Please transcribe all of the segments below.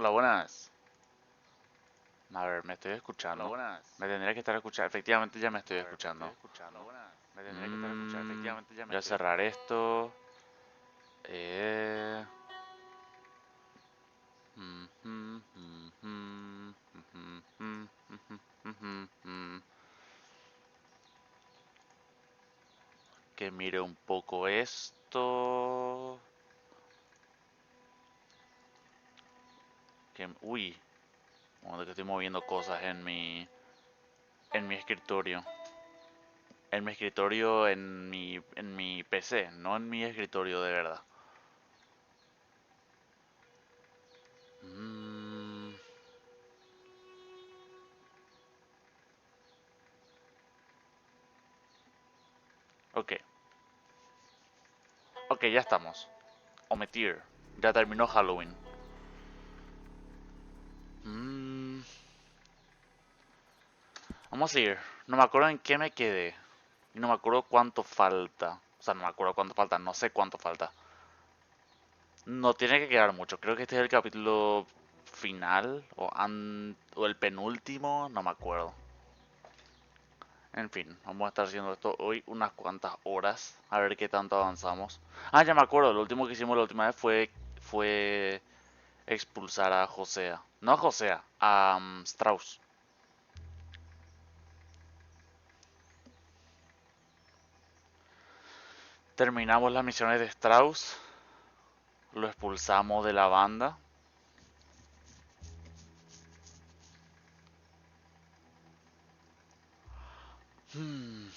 Hola, buenas. A ver, me estoy escuchando. Hola, buenas. Me tendría que estar escuchando. Efectivamente ya me estoy escuchando. Hola, buenas. Me tendría que estar escuchando. Efectivamente ya me estoy cerrar esto. Eh... Que mire un poco esto. Uy, como que estoy moviendo cosas en mi escritorio. En mi escritorio, en mi PC, no en mi escritorio de verdad. Mm, ok, ok, ya estamos. Omitir. Ya terminó Halloween. Mm, vamos a ir. No me acuerdo en qué me quedé. Y no me acuerdo cuánto falta. O sea, no me acuerdo cuánto falta. No sé cuánto falta. No tiene que quedar mucho. Creo que este es el capítulo final. O el penúltimo. No me acuerdo. En fin, vamos a estar haciendo esto hoy unas cuantas horas. A ver qué tanto avanzamos. Ah, ya me acuerdo. Lo último que hicimos la última vez fue expulsar a Josea. No a Josea, a Strauss. Terminamos las misiones de Strauss. Lo expulsamos de la banda. Hmm.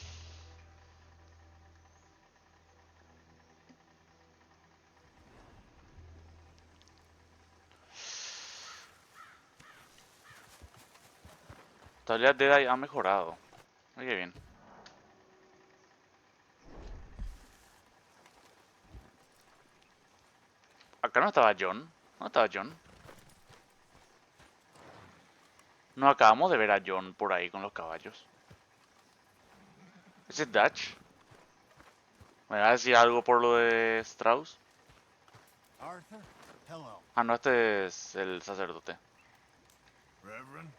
Todavía Dead ha mejorado. Oye bien. Acá no estaba John. No estaba John. No acabamos de ver a John por ahí con los caballos. ¿Ese es Dutch? ¿Me va a decir algo por lo de Strauss? Arthur, hello. Ah, no, este es el sacerdote. Reverend,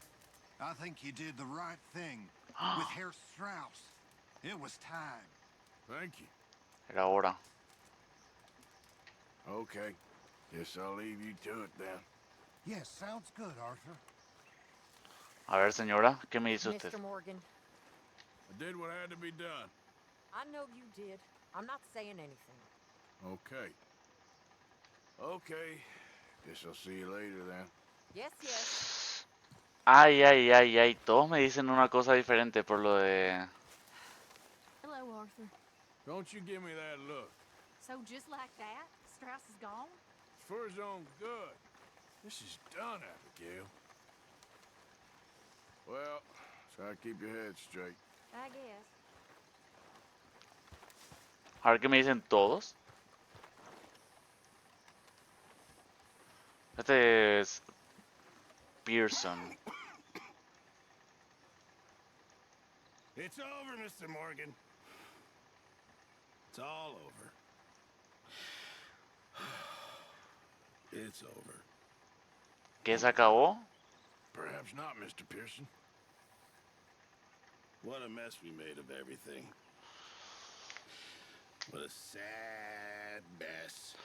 I think you did the right thing with Herr Strauss. It was time. Thank you. Era hora. Okay. Guess I'll leave you to it then. Yes, sounds good, Arthur. A ver, señora, ¿qué me dice usted? Mr. Morgan, I did what had to be done. I know you did. I'm not saying anything. Okay. Okay. Guess I'll see you later then. Yes, yes. Ay, ay, ay, ay. Todos me dicen una cosa diferente por lo de... Hello, Arthur. Don't you give me that look. So just like that, Strauss is gone? It's for his own good. This is done, Abigail. Well, try to keep your head straight. I guess. A ver qué me dicen todos. Este es Pearson. It's over, Mr. Morgan. It's all over. It's over. ¿Qué se acabó? Perhaps not, Mr. Pearson. What a mess we made of everything. What a sad mess.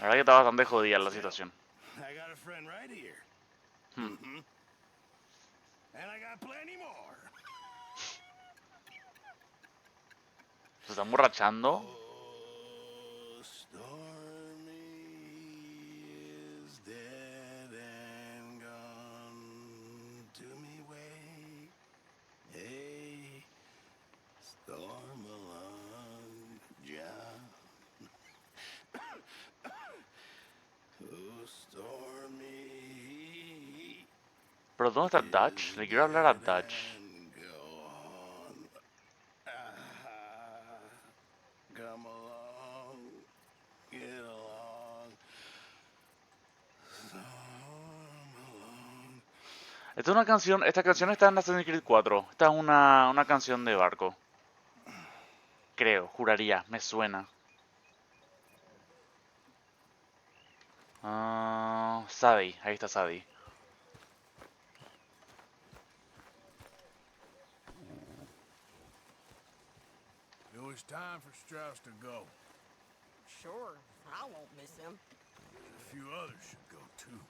La verdad que está bastante jodida la situación. I got a friend right here. Hmm. And I got plenty more. Se está emborrachando. Oh, Stormy is dead and gone to me way. Hey, storm along, John. Oh, Stormy. ¿Pero dónde está Dutch? Le quiero hablar a Dutch. Come along, get along, along. Esta es una canción, esta canción está en Assassin's Creed 4. Esta es una canción de barco. Creo, juraría, me suena. Sadie, ahí está Sadie. It was time for Strauss to go. Sure, I won't miss him. A few others should go too.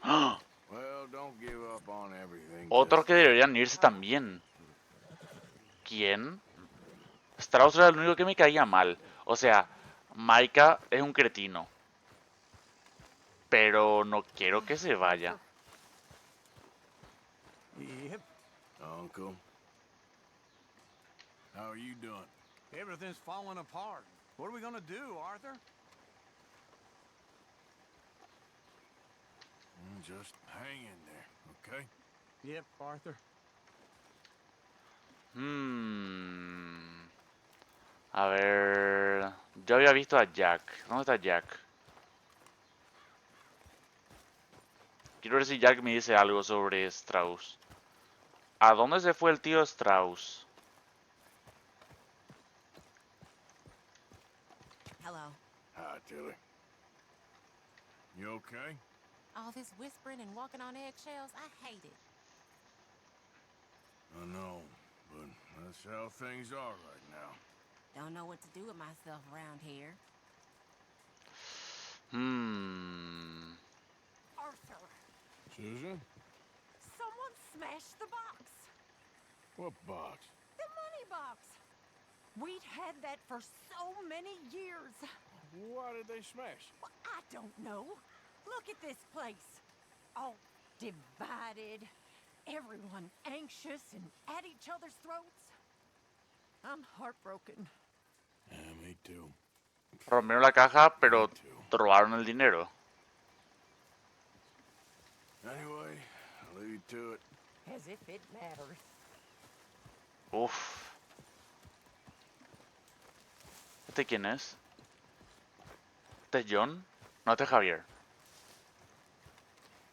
¡Ah! Well, don't give up on everything. Otros que deberían irse también. ¿Quién? Strauss era el único que me caía mal. O sea, Micah es un cretino. Pero no quiero que se vaya. Yep. Uncle. How are you doing? Everything's falling apart. What are we gonna do, Arthur? Just hang in there, okay? Yep, Arthur. A ver... Yo había visto a Jack. ¿Dónde está Jack? Quiero ver si Jack me dice algo sobre Strauss. ¿A dónde se fue el tío Strauss? Hello. Hi, Tilly. You okay? All this whispering and walking on eggshells, I hate it. I know, but that's how things are right now. Don't know what to do with myself around here. Arthur, Susan? someone smashed the box. What box? The money box. We'd had that for so many years. Why did they smash it? Well, I don't know. Look at this place. All divided. Everyone anxious and at each other's throats. I'm heartbroken. Yeah, me too. Rompieron la caja, pero robaron el dinero. Anyway, I'll leave you to it. As if it matters. Uf. ¿Este quién es? ¿Este es John? No, este es Javier.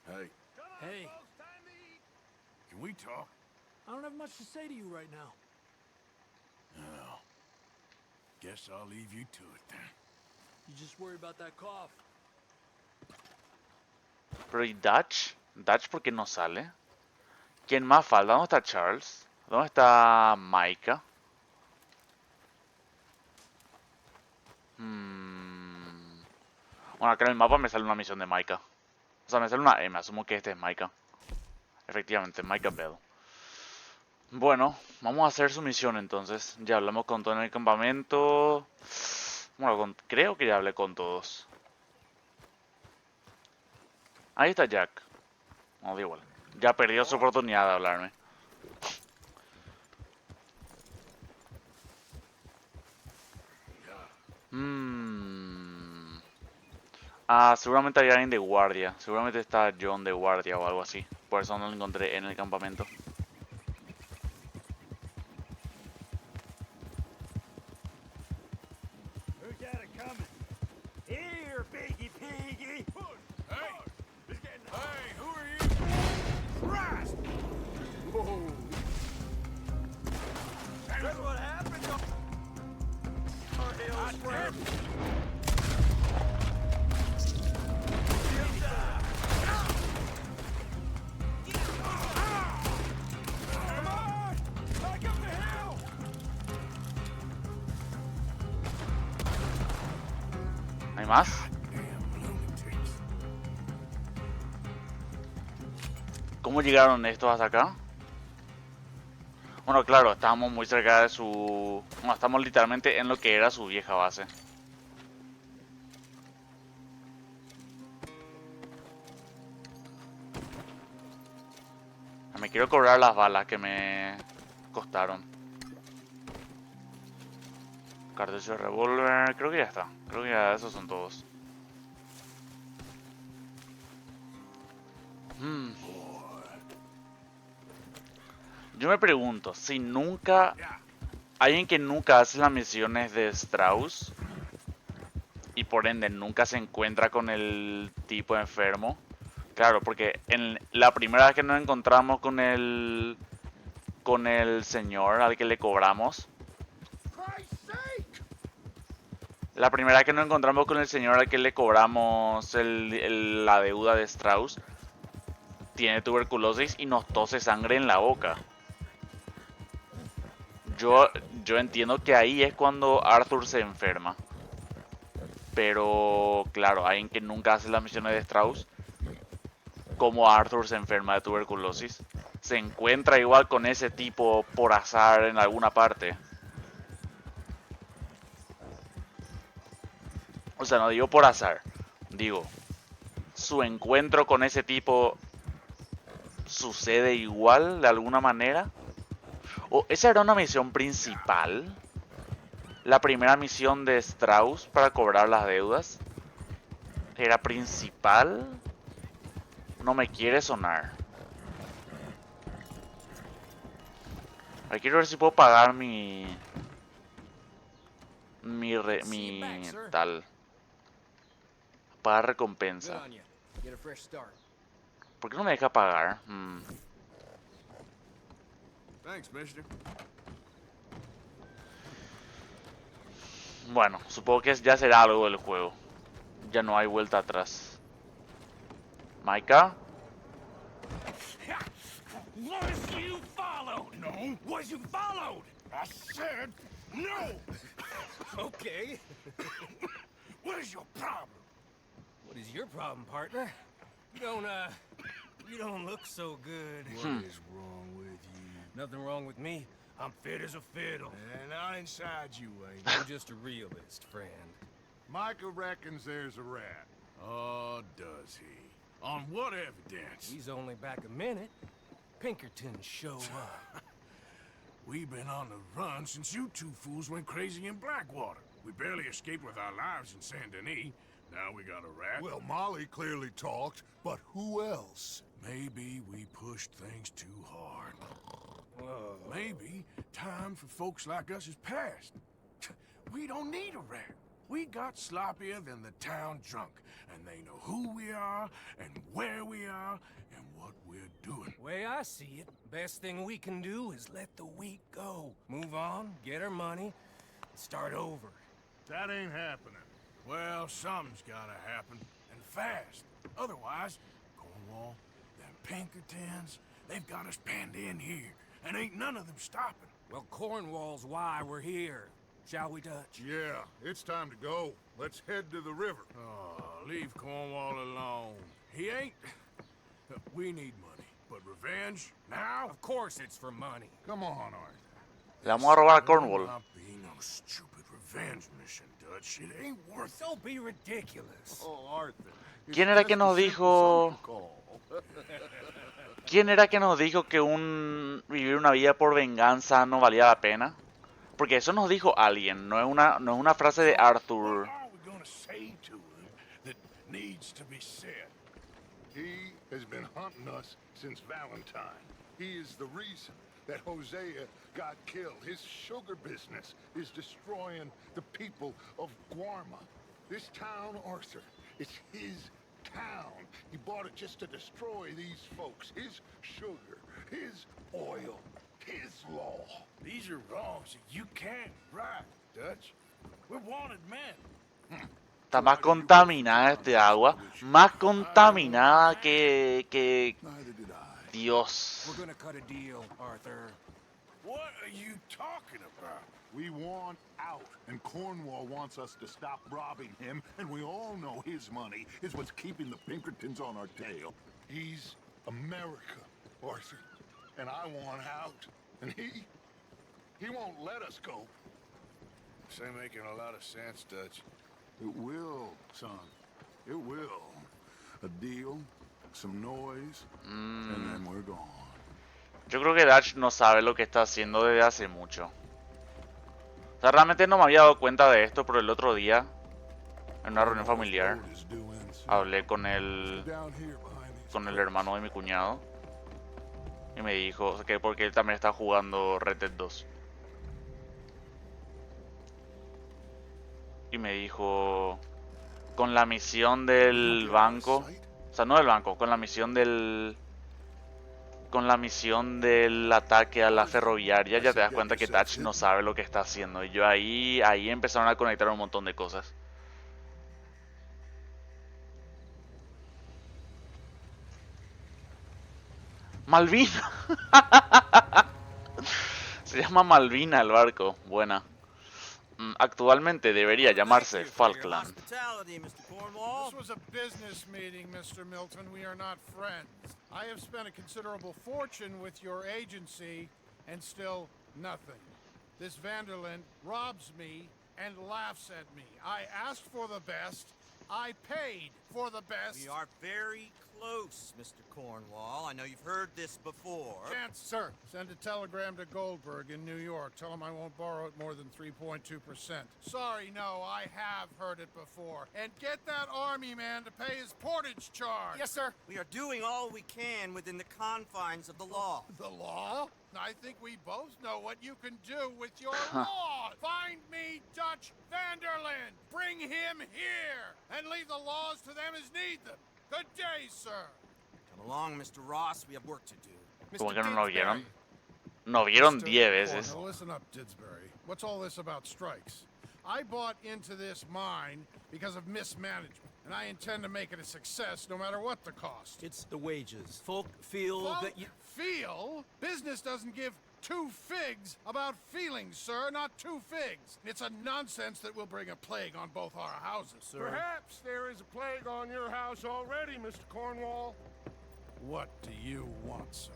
Hey, Hey, can we talk? I don't have much to say to you right now. No. Guess I'll leave you to it then. You just worry about that cough. Pero ¿y Dutch? ¿Dutch por qué no sale? ¿Quién más falta? ¿Dónde está Charles? ¿Dónde está Micah? Bueno, acá en el mapa me sale una misión de Micah. O sea, me sale una M, asumo que este es Micah. Efectivamente, Micah Bell. Bueno, vamos a hacer su misión entonces. Ya hablamos con todo en el campamento. Bueno, creo que ya hablé con todos. Ahí está Jack. No, da igual. Ya perdió su oportunidad de hablarme. Seguramente hay alguien de guardia. Seguramente está John de guardia o algo así. Por eso no lo encontré en el campamento. Who's got it coming? Here, piggy piggy. Hey! Hey, who are you? Christ! Whoa! That's what happened. Our hills were. Come on! Back up the hill! ¿Hay más? Damn lunatics. ¿Cómo llegaron estos hasta acá? Bueno, claro, estábamos muy cerca de su... Bueno, estamos literalmente en lo que era su vieja base. Me quiero cobrar las balas que me costaron. Cartucho de revólver, creo que ya está. Creo que ya esos son todos. Yo me pregunto, si nunca... Alguien que nunca hace las misiones de Strauss y por ende nunca se encuentra con el tipo enfermo. Claro, porque en la primera vez que nos encontramos con el señor al que le cobramos, Christ's sake! La primera vez que nos encontramos con el señor al que le cobramos la deuda de Strauss, tiene tuberculosis y nos tose sangre en la boca. Yo, yo entiendo que ahí es cuando Arthur se enferma. Pero claro, alguien que nunca hace las misiones de Strauss, como Arthur se enferma de tuberculosis, se encuentra igual con ese tipo por azar en alguna parte. O sea, no digo por azar, digo, su encuentro con ese tipo sucede igual de alguna manera. ¿O esa era una misión principal? La primera misión de Strauss para cobrar las deudas era principal. No me quiere sonar. Ahora quiero ver si puedo pagar mi tal. Pagar recompensa. ¿Por qué no me deja pagar? Thanks, mister. Bueno, supongo que ya será algo del juego. Ya no hay vuelta atrás. Maika. Was you followed? No. Was you followed? I said no. Okay. What is your problem? What is your problem, partner? You don't look so good. What is wrong with you? Nothing wrong with me. I'm fit as a fiddle. And not inside you ain't. I'm just a realist, friend. Micah reckons there's a rat. Oh, does he? On what evidence? He's only back a minute. Pinkerton show up. We've been on the run since you two fools went crazy in Blackwater. We barely escaped with our lives in Saint Denis. Now we got a rat. Well, Molly clearly talked, but who else? Maybe we pushed things too hard. Whoa. Maybe time for folks like us is past. We don't need a rat. We got sloppier than the town drunk, and they know who we are, and where we are, and what we're doing. Way I see it, best thing we can do is let the week go. Move on, get our money, and start over. That ain't happening. Well, something's gotta happen, and fast. Otherwise, Cornwall, them Pinkertons, they've got us penned in here, and ain't none of them stopping. Well, Cornwall's why we're here. Shall we, Dutch? Yeah, it's time to go. Let's head to the river. Oh, leave Cornwall alone. He ain't... We need money, but revenge, now? Of course it's for money. Come on, Arthur. Le vamos a robar a Cornwall. Not be no stupid revenge mission, Dutch. It ain't worth it. Don't be ridiculous. Oh, Arthur. ¿Quién era que nos dijo? ¿Quién era que nos dijo que vivir una vida por venganza no valía la pena? Porque eso nos dijo alguien, no es una frase de Arthur. What are we gonna say to him that needs to be said? He has been hunting us since Valentine. He is the reason that Hosea got killed. His sugar business is destroying the people of Guarma. This town, Arthur, it's his town. He bought it just to destroy these folks. His sugar, his oil, his law. These are wrongs that you can't right, Dutch. We're wanted men. Está más contaminada este agua, más contaminada que Neither did I. Dios. We're gonna cut a deal, Arthur. What are you talking about? We want out, and Cornwall wants us to stop robbing him, and we all know his money is what's keeping the Pinkertons on our tail. He's America, Arthur, and I want out, and he won't let us go. This ain't making a lot of sense, Dutch. It will, son. It will. A deal, some noise, and then we're gone. Yo creo que Dutch no sabe lo que está haciendo desde hace mucho. O sea, realmente no me había dado cuenta de esto, pero el otro día, en una reunión familiar, hablé con el hermano de mi cuñado. Y me dijo, o sea, que porque él también está jugando Red Dead 2. Y me dijo, con la misión del banco, o sea, no del banco, con la misión con la misión del ataque a la ferroviaria, ya te das cuenta que Dutch no sabe lo que está haciendo. Y yo ahí empezaron a conectar un montón de cosas. Malvina. Se llama Malvina el barco. Buena. Actualmente debería llamarse Falkland. This was a business meeting, Mr. Milton. We are not friends. I have spent a considerable fortune with your agency, and still nothing. This Vanderland robs me and laughs at me. I asked for the best. I paid for the best. We are very close, Mr. Cornwall. I know you've heard this before. Chance, sir. Send a telegram to Goldberg in New York. Tell him I won't borrow it more than 3.2%. Sorry, no, I have heard it before. And get that army man to pay his portage charge. Yes, sir. We are doing all we can within the confines of the law. The law? I think we both know what you can do with your law. Find me Dutch Vanderland. Bring him here. And leave the laws to them as need them. Good day, sir. Come along, Mr. Ross. We have work to do. ¿Cómo que no lo vieron? No vieron 10 veces. Now listen up, Didsbury. What's all this about strikes? I bought into this mine because of mismanagement, and I intend to make it a success no matter what the cost. It's the wages. Folk feel that you... Feel? Business doesn't give two figs about feelings, sir, not two figs. It's a nonsense that will bring a plague on both our houses, sir. Perhaps there is a plague on your house already, Mr. Cornwall. What do you want, sir?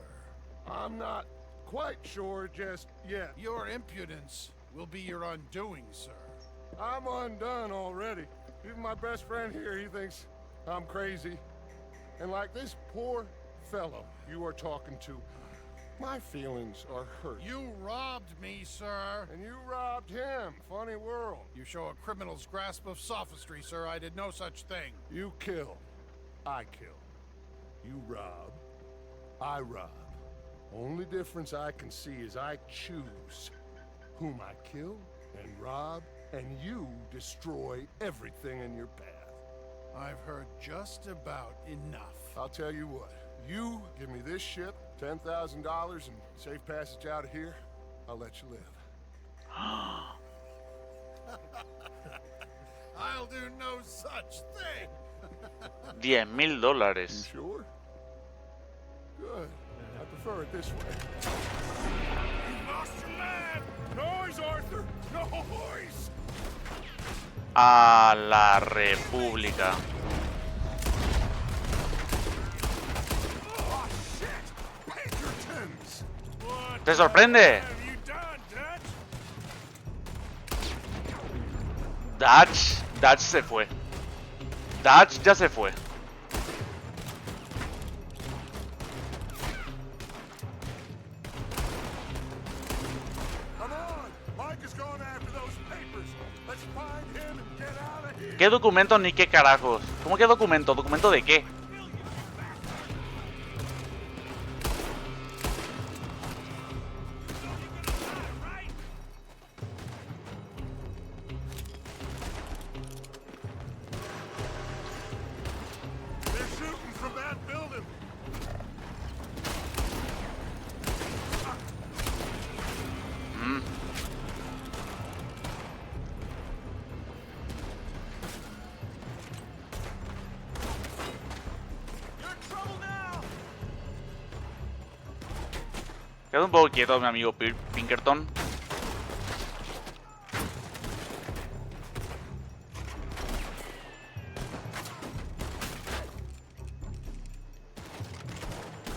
I'm not quite sure just yet. Your impudence will be your undoing, sir. I'm undone already. Even my best friend here, he thinks I'm crazy. And like this poor fellow you are talking to, my feelings are hurt. You robbed me, sir. And you robbed him. Funny world. You show a criminal's grasp of sophistry, sir. I did no such thing. You kill. I kill. You rob. I rob. Only difference I can see is I choose whom I kill and rob, and you destroy everything in your path. I've heard just about enough. I'll tell you what. You give me this ship, $10,000, and safe passage out of here, I'll let you live. I'll do no such thing. $10,000. You sure? Good. I prefer it this way. You lost your man. Noise, Arthur. Noise. A la República. Oh, shit. Pinkertons. ¿Te sorprende? What have you done, Dutch? Dutch se fue. Dutch ya se fue. Come on. Mike is going after those papers. Let's find him and get out of here. ¿Qué documento ni qué carajos? ¿Cómo que documento? ¿Documento de qué? They're shooting from that building. You're in trouble now. Queda un poco quieto, mi amigo Pinkerton.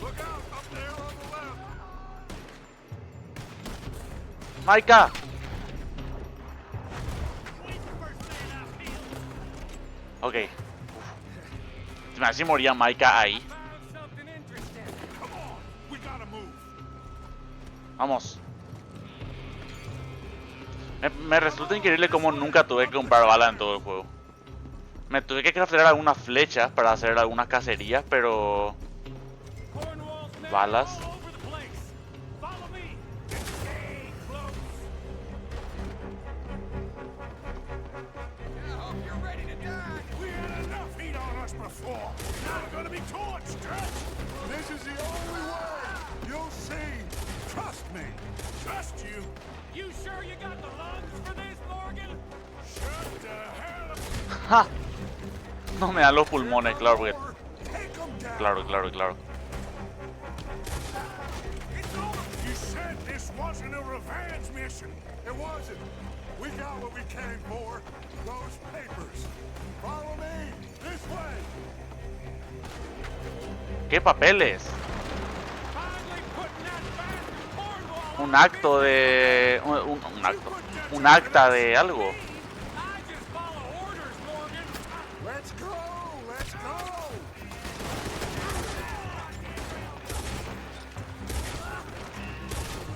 Look out up there on the left. Maika. Ok. Uf. Me si moría Maika ahí. Come on. We gotta move. Vamos. Me resulta increíble cómo nunca tuve que comprar bala en todo el juego. Me tuve que craftear algunas flechas para hacer algunas cacerías, pero... balas. I hope you're ready to die. We had enough heat on us before. Now we're gonna be torched, Dutch. This is the only way. see. Trust me. Trust you. You sure you got the lungs for this, Morgan? Shut the hell up. ¡Ja! No me dan los pulmones, claro, porque... Take 'em down. Claro. It's over. You said this wasn't a revenge mission. It wasn't. We got what we came for. Those papers. Follow me. This way. ¿Qué papeles? Finally putting that bastard Cornwall Un acto de... Un acto. Un acta de algo. I just follow orders, Morgan. Let's go. Let's go.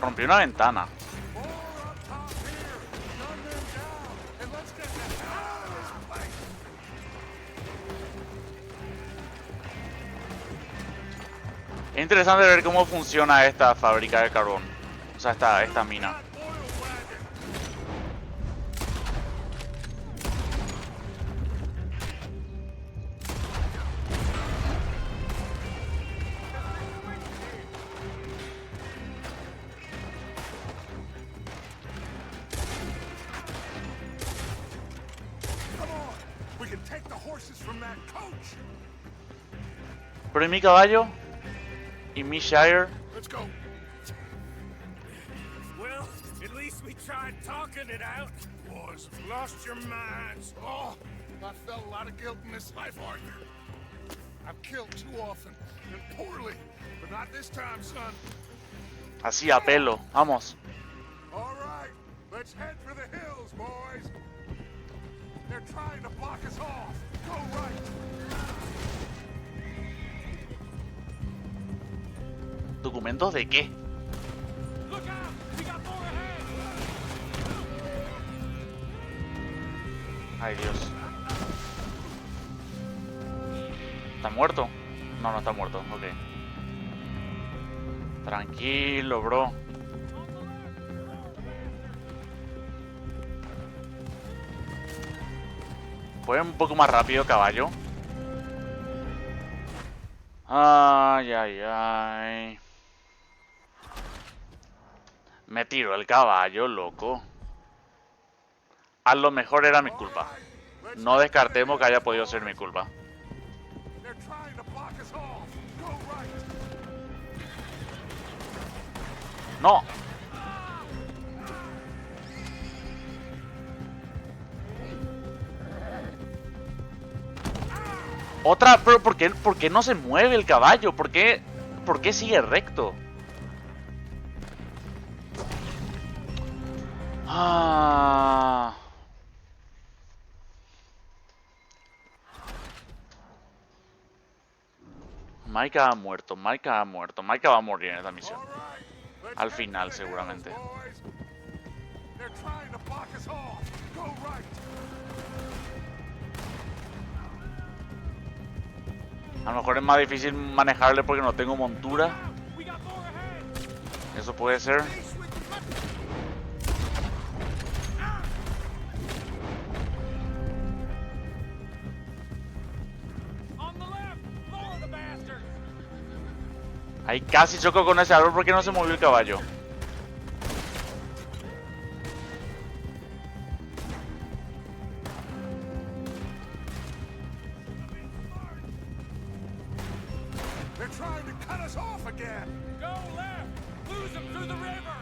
Rompió una ventana. More up top here. Gun them down. And let's get the hell out of this place. Es interesante ver cómo funciona esta fábrica de carbón. O sea, esta mina. That oil wagon. Come on. We can take the horses from that coach. Pero ¿y mi caballo? ¿Y mi Shire? Let's go. Well, at least we tried talking it out. Boys, have lost your minds. Oh, I felt a lot of guilt in this life, Arthur. I've killed too often and poorly, but not this time, son. Así a pelo. Vamos. All right, let's head for the hills, boys. They're trying to block us off. Go right. ¿Documentos de qué? Look out! We got more ahead! Ay, Dios. ¿Está muerto? No, no está muerto. Ok. Tranquilo, bro. ¿Puede un poco más rápido, caballo? Ay. Me tiró el caballo, loco. A lo mejor era mi culpa. No descartemos que haya podido ser mi culpa. They're trying to block us off. Go right. No. Otra, pero por qué no se mueve el caballo? ¿Por qué sigue recto? Micah ha muerto. Micah va a morir en esta misión. All right. Let's Al head final, for the seguramente. hills, boys. They're trying to block us off. Go right. A lo mejor es más difícil manejarle porque no tengo montura. We got more ahead! Eso puede ser. On the left! More the bastards! Ahí casi choco con ese árbol porque no se movió el caballo. They're trying to cut us off again. Go left! Lose them through the river!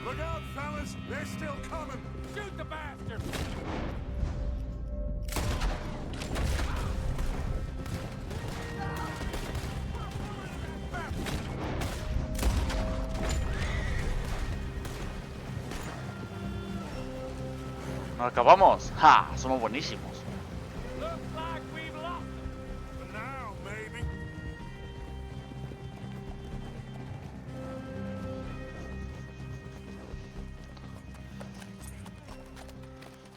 Look out, fellas. They're still coming. Shoot the bastard! ¿Nos acabamos? ¡Ja! Somos buenísimos. Looks like we've lost them. For now, maybe.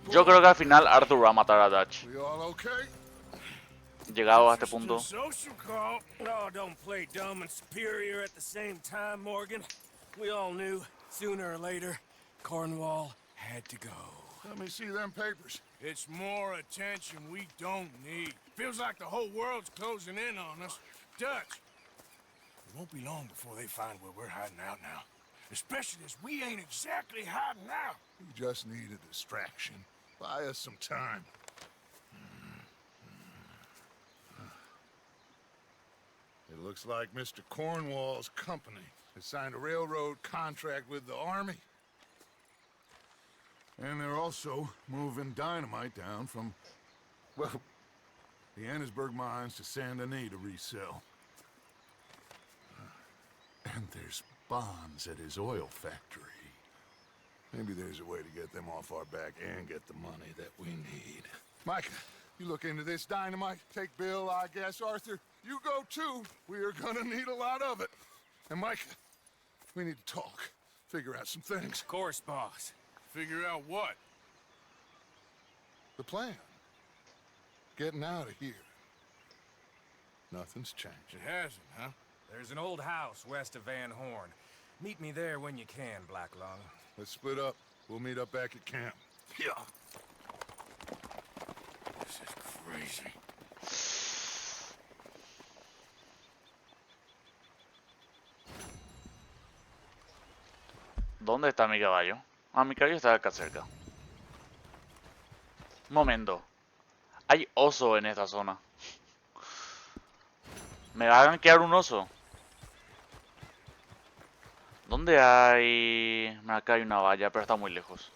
Yo creo que al final Arthur va a matar a Dutch. We all okay? Llegado a este punto. Social call. Oh, don't play dumb and superior at the same time, Morgan. We all knew, sooner or later, Cornwall had to go. Let me see them papers. It's more attention we don't need. Feels like the whole world's closing in on us. Dutch, it won't be long before they find where we're hiding out now. Especially as we ain't exactly hiding out. We just need a distraction. Buy us some time. It looks like Mr. Cornwall's company has signed a railroad contract with the army. And they're also moving dynamite down from, well, the Annesburg mines to Saint Denis to resell. And there's bonds at his oil factory. Maybe there's a way to get them off our back and get the money that we need. Mike, you look into this dynamite. Take Bill, I guess. Arthur, you go too. We are gonna need a lot of it. And Mike, we need to talk. Figure out some things. Of course, boss. Figure out what? The plan. Getting out of here. Nothing's changed. It hasn't, huh? There's an old house west of Van Horn. Meet me there when you can, Black Lung. Let's split up. We'll meet up back at camp. Yeah. This is crazy. ¿Dónde está mi caballo? Ah, mi caballo está acá cerca. Un momento. Hay oso en esta zona. ¿Me va a gankear un oso? ¿Dónde hay...? Acá hay una valla, pero está muy lejos.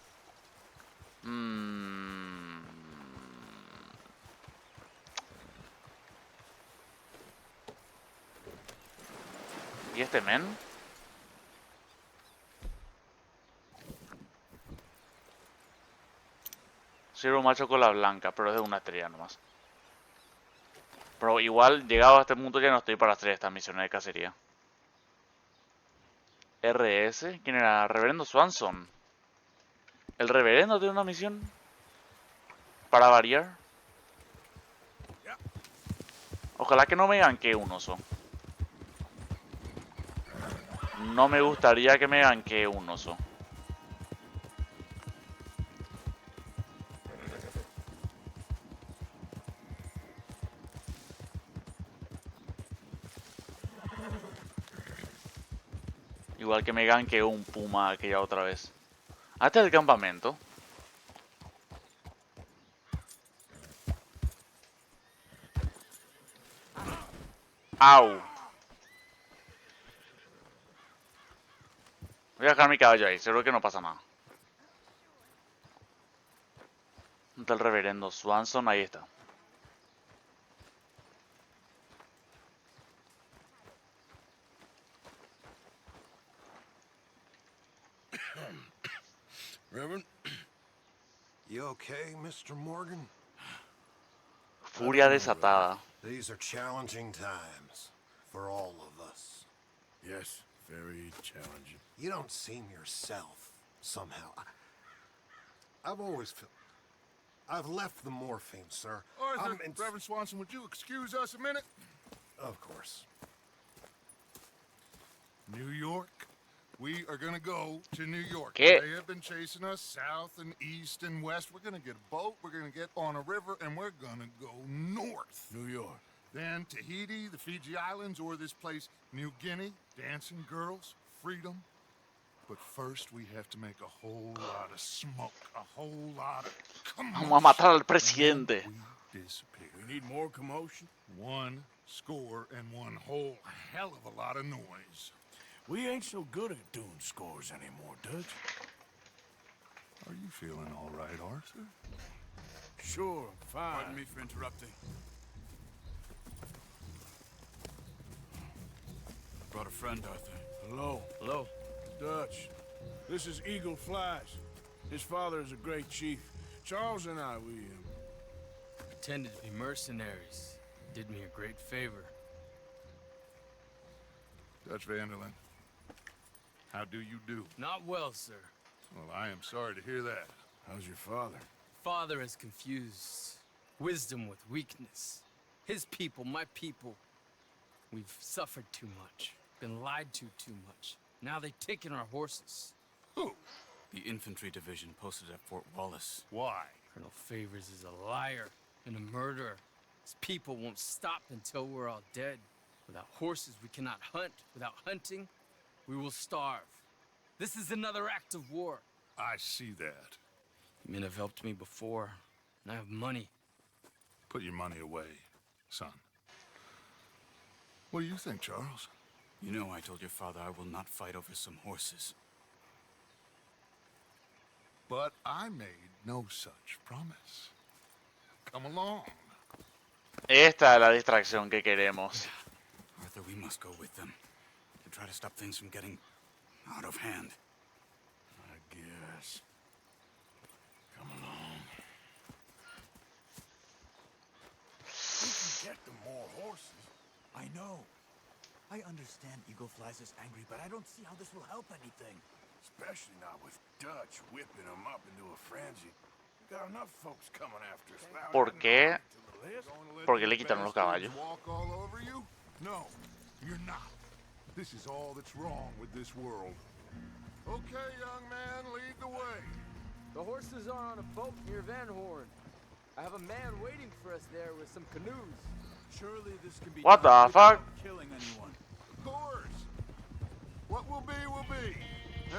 ¿Y este men? Sirve un macho con la blanca, pero es de una estrella nomás. Pero igual, llegado a este punto ya no estoy para hacer estas misiones de cacería. RS, ¿quién era? Reverendo Swanson. ¿El reverendo tiene una misión? Para variar. Ojalá que no me ganquee un oso. No me gustaría que me ganquee un oso. Igual que me ganquee un puma aquella otra vez. Hasta el campamento. Au. Voy a dejar mi caballo ahí, seguro que no pasa nada. Del reverendo Swanson, ahí está. Reverend? You okay, Mr. Morgan? Furia desatada. These are challenging times for all of us. Yes, very challenging. You don't seem yourself, somehow. I've always felt... I've left the morphine, sir. Arthur, Reverend Swanson, would you excuse us a minute? Of course. New York? We are gonna go to New York. ¿Qué? They have been chasing us south and east and west. We're gonna get a boat, we're gonna get on a river, and we're gonna go north. New York. Then Tahiti, the Fiji Islands, or this place, New Guinea, dancing girls, freedom. But first we have to make a whole lot of smoke, a whole lot of commotion. Vamos a matar al presidente. We disappear. We need more commotion? One score and one whole hell of a lot of noise. We ain't so good at doing scores anymore, Dutch. Are you feeling all right, Arthur? Sure, fine. Pardon me for interrupting. Brought a friend, Arthur. Hello. Hello. Dutch. This is Eagle Flies. His father is a great chief. Charles and I, we Pretended to be mercenaries. Did me a great favor. Dutch Vanderlyn, how do you do? Not well, sir. Well, I am sorry to hear that. How's your father? Father has confused wisdom with weakness. His people, my people, we've suffered too much. Been lied to too much. Now they've taken our horses. Who? The infantry division posted at Fort Wallace. Why? Colonel Favors is a liar and a murderer. His people won't stop until we're all dead. Without horses, we cannot hunt. Without hunting, we will starve. This is another act of war. I see that. Men have helped me before, and I have money. Put your money away, son. What do you think, Charles? You know I told your father I will not fight over some horses. But I made no such promise. Come along. Esta es la distracción que queremos. Arthur, we must go with them to try to stop things from getting out of hand. I guess. Come along. We can get them more horses. I know. I understand Eagle Flies is angry, but I don't see how this will help anything. Especially not with Dutch whipping them up into a frenzy. We got enough folks coming after us. ¿Por qué? Gonna let ¿Por qué le the quitaron los bastards caballos? walk all over you? No, you're not. This is all that's wrong with this world. Okay, young man, lead the way. The horses are on a boat near Van Horn. I have a man waiting for us there with some canoes. Surely this can be What done the fuck? without killing anyone. Of course. What will be, will be.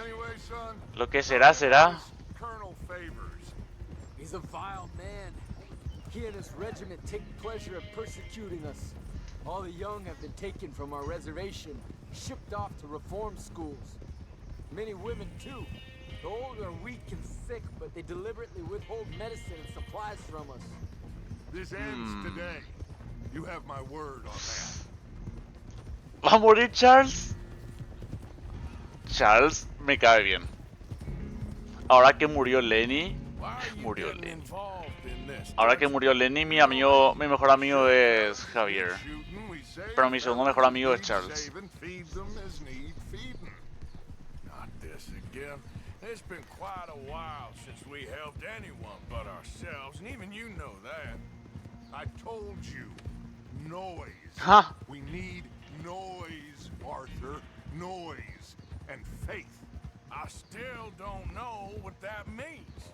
Anyway, son. Lo que será, será. Colonel Favors. He's a vile man. He and his regiment take pleasure in persecuting us. All the young have been taken from our reservation, shipped off to reform schools. Many women, too. The old are weak and sick, but they deliberately withhold medicine and supplies from us. This ends today. You have my word on that. ¿Va a morir Charles? Charles me cae bien. Ahora que murió Lenny, murió Lenny. Ahora que murió Lenny, mi amigo, mi mejor amigo es Javier. Pero mi segundo mejor amigo es Charles. Not this again. It's been quite a while since we helped anyone but ourselves, and even you know that. I told you. Noise. Huh? We need noise, Arthur. Noise and faith. I still don't know what that means.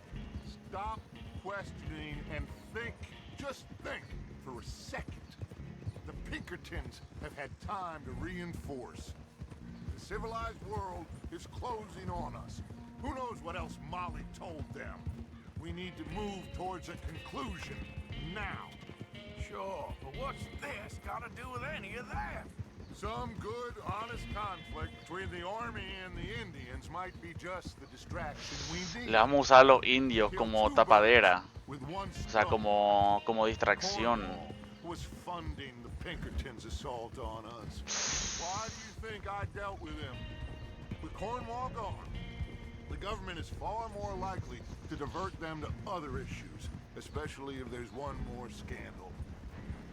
Stop questioning and think. Just think for a second. The Pinkertons have had time to reinforce. The civilized world is closing on us. Who knows what else Molly told them? We need to move towards a conclusion now. Sure, but what's this got to do with any of that? Some good, honest conflict between the army and the Indians might be just the distraction we need. Le vamos a usar a los indios como tapadera. O sea, como distracción. Cornwall was funding the Pinkertons' assault on us. Why do you think I dealt with him? With Cornwall gone, the government is far more likely to divert them to other issues, especially if there's one more scandal.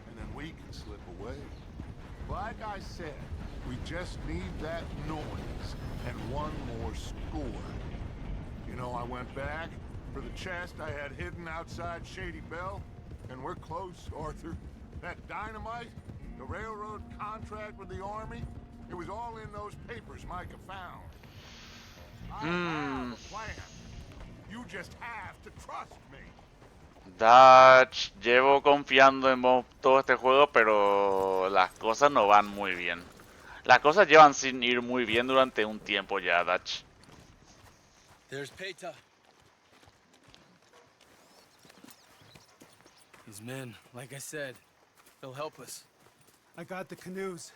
And then we can slip away. Like I said, we just need that noise and one more score. You know, I went back for the chest I had hidden outside Shady Bell, and we're close, Arthur. That dynamite, the railroad contract with the army, it was all in those papers Micah found. I have a plan. You just have to trust me. Dutch, llevo confiando en vos todo este juego, pero las cosas no van muy bien. Las cosas llevan sin ir muy bien durante un tiempo ya, Dutch. There's Peta. These men, like I said, they'll help us. I got the canoes.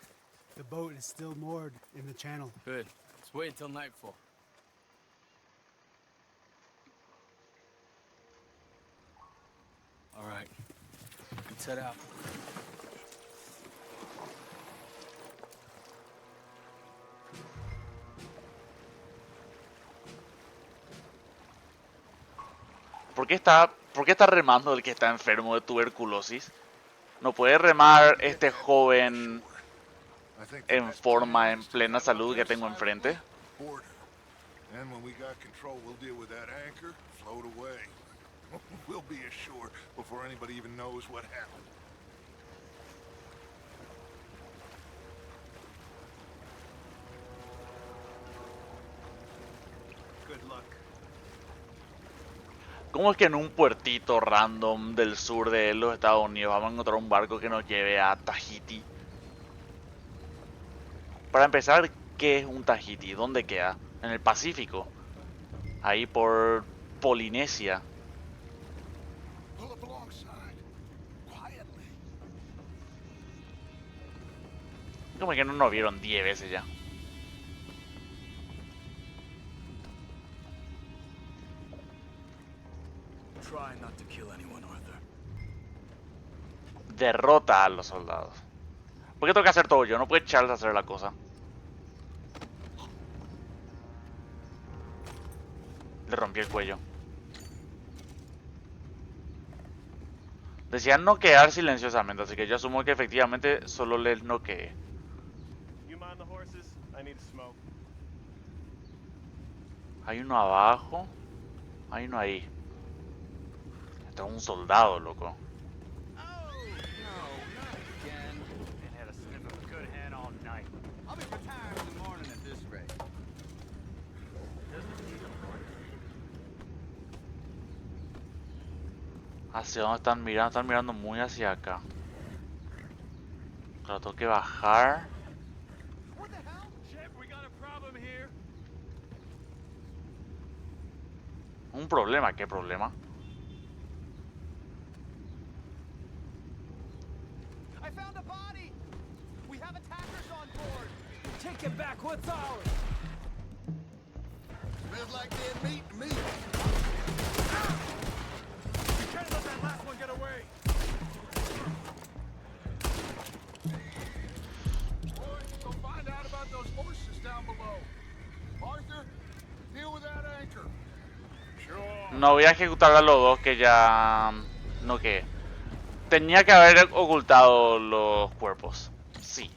The boat is still moored in the channel. Good. Let's wait until nightfall. All right. Let's head out. ¿Por qué está remando el que está enfermo de tuberculosis? ¿No puede remar este joven en forma, en plena salud que tengo enfrente? And when we got control, we'll deal with that anchor, float away. We'll be ashore before anybody even knows what happened. Good luck. ¿Cómo es que en un puertito random del sur de los Estados Unidos vamos a encontrar un barco que nos lleve a Tahiti? Para empezar, ¿qué es un Tahiti? ¿Dónde queda? En el Pacífico. Ahí por Polinesia. Pull up alongside. Quietly. Como que no nos vieron 10 veces ya. Try not to kill anyone, Arthur. Derrota a los soldados. ¿Por qué tengo que hacer todo yo? No puede Charles hacer la cosa. Le rompí el cuello. Decían noquear silenciosamente, así que yo asumo que efectivamente solo les noqueé. Hay uno abajo. Hay uno ahí. Este es un soldado, loco. ¿Hacia dónde están mirando? Están mirando muy hacia acá. Claro, tengo que bajar. Un problema, ¿qué problema? I found a body. We have attackers on board. Take it back. What's ours? Smells like dead meat to me. You can't let that last one get away. Boys, go find out about those horses down below. Arthur, deal with that anchor. No voy a ejecutar a los dos que ya... No, que... Tenía que haber ocultado los cuerpos. Sí.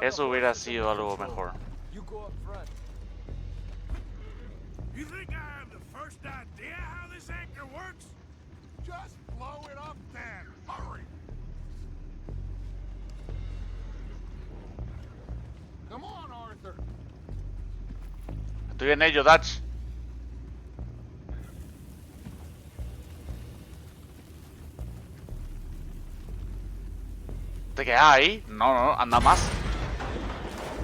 Eso hubiera sido algo mejor. You go up front. You think I have the first idea how this anchor works? Just blow it up then. Hurry. Come on, Arthur. Estoy en ello, Dutch. ¿Te quedas ahí? No, no, anda más.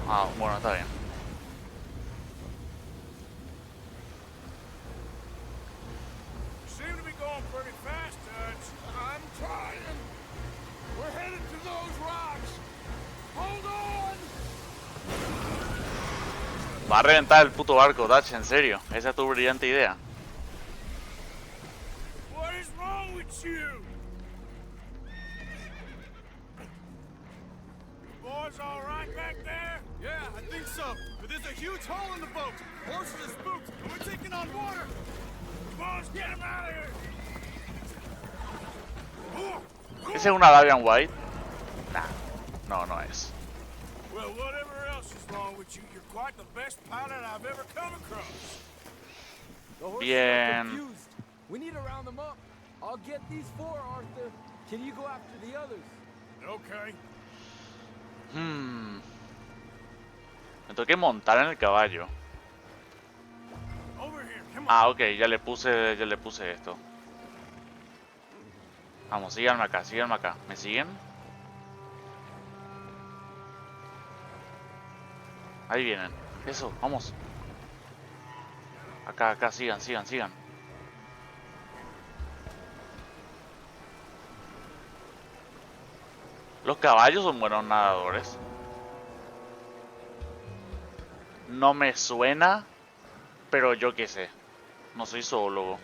Ah, bueno, está bien. You seem to be going pretty fast, Dutch. I'm trying. We're headed to those rocks. Hold on. Va a reventar el puto barco, Dutch, en serio. Esa es tu brillante idea. What is wrong with you? Boys all right back there? Yeah, I think so. But there's a huge hole in the boat. Horses are spooked, and we're taking on water. Boys, get him out of here! ¿Ese es una Davian White? Nah, no, no es. Well, whatever else is wrong with you, you're quite the best pilot I've ever come across. The horses are Bien. confused. We need to round them up. I'll get these four, Arthur. Can you go after the others? Okay. Me tengo que montar en el caballo. Over here, come on. Ah, ok, ya le puse esto. Vamos, síganme acá, síganme acá. ¿Me siguen? Ahí vienen. Eso, vamos. Acá, acá, sigan, sigan, sigan. Los caballos son buenos nadadores. No me suena, pero yo qué sé. No soy zoólogo.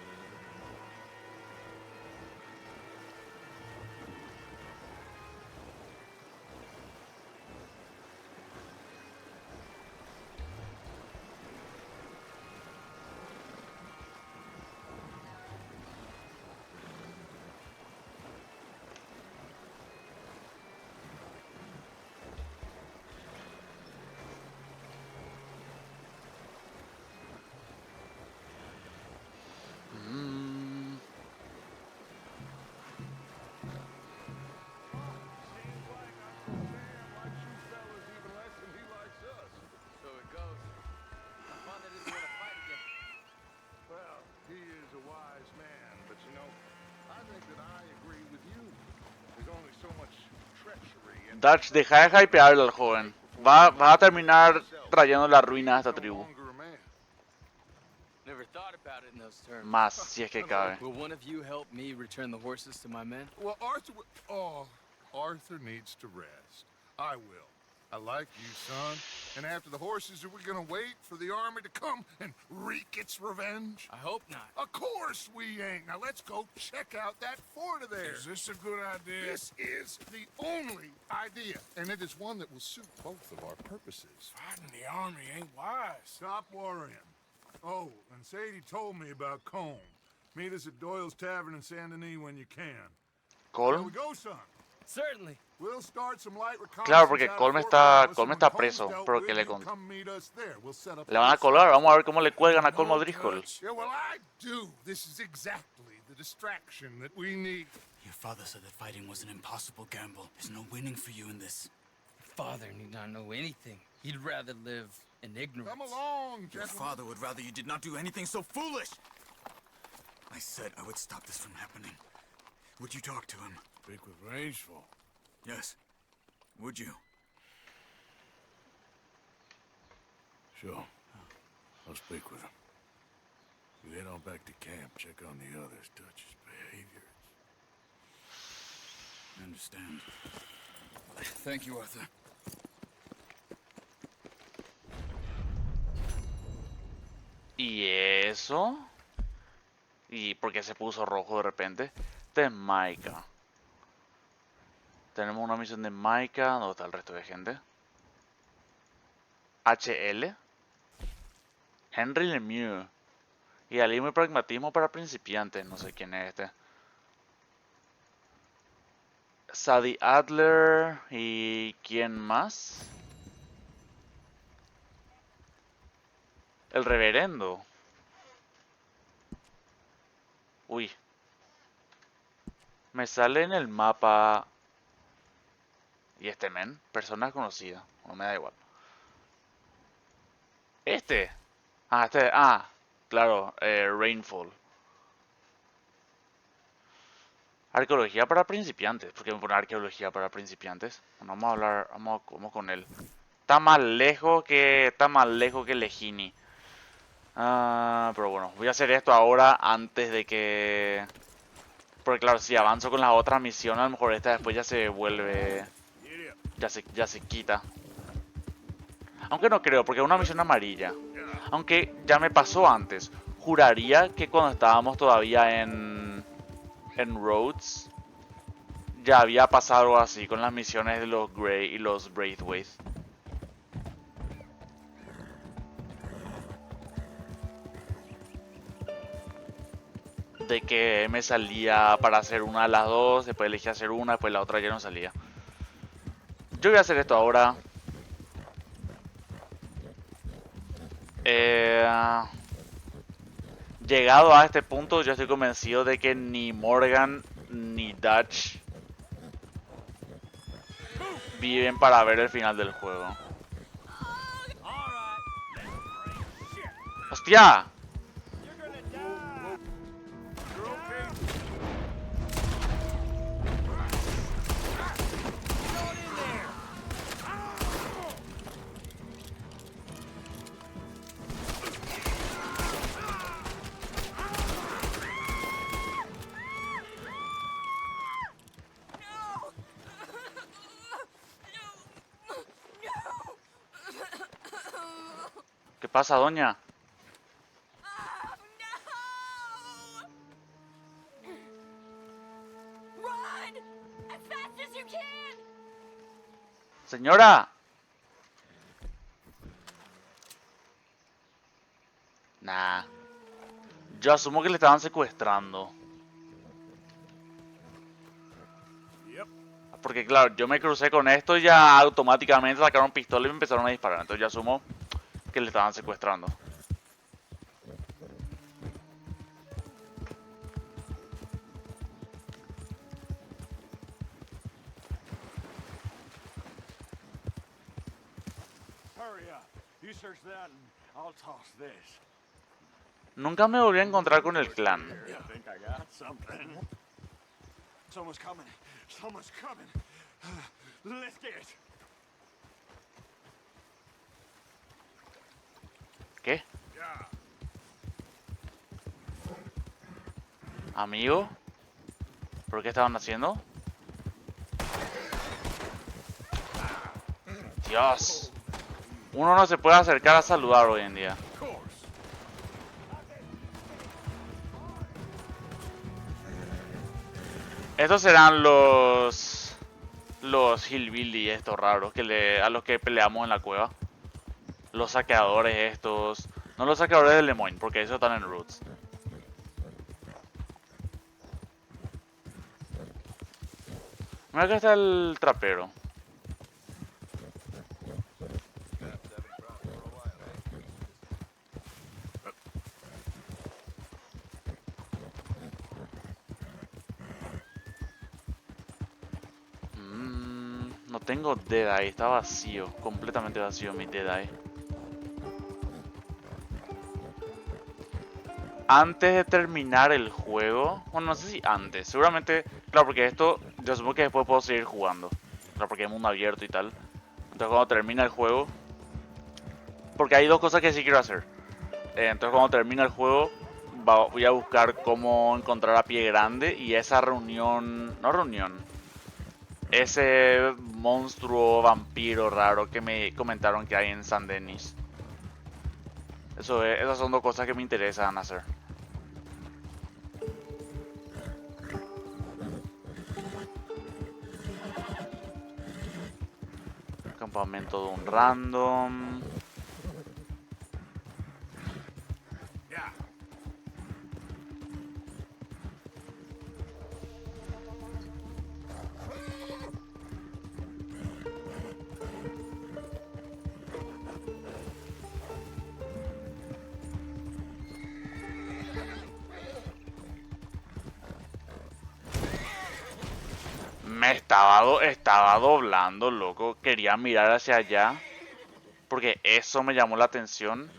Dutch, deja de hypearle al joven. Va a terminar trayendo la ruina a esta tribu. Never thought about it in those terms. Más, si es que cabe. Will one of you help me return the horses to my men? Well, Arthur needs to rest. I will. I like you, son. And after the horses, are we gonna wait for the army to come and wreak its revenge? I hope not. Of course we ain't. Now let's go check out that fort of theirs. Is this a good idea? This is the only idea, and it is one that will suit both of our purposes. Fighting the army ain't wise. Stop worrying. Oh, and Sadie told me about Combe. Meet us at Doyle's Tavern in Saint Denis when you can. There we Colm. go, son. Certainly. We'll start some light Claro, reconnaissance porque out of Colm Fort está Wallace, and when preso, Colm's dealt pero with, que le, you come meet us there. We'll set up le van a colgar. Vamos a ver cómo le cuelgan a Colm O'Driscoll. Yeah, well, I do. This is exactly the distraction that we need. Your father said that fighting was an impossible gamble. There's no winning for you in this. Father need not know anything. He'd rather live in ignorance. Come along, Your gentlemen. father would rather you did not do anything so foolish. I said I would stop this from happening. Would you talk to him? Speak with Rangeful. Yes. Would you? Sure. I'll speak with him. You head on back to camp, check on the others, Dutch's behavior. I understand. Thank you, Arthur. ¿Y eso? ¿Y por qué se puso rojo de repente? Este es Micah. Tenemos una misión de Micah. ¿Dónde está el resto de gente? HL. Henry Lemieux. Idealismo y pragmatismo para principiantes. No sé quién es este. Sadie Adler. ¿Y quién más? El reverendo. Uy. Me sale en el mapa. ¿Y este men? Persona conocida. No me da igual. Este. Este. Claro. Rainfall. Arqueología para principiantes. ¿Por qué me pone arqueología para principiantes? Bueno, vamos a hablar. Vamos con él. Está más lejos que Legini. Pero bueno, voy a hacer esto ahora antes de que... Porque claro, si avanzo con las otras misiones, a lo mejor esta después ya se vuelve... Ya se quita. Aunque no creo, porque es una misión amarilla. Aunque ya me pasó antes. Juraría que cuando estábamos todavía en Rhodes, ya había pasado algo así con las misiones de los Grey y los Braithwaite. De que me salía para hacer una de las dos, después elegí hacer una, después la otra ya no salía. Yo voy a hacer esto ahora. Llegado a este punto, yo estoy convencido de que ni Morgan ni Dutch viven para ver el final del juego. ¡Hostia! ¿Qué pasa, doña? Run as fast as you can. Señora. Nah. Yo asumo que le estaban secuestrando. Porque claro, yo me crucé con esto y ya automáticamente sacaron pistola y me empezaron a disparar. Entonces yo asumo que le estaban secuestrando. Nunca me volví a encontrar con el clan. Someone's coming. Someone's coming. Let's get it. ¿Qué? Amigo, ¿por qué estaban haciendo? Dios. Uno no se puede acercar a saludar hoy en día. Estos serán los hillbilly estos raros a los que peleamos en la cueva. Los saqueadores estos. No los saqueadores de Lemoyne, porque esos están en Roots. Mira, acá está el trapero. No tengo Deadeye, está vacío, completamente vacío mi Deadeye. Antes de terminar el juego, bueno, no sé si antes, seguramente, claro, porque esto, yo supongo que después puedo seguir jugando, claro, porque es mundo abierto y tal. Entonces cuando termina el juego, porque hay dos cosas que sí quiero hacer. Entonces cuando termina el juego, voy a buscar cómo encontrar a Pie Grande y esa ese monstruo vampiro raro que me comentaron que hay en San Denis. Esas son dos cosas que me interesan hacer. Campamento de un random. Estaba doblando, loco. Quería mirar hacia allá. Porque eso me llamó la atención.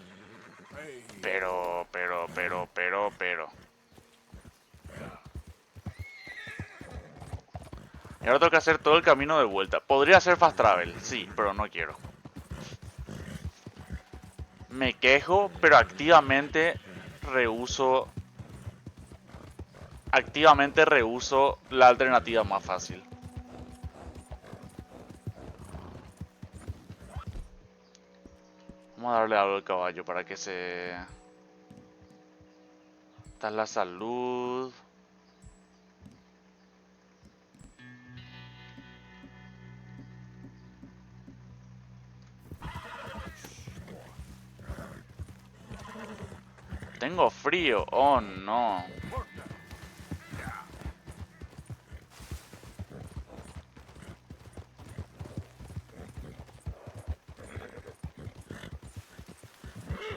Pero. Y ahora tengo que hacer todo el camino de vuelta. Podría hacer fast travel, sí, pero no quiero. Me quejo, pero activamente rehuso la alternativa más fácil. Vamos a darle algo al caballo para que se... Esta es la salud. Tengo frío, oh no.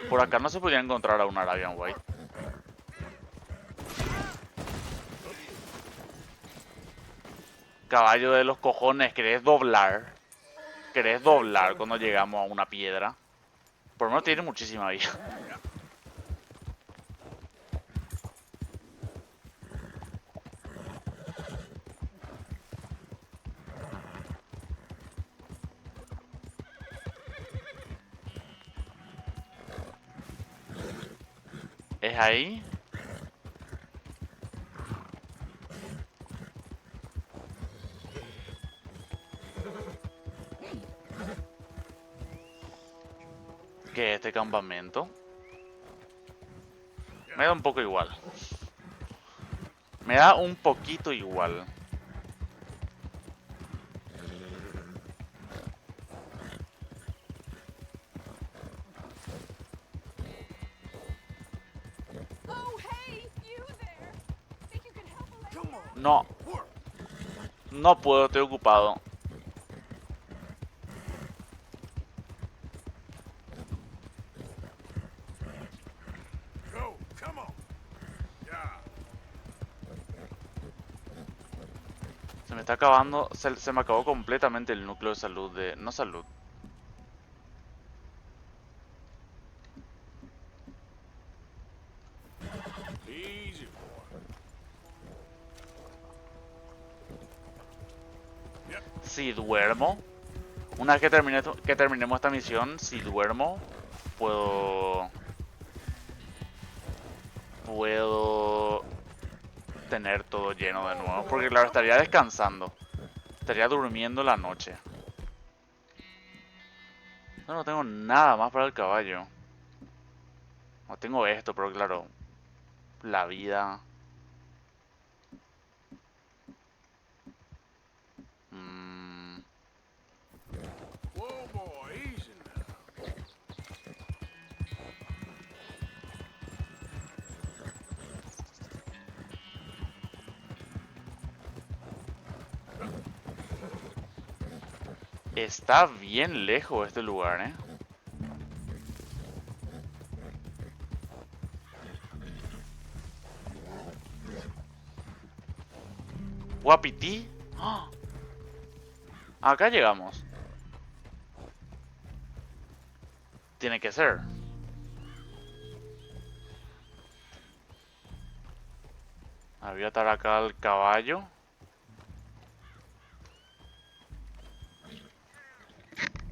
Por acá no se podía encontrar a un Arabian White. Caballo de los cojones, ¿querés doblar? ¿Querés doblar cuando llegamos a una piedra? Por lo menos tiene muchísima vida. ¿Es ahí? ¿Qué es este campamento? Me da un poco igual. Me da un poquito igual. No. No puedo, estoy ocupado. Se me está acabando, se me acabó completamente el núcleo de salud de... No salud. Si duermo, una vez que terminemos esta misión, si duermo, puedo tener todo lleno de nuevo. Porque claro, estaría descansando. Estaría durmiendo la noche. No tengo nada más para el caballo. No tengo esto, pero claro, la vida. Whoa, boy, easy now. Está bien lejos este lugar, ¿eh? Guapití. ¡Ah! Acá llegamos. Tiene que ser. Voy a atar acá al caballo.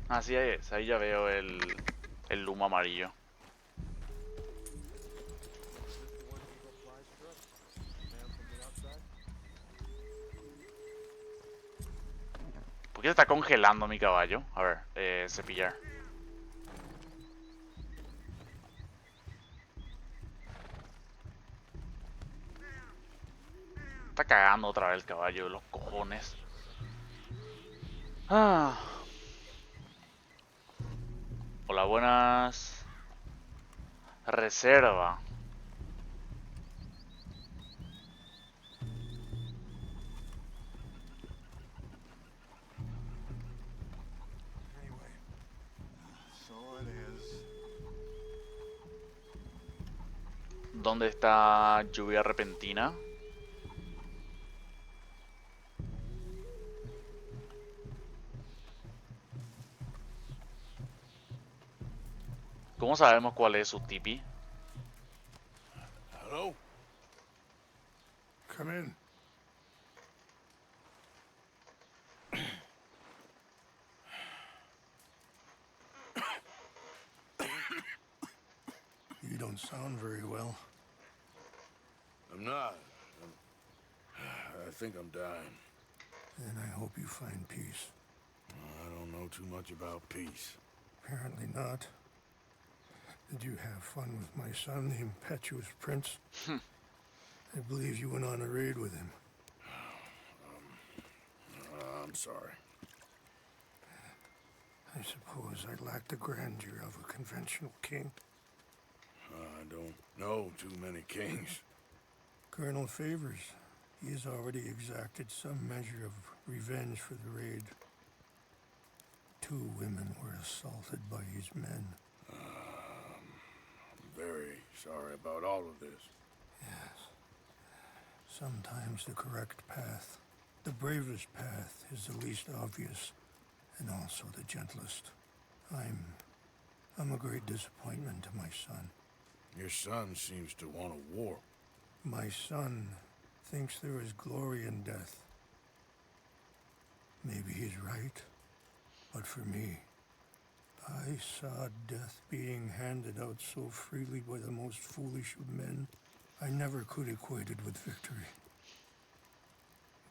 Así es, ahí ya veo el humo amarillo. ¿Por qué se está congelando mi caballo? A ver, cepillar. Está cagando otra vez el caballo, los cojones. Ah. Hola, buenas. Reserva. ¿Dónde está lluvia repentina? ¿Cómo sabemos cuál es su tipi? Hello? Come in. You don't sound very well. I'm not. I think I'm dying. Then I hope you find peace. I don't know too much about peace. Apparently not. Did you have fun with my son, the impetuous prince? I believe you went on a raid with him. I'm sorry. I suppose I lack the grandeur of a conventional king. I don't know too many kings. Colonel Favors, he has already exacted some measure of revenge for the raid. 2 women were assaulted by his men. I'm very sorry about all of this. Yes. Sometimes the correct path, the bravest path, is the least obvious, and also the gentlest. I'm a great disappointment to my son. Your son seems to want a war. My son thinks there is glory in death. Maybe he's right, but for me, I saw death being handed out so freely by the most foolish of men, I never could equate it with victory.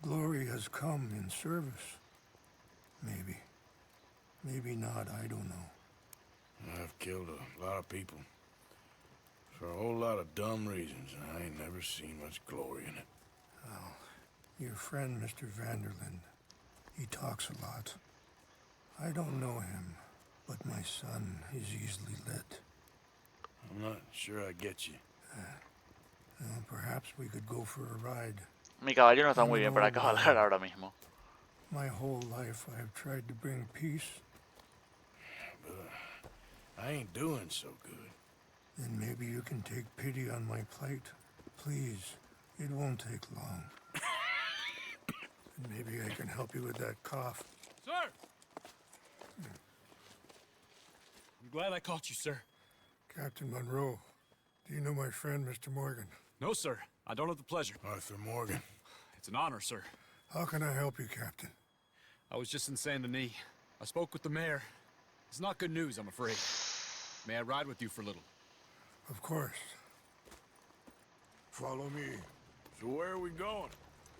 Glory has come in service. Maybe. Maybe not, I don't know. I've killed a lot of people. For a whole lot of dumb reasons, and I ain't never seen much glory in it. Well, your friend, Mr. Vanderlyn, he talks a lot. I don't know him, but my son is easily led. I'm not sure I get you. Well, perhaps we could go for a ride. Mi caballo no está muy bien para cabalgar ahora mismo. My whole life I've tried to bring peace. But I ain't doing so good. Then maybe you can take pity on my plight. Please, it won't take long. And maybe I can help you with that cough. Sir! I'm glad I caught you, sir. Captain Monroe, do you know my friend, Mr. Morgan? No, sir. I don't have the pleasure. Arthur Morgan. It's an honor, sir. How can I help you, Captain? I was just in Saint Denis. I spoke with the mayor. It's not good news, I'm afraid. May I ride with you for a little? Of course. Follow me. So where are we going?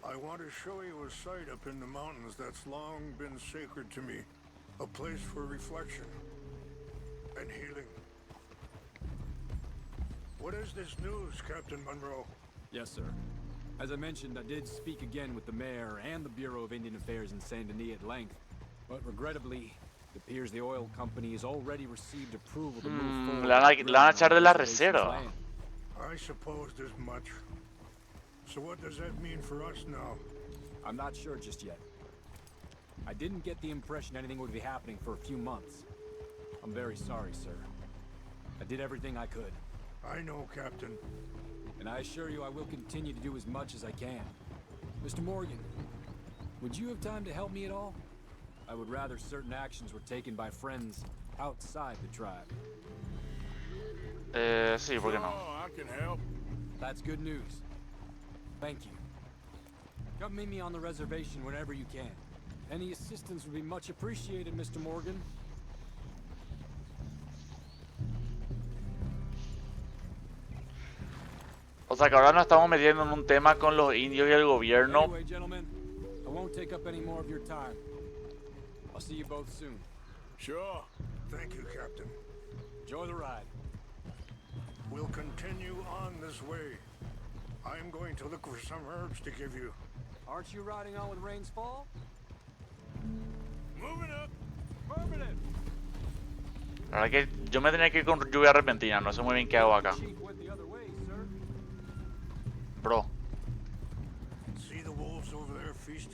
I want to show you a site up in the mountains that's long been sacred to me. A place for reflection and healing. What is this news, Captain Monroe? Yes, sir. As I mentioned, I did speak again with the mayor and the Bureau of Indian Affairs in Saint Denis at length. But regrettably, it appears the oil company has already received approval to move forward. La van a echar de la reserva. I supposed as much. So what does that mean for us now? I'm not sure just yet. I didn't get the impression anything would be happening for a few months. I'm very sorry, sir. I did everything I could. I know, Captain. And I assure you I will continue to do as much as I can. Mr. Morgan, would you have time to help me at all? I would rather certain actions were taken by friends outside the tribe. Sí, ¿por qué no? Oh, I can help. That's good news. Thank you. Come meet me on the reservation whenever you can. Any assistance would be much appreciated, Mr. Morgan. O sea que ahora nos estamos metiendo en un tema con los indios y el gobierno. Anyway, gentlemen, I won't take up any more of your time. I'll see you both soon. Sure. Thank you, Captain. Enjoy the ride. We'll continue on this way. I'm going to look for some herbs to give you. Aren't you riding on with Rains Fall? Moving up. Affirmative. La verdad que yo me tenía que ir con lluvia repentina, no sé muy bien qué hago acá. Bro.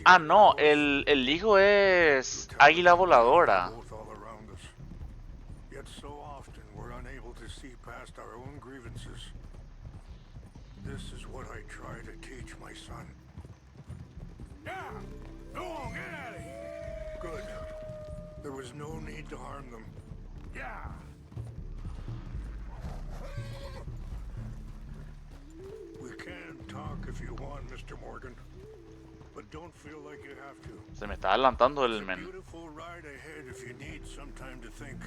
Ah, no, el hijo es águila voladora. Yet so often we're unable to see past our own grievances. This is what I try to teach my son. Yeah! Go on, get out of here! Good. There was no need to harm them. Yeah! We can talk if you want, Mr. Morgan. But don't feel like you have to. Se me está adelantando el men. Beautiful ride ahead if you need some time to think.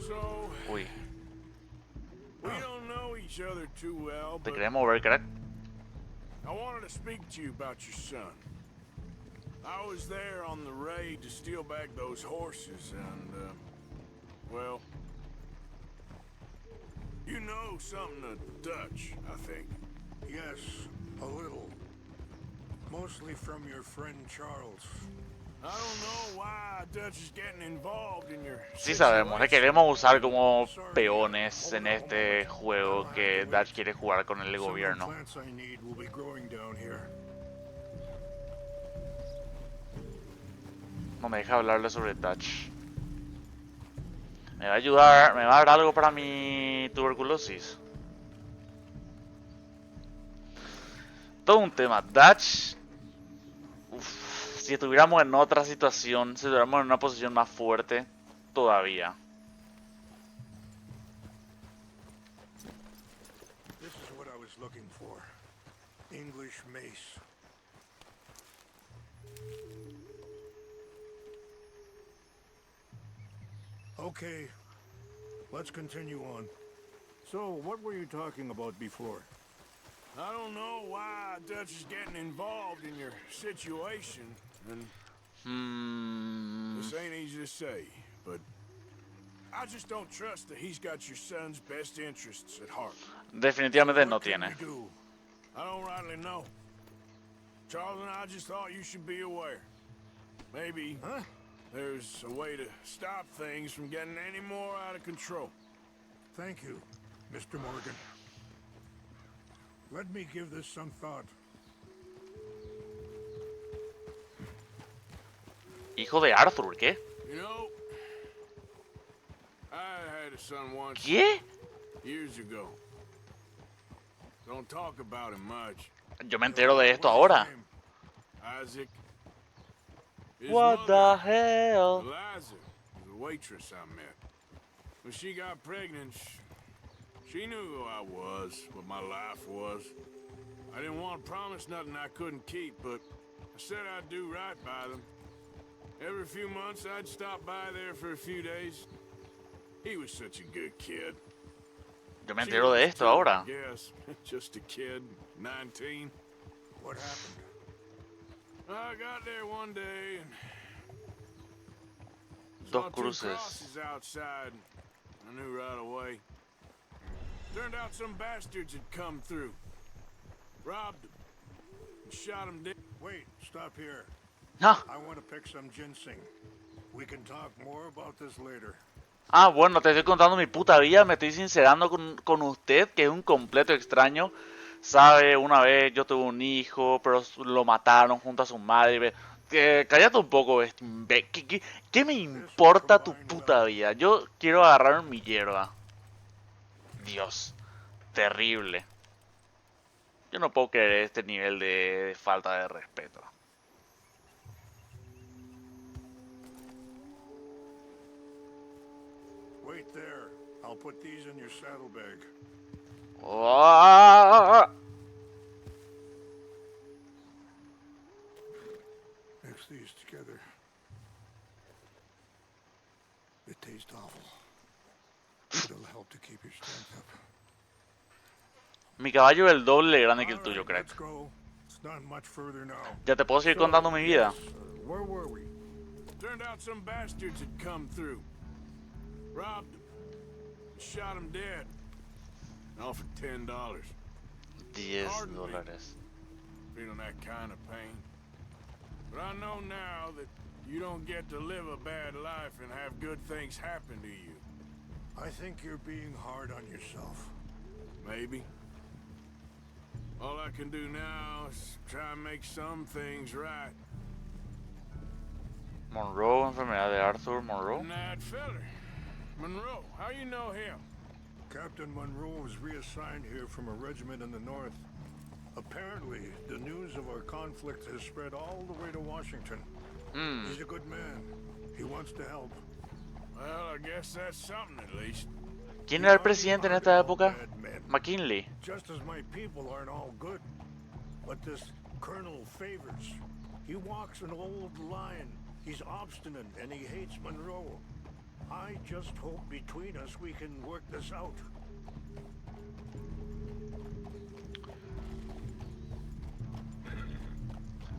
So, Uy, we don't know each other too well, ¿te but querés mover, crack? I wanted to speak to you about your son. I was there on the raid to steal back those horses, and, well, you know something of Dutch, I think. Yes, a little. Mostly from your friend Charles. I don't know why Dutch is getting involved in your Sí sabemos, le queremos usar como peones en este juego que Dutch quiere jugar con el gobierno. Plants I need will be growing down here. No me deja hablarle sobre Dutch. Me va a ayudar, me va a dar algo para mi tuberculosis. Todo un tema. Dutch, si estuviéramos en otra situación, si estuviéramos en una posición más fuerte, todavía. This is what I was looking for. English mace. Okay, let's continue on. So, what were you talking about before? I don't know why Dutch is getting involved in your situation, and this ain't easy to say, but I just don't trust that he's got your son's best interests at heart. Definitivamente no tiene. I don't rightly know. Charles and I just thought you should be aware. Maybe there's a way to stop things from getting any more out of control. Thank you, Mr. Morgan. Let me give this some thought. Hijo de Arthur, ¿qué? You know, I had a son once. ¿Qué? Years ago. Don't talk about him much. Yo me entero de esto ahora. Isaac. His What the mother, hell? Eliza, was a waitress I met. When she got pregnant, she knew who I was, what my life was. I didn't want to promise nothing I couldn't keep, but I said I'd do right by them. Every few months, I'd stop by there for a few days. He was such a good kid. Yo me She entero de was esto too, ahora. I guess. Just a kid, 19. What happened? I got there one day and Dos saw two cruces. crosses outside. I knew right away. Turned out some bastards had come through. Robbed them. And shot them dead. Wait, stop here. No. I want to pick some ginseng. We can talk more about this later. Ah, bueno, te estoy contando mi puta vida, me estoy sincerando con usted, que es un completo extraño. Sabe, una vez yo tuve un hijo, pero lo mataron junto a su madre. Cállate un poco, ¿qué me importa tu puta vida? Yo quiero agarrar mi hierba. Dios, terrible. Yo no puedo creer este nivel de falta de respeto. Wait there. I'll put these in your saddlebag. Oh. Mix these together. It tastes awful. It'll help to keep your strength up. Mi caballo es el doble de grande que el tuyo, crack. Let's go. It's not much further now. Ya te puedo seguir contando mi vida. Where were we? Turned out some bastards had come through. Robbed them. Shot them dead. Offered $10. $10. Feeling that kind of pain. But I know now that you don't get to live a bad life and have good things happen to you. I think you're being hard on yourself. Maybe. All I can do now is try and make some things right. Monroe, enfermedad de Arthur Monroe. And that feller, Monroe, how you know him? Captain Monroe was reassigned here from a regiment in the north. Apparently, the news of our conflict has spread all the way to Washington. He's a good man. He wants to help. Well, I guess that's something at least. ¿Quién era el presidente en esta época? McKinley. Just as my people aren't all good. But this Colonel Favors, he walks an old line. He's obstinate and he hates Monroe. I just hope between us we can work this out.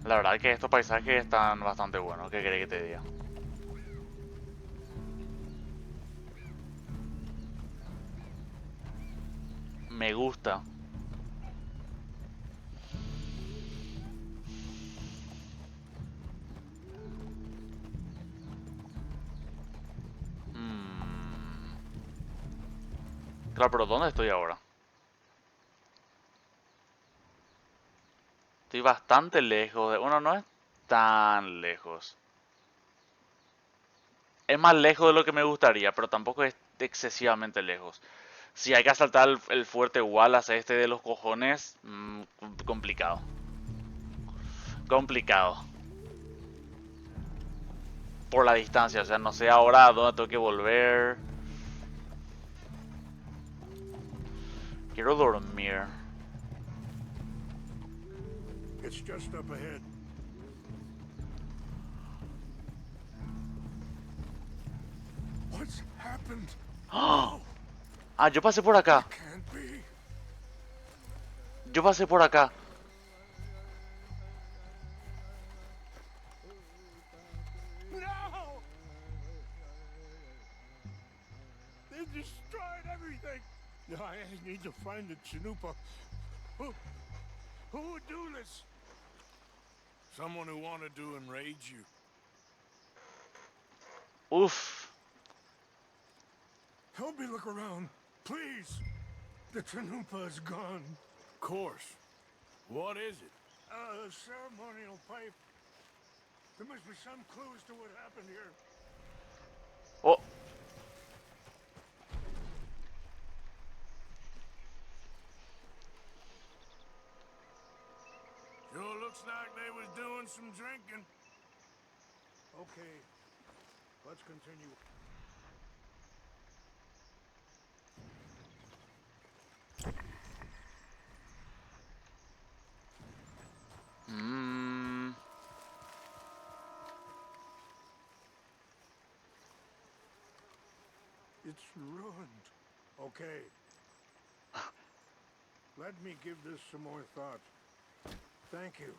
La verdad que estos paisajes están bastante buenos. ¿Qué querés que te diga? Me gusta. Claro, pero ¿dónde estoy ahora? Estoy bastante lejos de... Bueno, no es tan lejos. Es más lejos de lo que me gustaría, pero tampoco es excesivamente lejos. Si hay que asaltar el fuerte Wallace este de los cojones, complicado. Complicado. Por la distancia, o sea, no sé ahora a dónde tengo que volver. Quiero dormir. It's just up ahead. What's happened? ¡Ah! Ah, yo pasé por acá. Can't be. Yo pasé por acá. No! They destroyed everything. No, I need to find the Chanupa. Who would do this? Someone who wanted to enrage you. Uf. Help me look around, please. The Chanupa is gone. Of course. What is it? A ceremonial pipe. There must be some clues to what happened here. Oh. Sure looks like they was doing some drinking. Okay, let's continue. It's ruined. Okay. Let me give this some more thought. Thank you,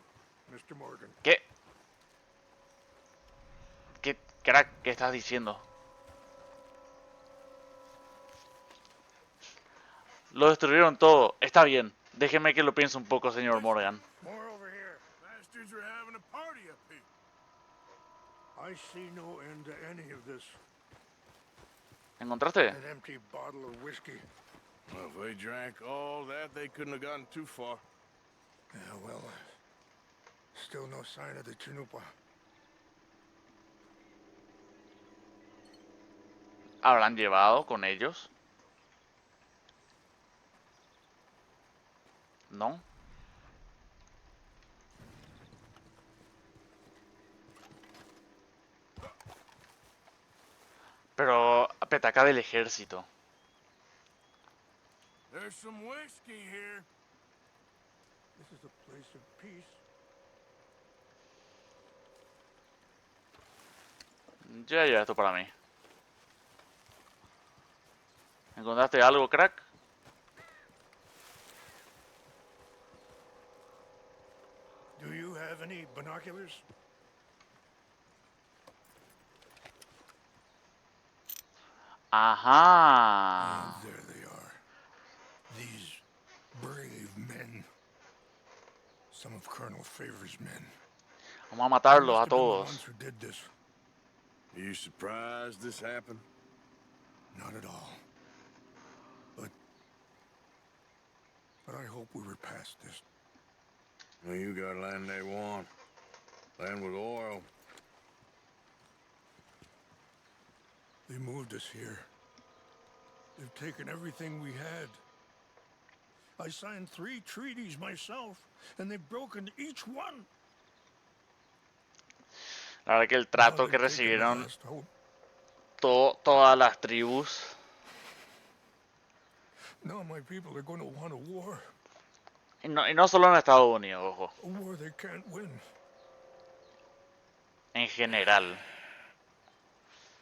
Mr. Morgan. ¿Qué? ¿Qué, crack, qué estás diciendo? Lo destruyeron todo. Está bien. Déjeme que lo piense un poco, señor Morgan. More over here. Bastards are having a party up here. I see no end to any of this. ¿Encontraste? An empty bottle of whiskey. Well, if they drank all that, they couldn't have gotten too far. Yeah, well, still no sign of the Chanupa. ¿Habrán llevado con ellos? ¿No? Pero petaca del ejército. There's some whiskey here. This is a place of peace. Ya lleva esto para mí. ¿Encontraste algo, crack? Do you have any binoculars? Ajá. And there they are. These brave men. Some of Colonel Favor's men. Vamos a matarlos a todos. Who did this? Are you surprised this happened? Not at all. But I hope we were past this. Well, you got land they want. Land with oil. They moved us here. They've taken everything we had. I signed 3 treaties myself, and they've broken each one. La verdad que el trato que recibieron todas las tribus. Now my people are going to want a war. Y no solo en Estados Unidos, ojo. A war they can't win. En general.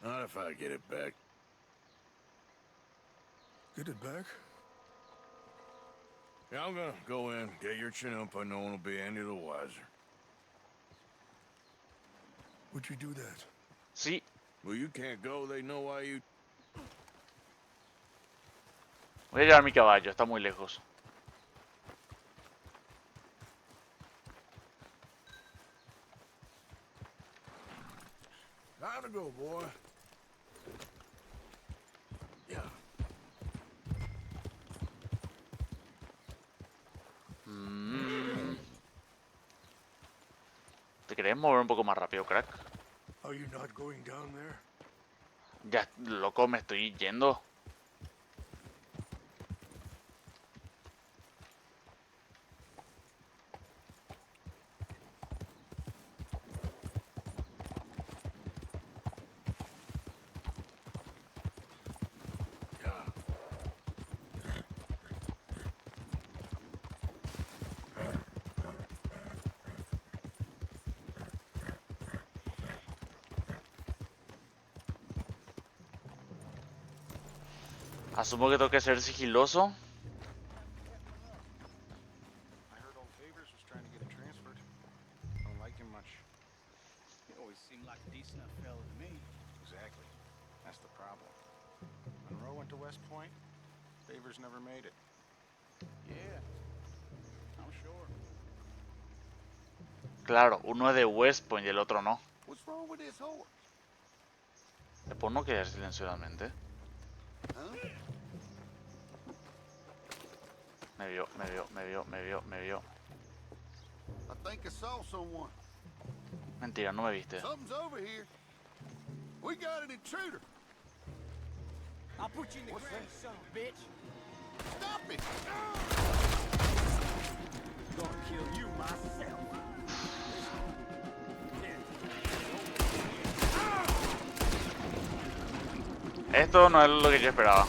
Not if I get it back. Get it back? Yeah, I'm gonna go in, get your Chanupa, no one will be any the wiser. Would you do that? Sí. Well, you can't go, they know why you... Voy a llevar mi caballo, está muy lejos. Time to go, boy. Yeah. ¿Te querés mover un poco más rápido, crack? Are you not going down there? Ya, loco, me estoy yendo. Asumo que tengo que ser sigiloso. I heard old Favors was trying to get him transferred. Don't like him much. He always seemed like a decent enough fella to me. Exactly. That's the problem. Monroe went to West Point. Favors never made it. Yeah, I'm sure. Claro, uno es de West Point y el otro no. What's wrong with this horse? ¿Por no quedar silenciosamente? Me vio. I think I saw someone. Mentira, no me viste. Something's over here. We got an intruder. I'll put you in the ground, son of a bitch. Stop it! Gonna kill you myself. Esto no es lo que yo esperaba.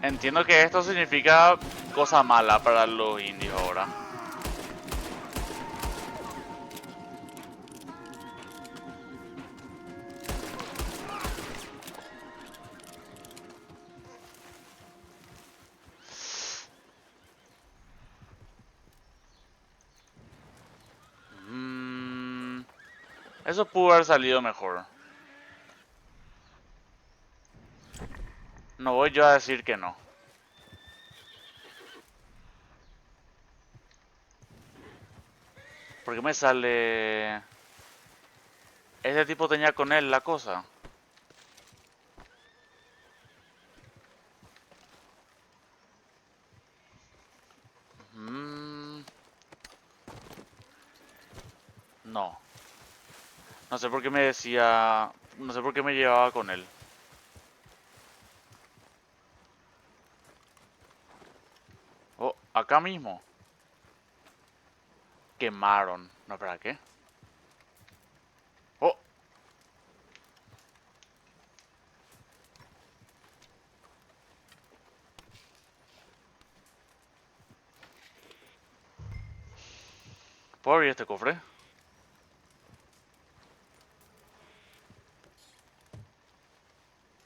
Entiendo que esto significa cosa mala para los indios ahora. Eso pudo haber salido mejor. No voy yo a decir que no. ¿Por qué me sale...? Este tipo tenía con él la cosa. No. No sé por qué me decía... No sé por qué me llevaba con él. Oh, acá mismo. Quemaron. No, ¿para qué? Oh. ¿Puedo abrir este cofre?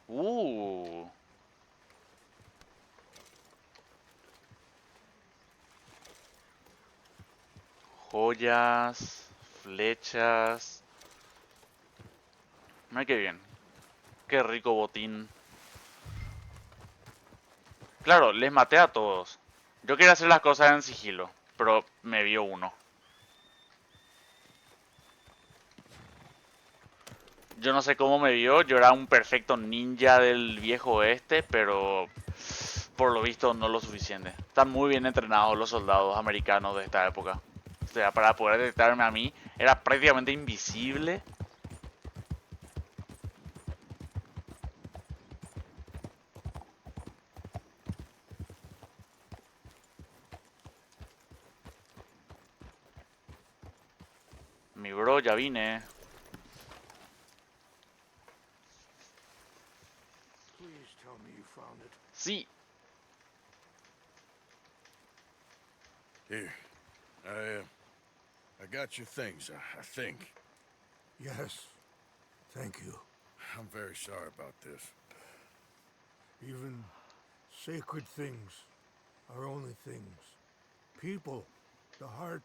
Uh. Joyas. Flechas. Mira qué bien. Qué rico botín. Claro, les maté a todos. Yo quería hacer las cosas en sigilo, pero me vio uno. Yo no sé cómo me vio, yo era un perfecto ninja del viejo oeste, pero por lo visto no lo suficiente. Están muy bien entrenados los soldados americanos de esta época. O sea, para poder detectarme a mí, era prácticamente invisible. Mi bro, ya vine. Please tell me you found it. Sí. Here. I got your things, I think. Yes. Thank you. I'm very sorry about this. Even sacred things are only things. People, the heart,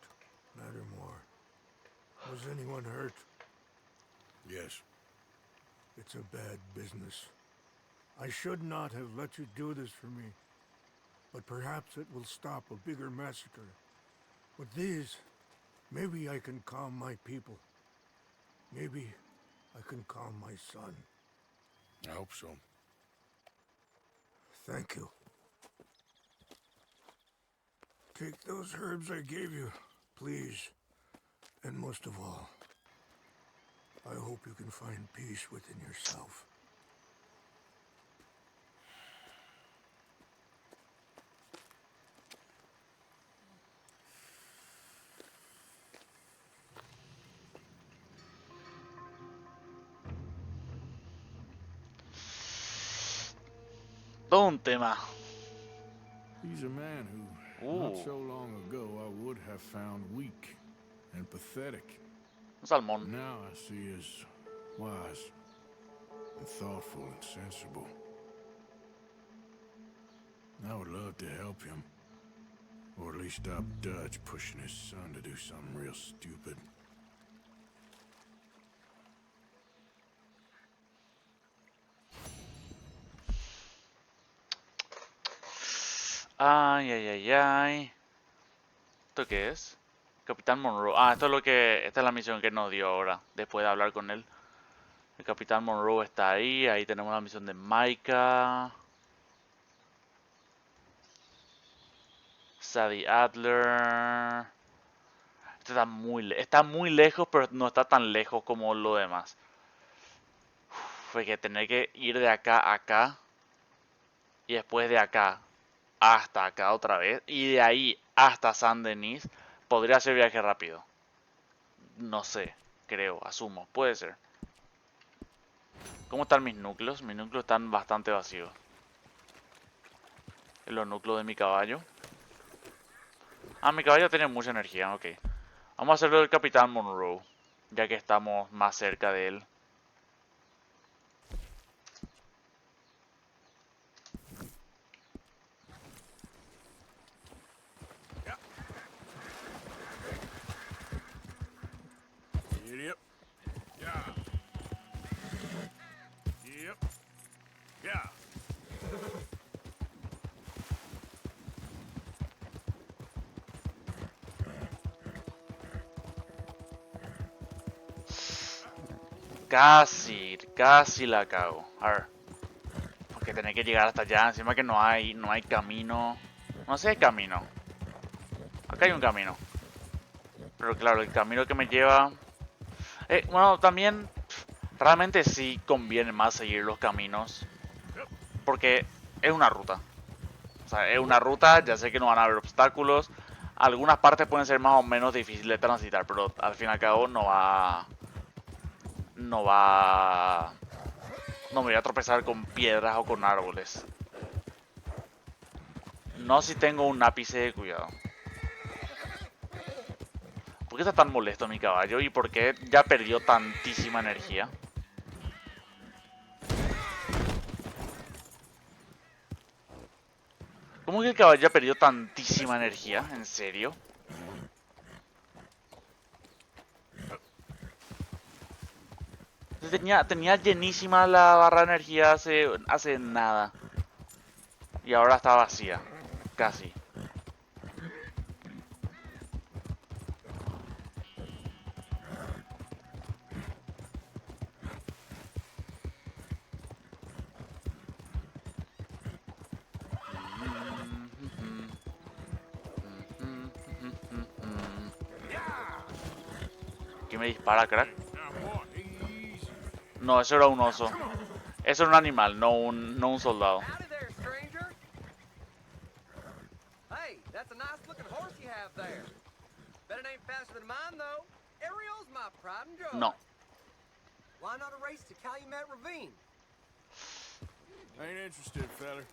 matter more. Was anyone hurt? Yes. It's a bad business. I should not have let you do this for me. But perhaps it will stop a bigger massacre. With these, maybe I can calm my people. Maybe I can calm my son. I hope so. Thank you. Take those herbs I gave you, please. And most of all, I hope you can find peace within yourself. Todo un tema. He's a man who, not so long ago, I would have found weak and pathetic. Un salmón. Now I see as wise and thoughtful and sensible. I would love to help him. Or at least stop Dutch pushing his son to do something real stupid. Ay, ay, ay, ay. ¿Esto qué es? Capitán Monroe. Ah, esto es lo que... Esta es la misión que nos dio ahora, después de hablar con él. El Capitán Monroe está ahí. Ahí tenemos la misión de Micah. Sadie Adler. Este está muy lejos, pero no está tan lejos como lo demás. Fue que tener que ir de acá a acá. Y después de acá hasta acá otra vez. Y de ahí hasta San Denis. Podría ser viaje rápido. No sé, creo, asumo. Puede ser. ¿Cómo están mis núcleos? Mis núcleos están bastante vacíos. los núcleos de mi caballo. Ah, mi caballo tiene mucha energía, ok. Vamos a hacerlo del Capitán Monroe, ya que estamos más cerca de él. Yep. Yeah. Yep. Yeah. Casi la cago. A ver. Porque tenés que llegar hasta allá. Encima que no hay camino. No sé, hay camino. Acá hay un camino. Pero claro, el camino que me lleva... bueno, también realmente sí conviene más seguir los caminos. Porque es una ruta. O sea, es una ruta, ya sé que no van a haber obstáculos. Algunas partes pueden ser más o menos difíciles de transitar, pero al fin y al cabo no va... No va... No me voy a tropezar con piedras o con árboles. No si tengo un ápice de cuidado. ¿Por qué está tan molesto mi caballo? ¿Y por qué ya perdió tantísima energía? ¿Cómo que el caballo ya perdió tantísima energía? ¿En serio? Tenía llenísima la barra de energía hace nada. Y ahora está vacía. Casi. ¿Quién me dispara, crack? No, eso era un oso. Eso era un animal, no un soldado. Howdy there, stranger. Hey, that's a nice looking horse you have there. Bet it ain't faster than mine, though. Ariel's my pride and joy. No. Why not a race to Calumet Ravine? Ain't interested, fella.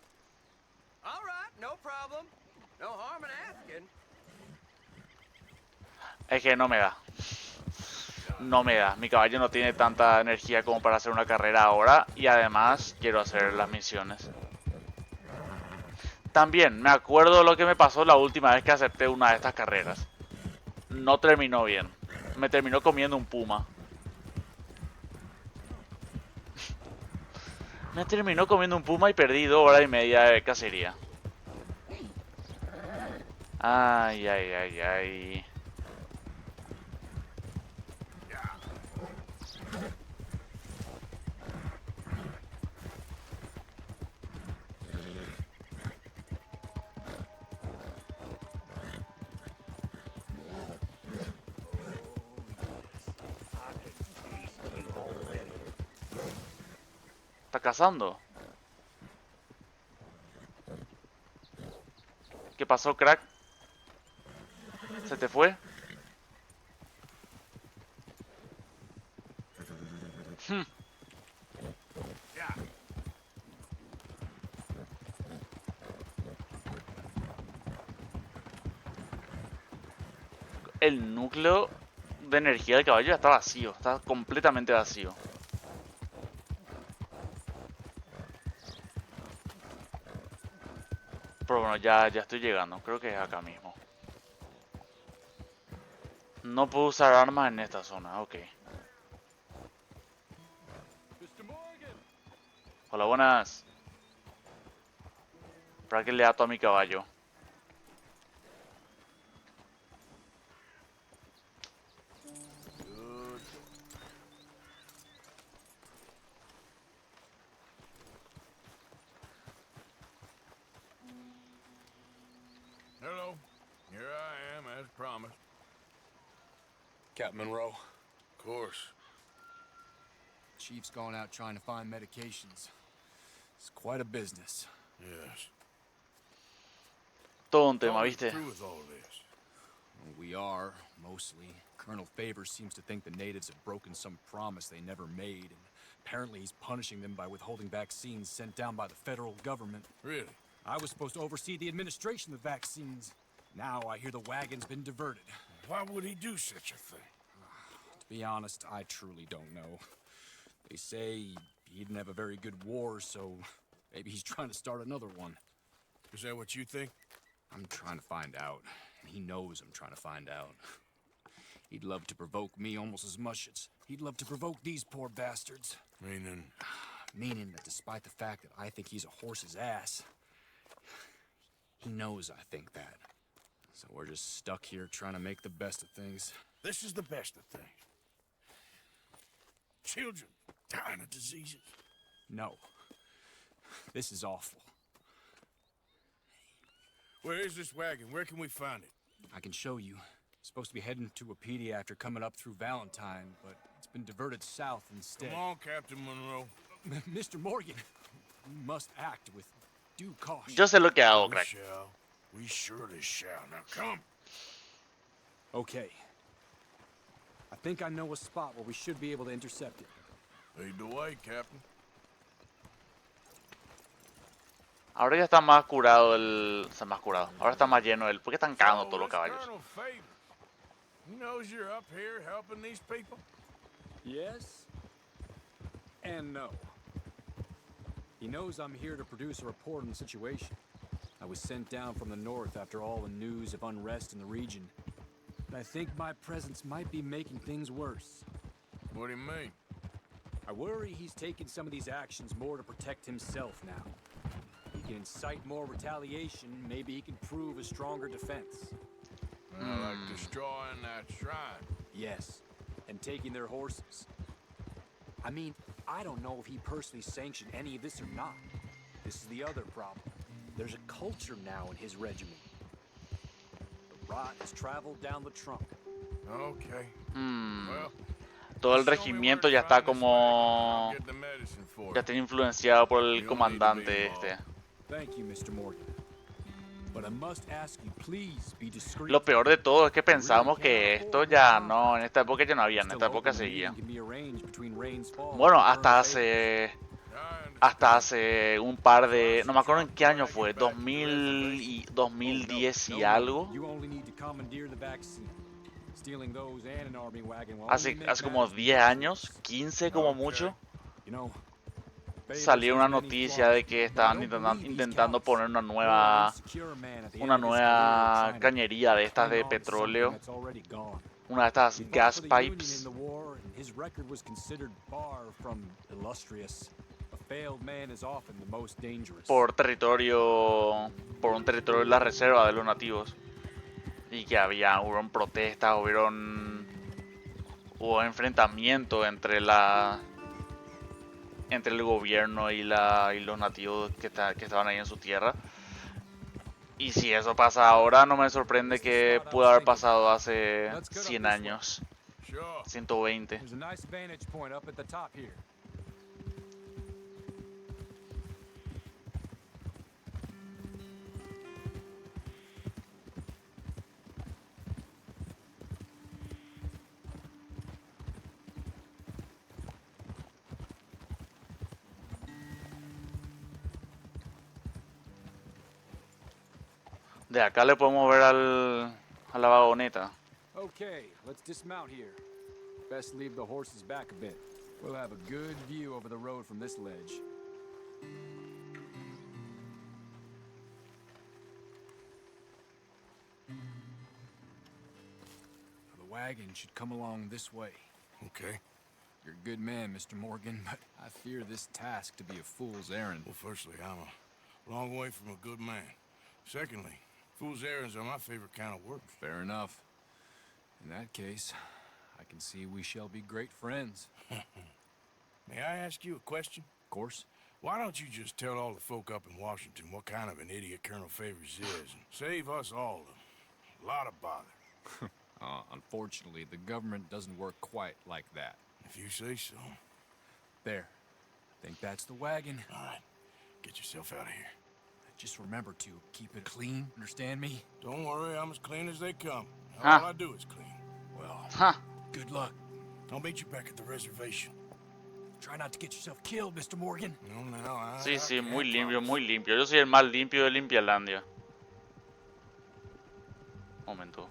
All right, no problem. No harm in asking. Es que no me da. No me da. Mi caballo no tiene tanta energía como para hacer una carrera ahora. Y además quiero hacer las misiones. También me acuerdo lo que me pasó la última vez que acepté una de estas carreras. No terminó bien. Me terminó comiendo un puma. Me terminó comiendo un puma y perdí 2 horas y media de cacería. Ay, ay, ay, ay. ¿Está cazando? ¿Qué pasó, crack? ¿Se te fue? El núcleo de energía del caballo ya está vacío. Está completamente vacío. Pero bueno, ya estoy llegando. Creo que es acá mismo. No puedo usar armas en esta zona. Ok. Hola, buenas. Para que le ato a mi caballo. Hello. Here I am, as promised. Captain Monroe. Of course. Chief's gone out trying to find medications. It's quite a business. Yes. Todo un tema, Thought we ¿viste? through with all this. Well, we are, mostly. Colonel Favors seems to think the natives have broken some promise they never made, and apparently he's punishing them by withholding vaccines sent down by the federal government. Really? I was supposed to oversee the administration of the vaccines. Now I hear the wagon's been diverted. Why would he do such a thing? To be honest, I truly don't know. They say he didn't have a very good war, so maybe he's trying to start another one. Is that what you think? I'm trying to find out. He knows I'm trying to find out. He'd love to provoke me almost as much as he'd love to provoke these poor bastards. Meaning? Meaning that despite the fact that I think he's a horse's ass, he knows I think that. So we're just stuck here trying to make the best of things. This is the best of things. Children dying of diseases. No. This is awful. Where is this wagon? Where can we find it? I can show you. It's supposed to be heading to a PD after coming up through Valentine, but it's been diverted south instead. Come on, Captain Monroe. Mr. Morgan, you must act with due caution. Yo sé lo que hago, We crack. shall. We surely shall. Now come. Okay. I think I know a spot where we should be able to intercept it. Lead the way, Captain. Ahora ya está más curado el... O sea, más curado. Ahora está más lleno el... ¿Por qué están cagando todos los caballos? Colonel Favors. He knows you're up here helping these people. Yes and no. He knows I'm here to produce a report on the situation. I was sent down from the north after all the news of unrest in the region. But I think my presence might be making things worse. What do you mean? I worry he's taking some of these actions more to protect himself now. He can incite more retaliation, maybe he can prove a stronger defense. Like destroying that shrine. Yes, and taking their horses. I mean, I don't know if he personally sanctioned any of this or not. This is the other problem. There's a culture now in his regiment. The rot has traveled down the trunk. Okay. Well, Todo el regimiento ya está como... Ya está influenciado por el comandante este. Thank you, Mr. Morgan. But I must ask you, please be discreet. Lo peor de todo es que pensamos que esto ya no... En esta época ya no había, en esta época seguía. Bueno, hasta hace un par de... No me acuerdo en qué año fue, 2010 y algo. Hace como 10 años, 15 como mucho, salió una noticia de que estaban intentando poner una nueva cañería de estas de petróleo, una de estas gas pipes, por un territorio de la reserva de los nativos. Y que hubieron protestas, hubo enfrentamiento entre el gobierno y los nativos que estaban ahí en su tierra. Y si eso pasa ahora, no me sorprende que pudo haber pasado hace 100 años, 120. De acá le podemos ver a la vagoneta. Okay, let's dismount here. Best leave the horses back a bit. We'll have a good view over the road from this ledge. The wagon should come along this way. Okay. You're a good man, Mr. Morgan, but I fear this task to be a fool's errand. Well, firstly, I'm a long way from a good man. Secondly, fool's errands are my favorite kind of work. Fair enough. In that case, I can see we shall be great friends. May I ask you a question? Of course. Why don't you just tell all the folk up in Washington what kind of an idiot Colonel Favors is and save us all a lot of bother? Unfortunately, the government doesn't work quite like that. If you say so. There. I think that's the wagon. All right. Get yourself out of here. Just remember to keep it clean, understand me? Don't worry, I'm as clean as they come. Huh. All I do is clean. Well, good luck. I'll meet you back at the reservation. Try not to get yourself killed, Mr. Morgan. Sí, sí, muy limpio, muy limpio. Yo soy el más limpio de Limpialandia. Momento.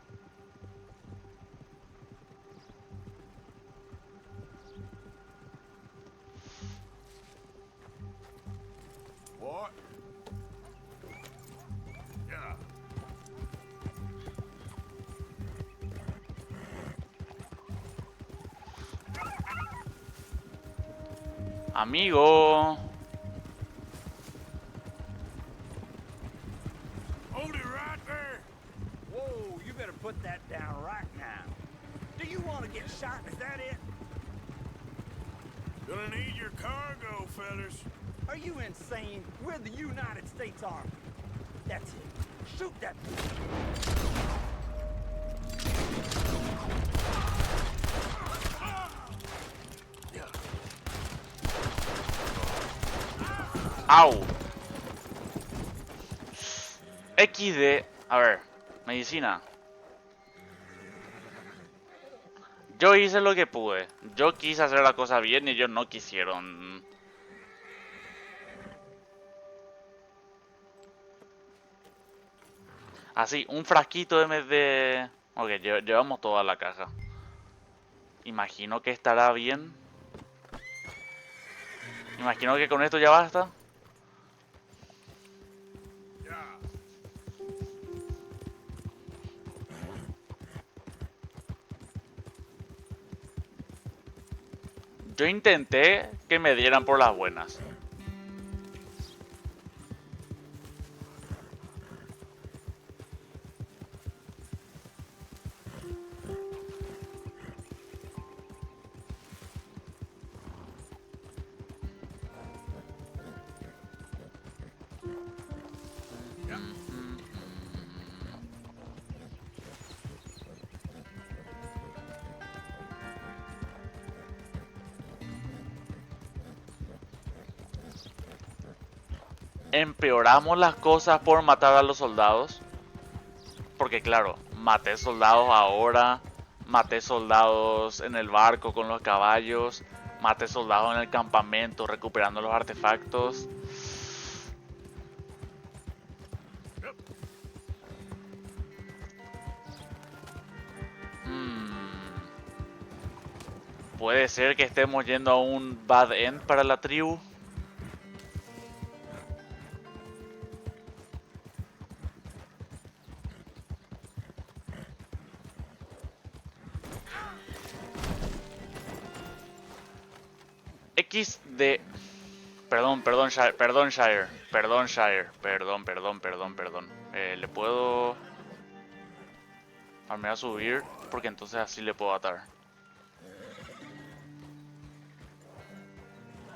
What? Yeah. Amigo. Hold it right there. Whoa, you better put that down right now. Do you want to get shot? Is that it? Gonna need your cargo, fellas. Are you insane? We're the United States Army. That's it. Shoot that. Au. XD. A ver. Medicina. Yo hice lo que pude. Yo quise hacer la cosa bien y ellos no quisieron. Así, un frasquito en vez de... Ok, llevamos toda la caja. Imagino que estará bien. Imagino que con esto ya basta. Yo intenté que me dieran por las buenas. Empeoramos las cosas por matar a los soldados. Porque claro, maté soldados ahora, maté soldados en el barco con los caballos, maté soldados en el campamento recuperando los artefactos. Puede ser que estemos yendo a un bad end para la tribu. XD. Perdón, Shire. Perdón. Le puedo... Me voy a subir porque entonces así le puedo atar.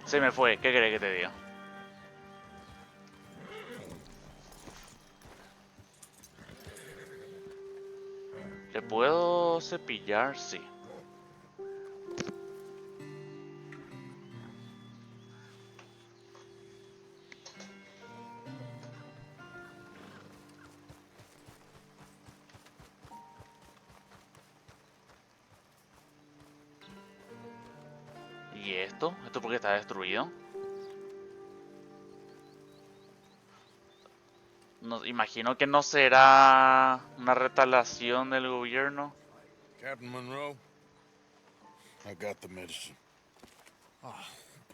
Se me fue. ¿Qué querés que te diga? ¿Le puedo cepillar? Sí. ¿Y esto? ¿Esto porque está destruido? No, imagino que no será una retalación del gobierno. Captain Monroe, I got the medicine. Oh,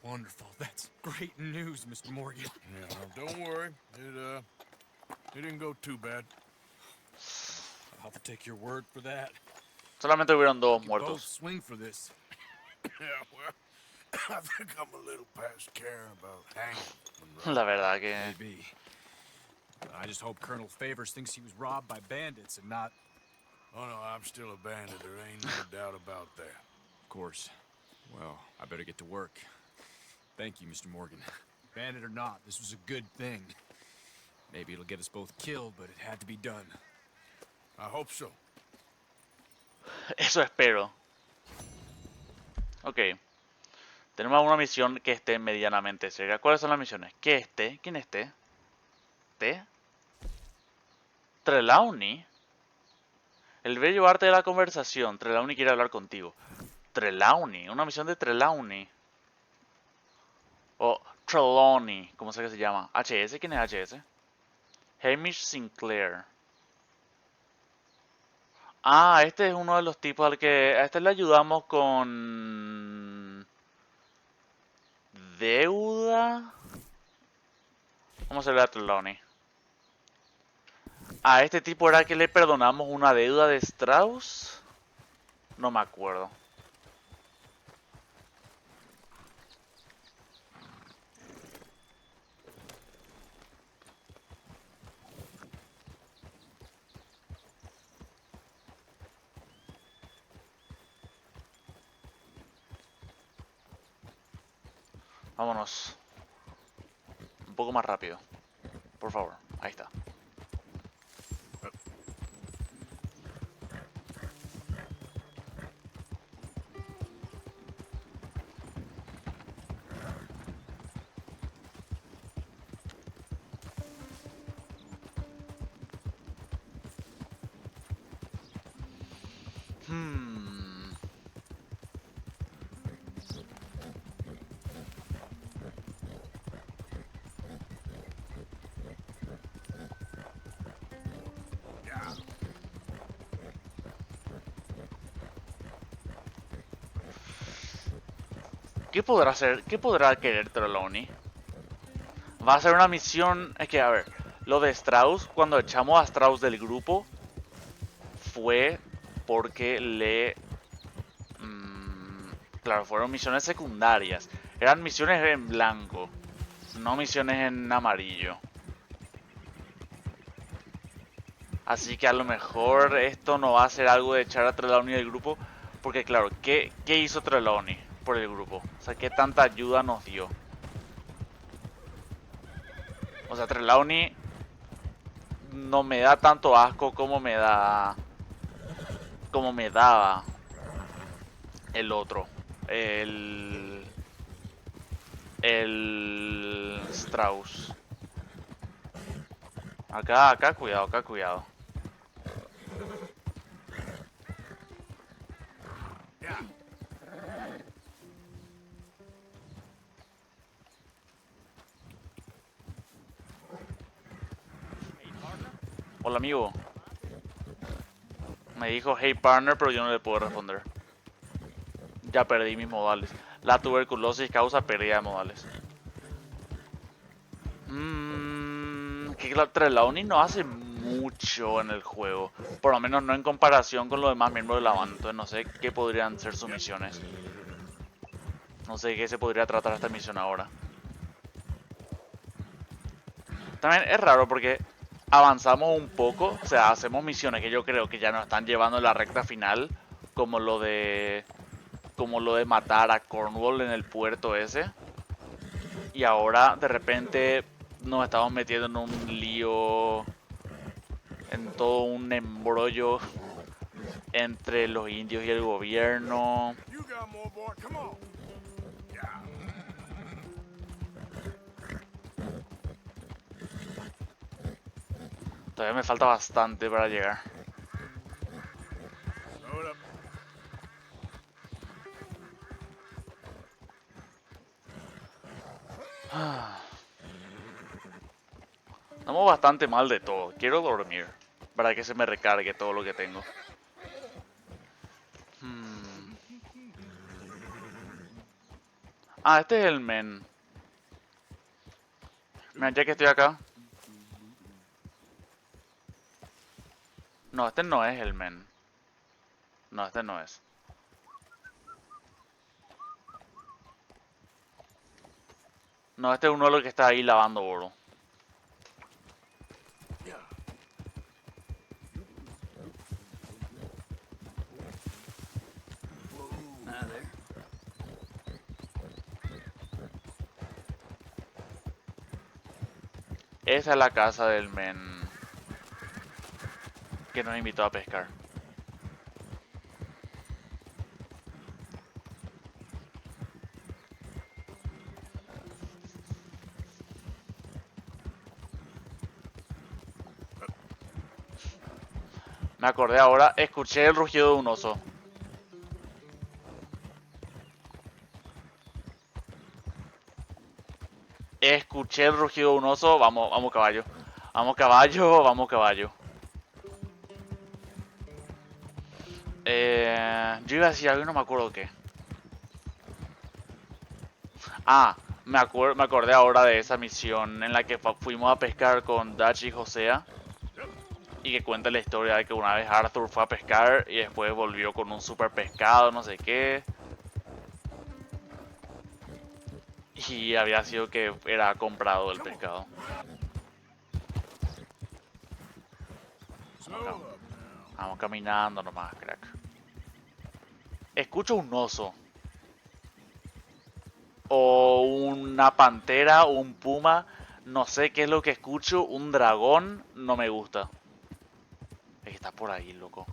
wonderful. That's great news, Mr. Morgan. Yeah, don't worry. It didn't go too bad. I'll have to take your word for that. Solamente hubieron dos Both muertos. swing for this. Yeah, well, I think I'm a little past caring about hanging. La verdad que... Maybe. I just hope Colonel Favors thinks he was robbed by bandits and not... Oh no, I'm still a bandit. There ain't no doubt about that. Of course. Well, I better get to work. Thank you, Mr. Morgan. Bandit or not, this was a good thing. Maybe it'll get us both killed, but it had to be done. I hope so. Eso espero. Ok. Tenemos una misión que esté medianamente seria. ¿Cuáles son las misiones? Que esté. ¿Quién esté? ¿Te? Trelawney. El bello arte de la conversación. Trelawney quiere hablar contigo. Trelawney. Una misión de Trelawney. O Trelawney, ¿cómo sé que se llama? HS, ¿quién es HS? Hamish Sinclair. Ah, este es uno de los tipos al que a este le ayudamos con deuda. Vamos a ver a Trelawney. A este tipo era que le perdonamos una deuda de Strauss. No me acuerdo. Vámonos. Un poco más rápido. Por favor. Ahí está. Hmm. ¿Qué podrá hacer? ¿Qué podrá querer Trelawney? Va a ser una misión... Es que, a ver, lo de Strauss, cuando echamos a Strauss del grupo, fue porque claro, fueron misiones secundarias. Eran misiones en blanco, no misiones en amarillo. Así que a lo mejor esto no va a ser algo de echar a Trelawney del grupo. Porque claro, ¿qué hizo Trelawney por el grupo? O sea, ¿qué tanta ayuda nos dio? O sea, Trelawney no me da tanto asco como me daba el otro. El Strauss. Acá, cuidado, acá, cuidado. Hola, amigo. Me dijo, hey partner, pero yo no le puedo responder. Ya perdí mis modales. La tuberculosis causa pérdida de modales. Que la Trelawney no hace mucho en el juego. Por lo menos no en comparación con los demás miembros de la banda. Entonces no sé qué podrían ser sus misiones. No sé qué se podría tratar esta misión ahora. También es raro porque avanzamos un poco. O sea, hacemos misiones que yo creo que ya nos están llevando a la recta final. Como lo de matar a Cornwall en el puerto ese. Y ahora de repente nos estamos metiendo en un lío, en todo un embrollo entre los indios y el gobierno. Todavía me falta bastante para llegar. Estamos bastante mal de todo. Quiero dormir para que se me recargue todo lo que tengo. Ah, este es el men. Mira, ya que estoy acá. No, este no es el men. No, este no es. No, este es uno de los que está ahí lavando oro. Esa es la casa del men que nos invitó a pescar. Me acordé ahora, escuché el rugido de un oso. escuché el rugido de un oso, vamos, vamos caballo. Vamos caballo, vamos caballo. Yo iba a decir algo y no me acuerdo qué. Ah, me acordé ahora de esa misión en la que fuimos a pescar con Dutch y Josea. Y que cuenta la historia de que una vez Arthur fue a pescar y después volvió con un super pescado, no sé qué. Y había sido que era comprado el pescado. Vamos caminando nomás, crack. Escucho un oso. O una pantera, o un puma. No sé qué es lo que escucho. Un dragón. No me gusta. Es que está por ahí, loco.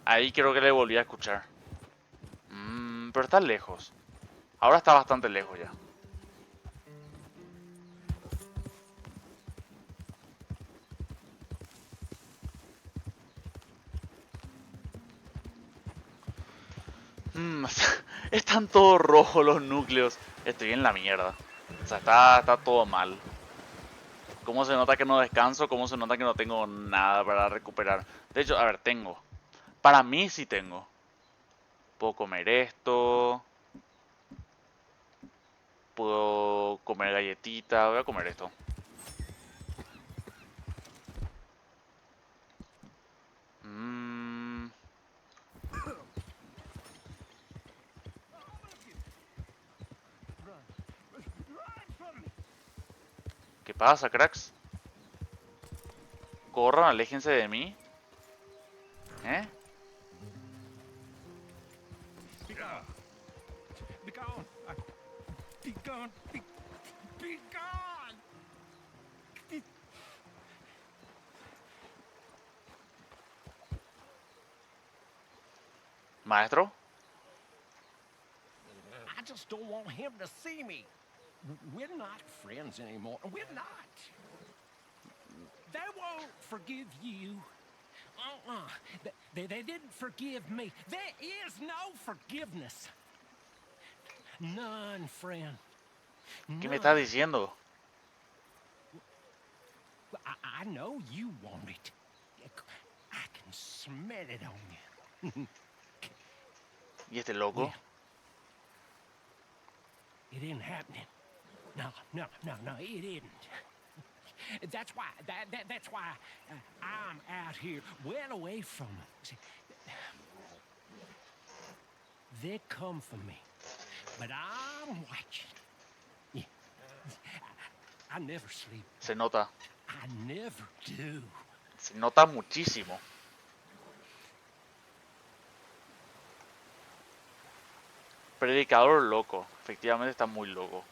Ahí creo que le volví a escuchar. Pero está lejos. Ahora está bastante lejos ya. Están todos rojos los núcleos. Estoy en la mierda. O sea, está todo mal. ¿Cómo se nota que no descanso? ¿Cómo se nota que no tengo nada para recuperar? De hecho, a ver, tengo. Para mí sí tengo. Puedo comer esto. Puedo comer galletita. Voy a comer esto. ¿Qué pasa, cracks? Corran, aléjense de mí. ¿Eh? Be gone. Be gone. Be gone. Maestro. I just don't want him to see me. We're not friends anymore. We're not. They won't forgive you. They didn't forgive me. There is no forgiveness. None, friend. ¿Qué me estás diciendo? I know you want it. I can smell it on you. ¿Y este loco? It isn't happening. No, it isn't. That's why. That's why I'm out here, well away from them. See, they come for me, but I'm watching. Yeah. I never sleep. Se nota. I never do. Se nota muchísimo. Predicador loco. Efectivamente está muy loco.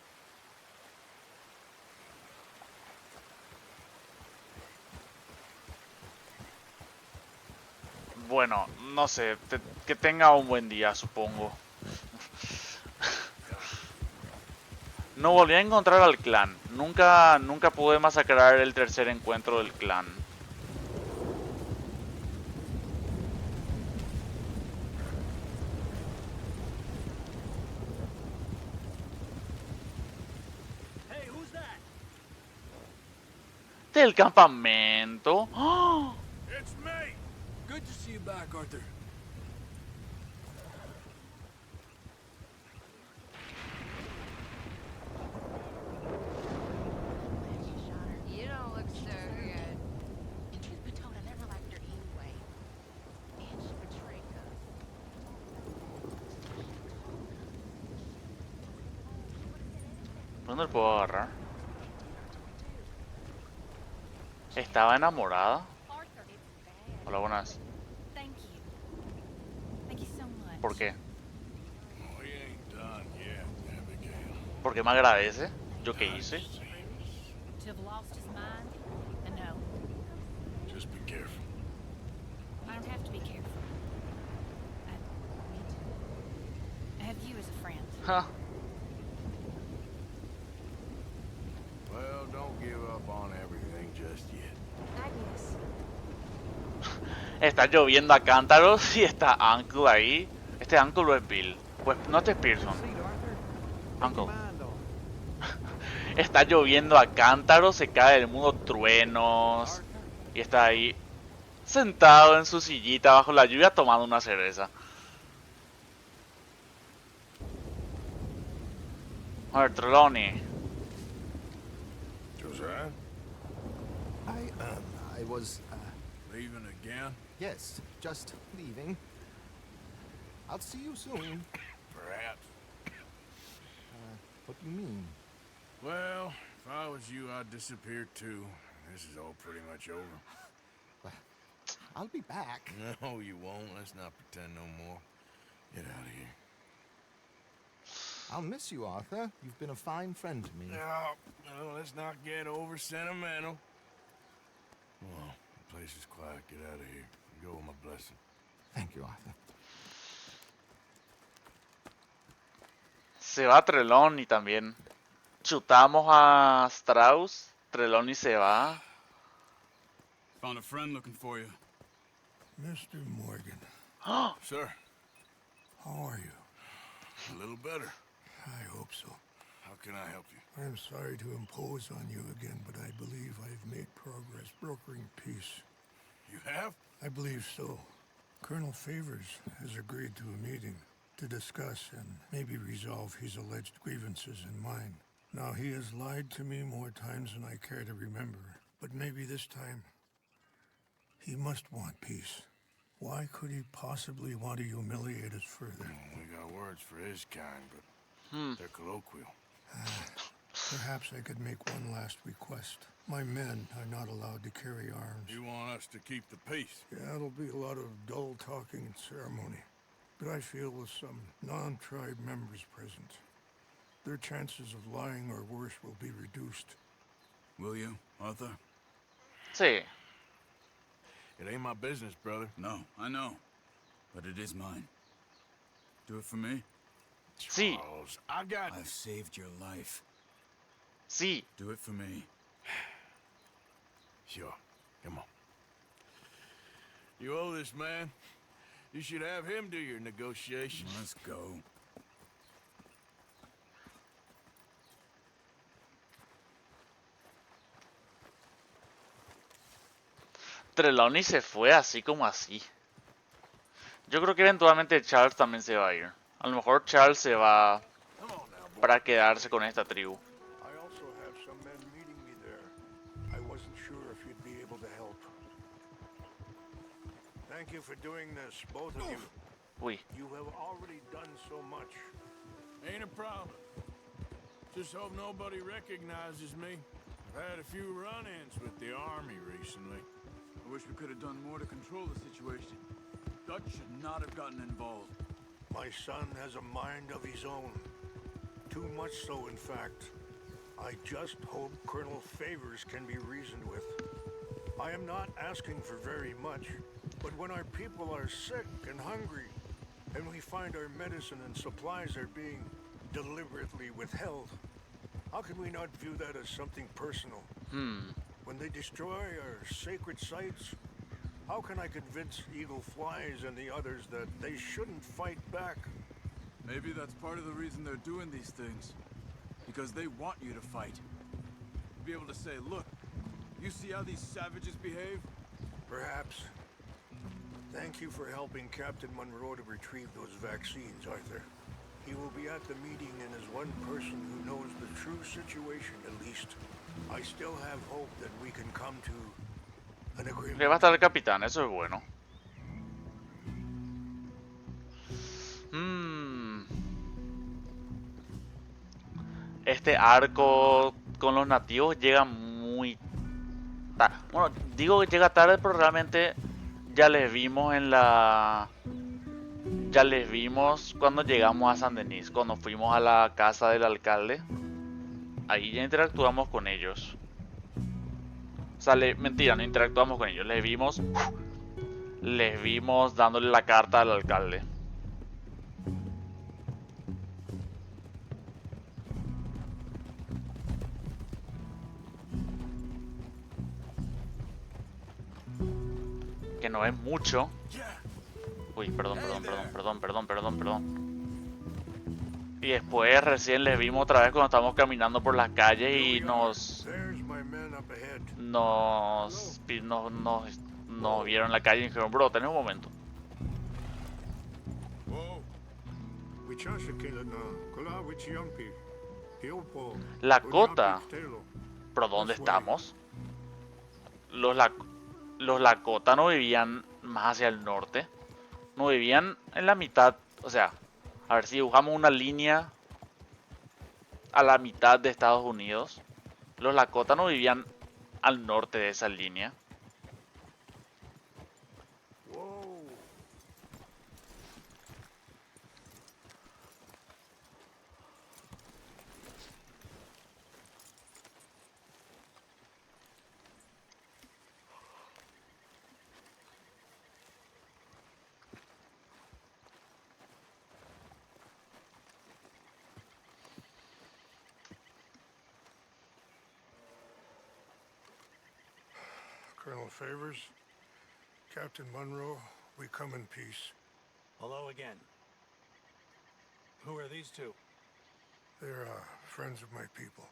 Bueno, no sé. Que tenga un buen día, supongo. No volví a encontrar al clan. Nunca pude masacrar el tercer encuentro del clan. Del campamento. ¡Oh! It's me. Good to see you back, Arthur. You don't look so good. Truth be told, I never liked her anyway. And she betrayed us. ¿Dónde lo puedo agarrar? ¿Estaba enamorada? Hola, buenas. Thank you. Thank you so much. ¿Por qué? We ain't done yet, Abigail. ¿Por qué me agradece? ¿Yo qué hice? To have lost his mind? No. Just be careful. I don't have to be careful. I have you as a friend. Huh. Well, don't give up on everything just yet. Agnes. Está lloviendo a cántaros y está Uncle ahí. Este Uncle es Bill. Pues no, este es Pearson. Uncle. Está lloviendo a cántaros, se cae del mundo truenos. Y está ahí sentado en su sillita bajo la lluvia tomando una cerveza. A ver, Trelawney. Josiah? I was, Leaving again? yes, just leaving. I'll see you soon. Perhaps. What do you mean? Well, if I was you, I'd disappear too. This is all pretty much over. I'll be back. No, you won't. Let's not pretend no more. Get out of here. I'll miss you, Arthur. You've been a fine friend to me. No, let's not get over sentimental. Well, the place is quiet. Get out of here. Go with my blessing. Thank you, Arthur. Se va Trelawney también. Chutamos a Strauss. Trelawney se va. Found a friend looking for you. Mr. Morgan. Sir. How are you? A little better. I hope so. How can I help you? I'm sorry to impose on you again, but I believe I've made progress brokering peace. You have? I believe so. Colonel Favors has agreed to a meeting to discuss and maybe resolve his alleged grievances and mine. Now, he has lied to me more times than I care to remember, but maybe this time he must want peace. Why could he possibly want to humiliate us further? We got words for his kind, but they're colloquial. Perhaps I could make one last request. My men are not allowed to carry arms. You want us to keep the peace? Yeah, it'll be a lot of dull talking and ceremony. But I feel with some non-tribe members present, their chances of lying or worse will be reduced. Will you, Arthur? Sí. It ain't my business, brother. No, I know. But it is mine. Do it for me? Sí. Charles, I got... I've saved your life. Sí. Do it for me. Sure. Come on. You owe this man. You should have him do your negotiations. Let's go. Trelawney se fue así como así. Yo creo que eventualmente Charles también se va a ir. A lo mejor Charles se va para quedarse con esta tribu. I also have some men meeting me there. I wasn't sure if you'd be able to help. Thank you for doing this, both of you. Uy. You have already done so much. Ain't a problem. Just hope nobody recognizes me. I've had a few run-ins with the army recently. I wish we could have done more to control the situation. Dutch should not have gotten involved. My son has a mind of his own. Too much so, in fact. I just hope Colonel Favors can be reasoned with. I am not asking for very much, but when our people are sick and hungry, and we find our medicine and supplies are being deliberately withheld, how can we not view that as something personal? When they destroy our sacred sites, how can I convince Eagle Flies and the others that they shouldn't fight back? Maybe that's part of the reason they're doing these things. Because they want you to fight. Be able to say, look, you see how these savages behave? Perhaps. Thank you for helping Captain Monroe to retrieve those vaccines, Arthur. He will be at the meeting and is one person who knows the true situation, at least. I still have hope that we can come to an agreement. Le va a estar el capitán, eso es bueno. Este arco con los nativos llega muy tarde. Bueno, digo que llega tarde, pero realmente ya les vimos en la... Ya les vimos cuando llegamos a San Denis, cuando fuimos a la casa del alcalde. Ahí ya interactuamos con ellos. O sea, mentira, no interactuamos con ellos. Les vimos dándole la carta al alcalde. que no es mucho. Uy, perdón. Y después recién les vimos otra vez cuando estábamos caminando por las calles y nos vieron en la calle y dijeron, bro, tenés un momento. Lakota. ¿Pero dónde estamos? Los Lakota no vivían más hacia el norte. No vivían en la mitad. O sea, a ver si dibujamos una línea a la mitad de Estados Unidos. Los Lakota no vivían al norte de esa línea. Colonel Favors, Captain Monroe, we come in peace. Hello again. Who are these two? They're friends of my people.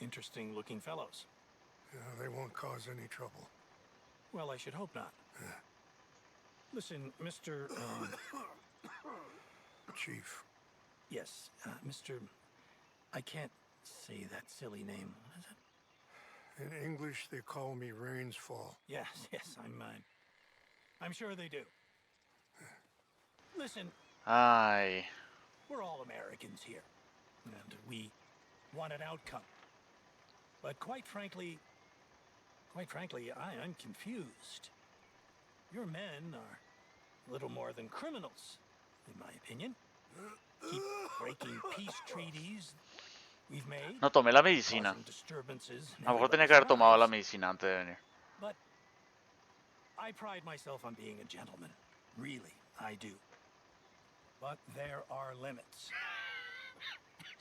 Interesting looking fellows. Yeah, they won't cause any trouble. Well, I should hope not. Listen, Mr. Chief. Yes, Mr. I can't say that silly name. What is it? In English, they call me Rains Fall. Yes, I'm sure they do. Listen. Ay. We're all Americans here, and we want an outcome. But quite frankly, I'm confused. Your men are a little more than criminals, in my opinion. Keep breaking peace treaties we've made. No tomé la medicina. A lo mejor tenía que haber tomado la medicina antes de venir. But I pride myself on being a gentleman. Really, I do. But there are limits.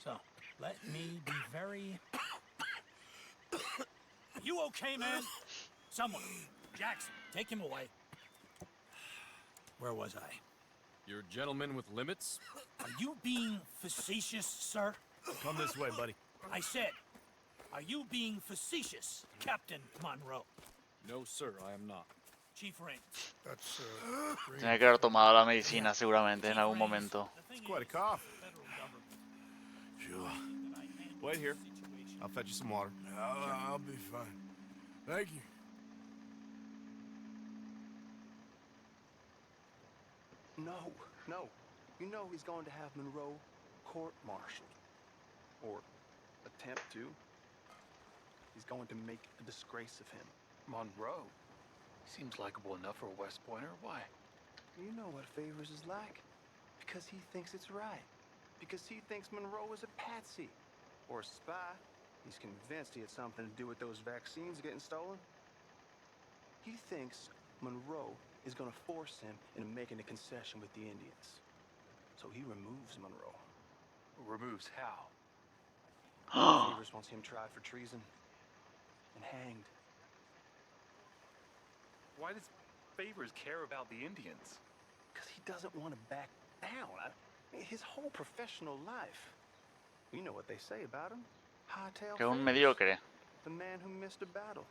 So, let me be very... You okay, man? Someone. Jackson, take him away. Where was I? You're a gentleman with limits? Are you being facetious, sir? Come this way, buddy. I said, are you being facetious, Captain Monroe? No, sir, I am not. Chief Rains. That's, Tenía que haber tomado la medicina seguramente en algún momento. It's quite a cough. Sure. Wait here. I'll fetch you some water. I'll be fine. Thank you. No. You know he's going to have Monroe court-martialed. Or attempt to. He's going to make a disgrace of him. Monroe? Seems likable enough for a West Pointer. Why? You know what Favors is like. Because he thinks it's right. Because he thinks Monroe is a patsy. Or a spy. He's convinced he had something to do with those vaccines getting stolen. He thinks Monroe is going to force him into making a concession with the Indians. So he removes Monroe. Removes how? Favors wants him tried for treason and hanged. Why does Favors care about the Indians? Because he doesn't want to back down. His whole professional life. You know what they say about him. Hightail Que es un Favors, mediocre. the man who missed a battle.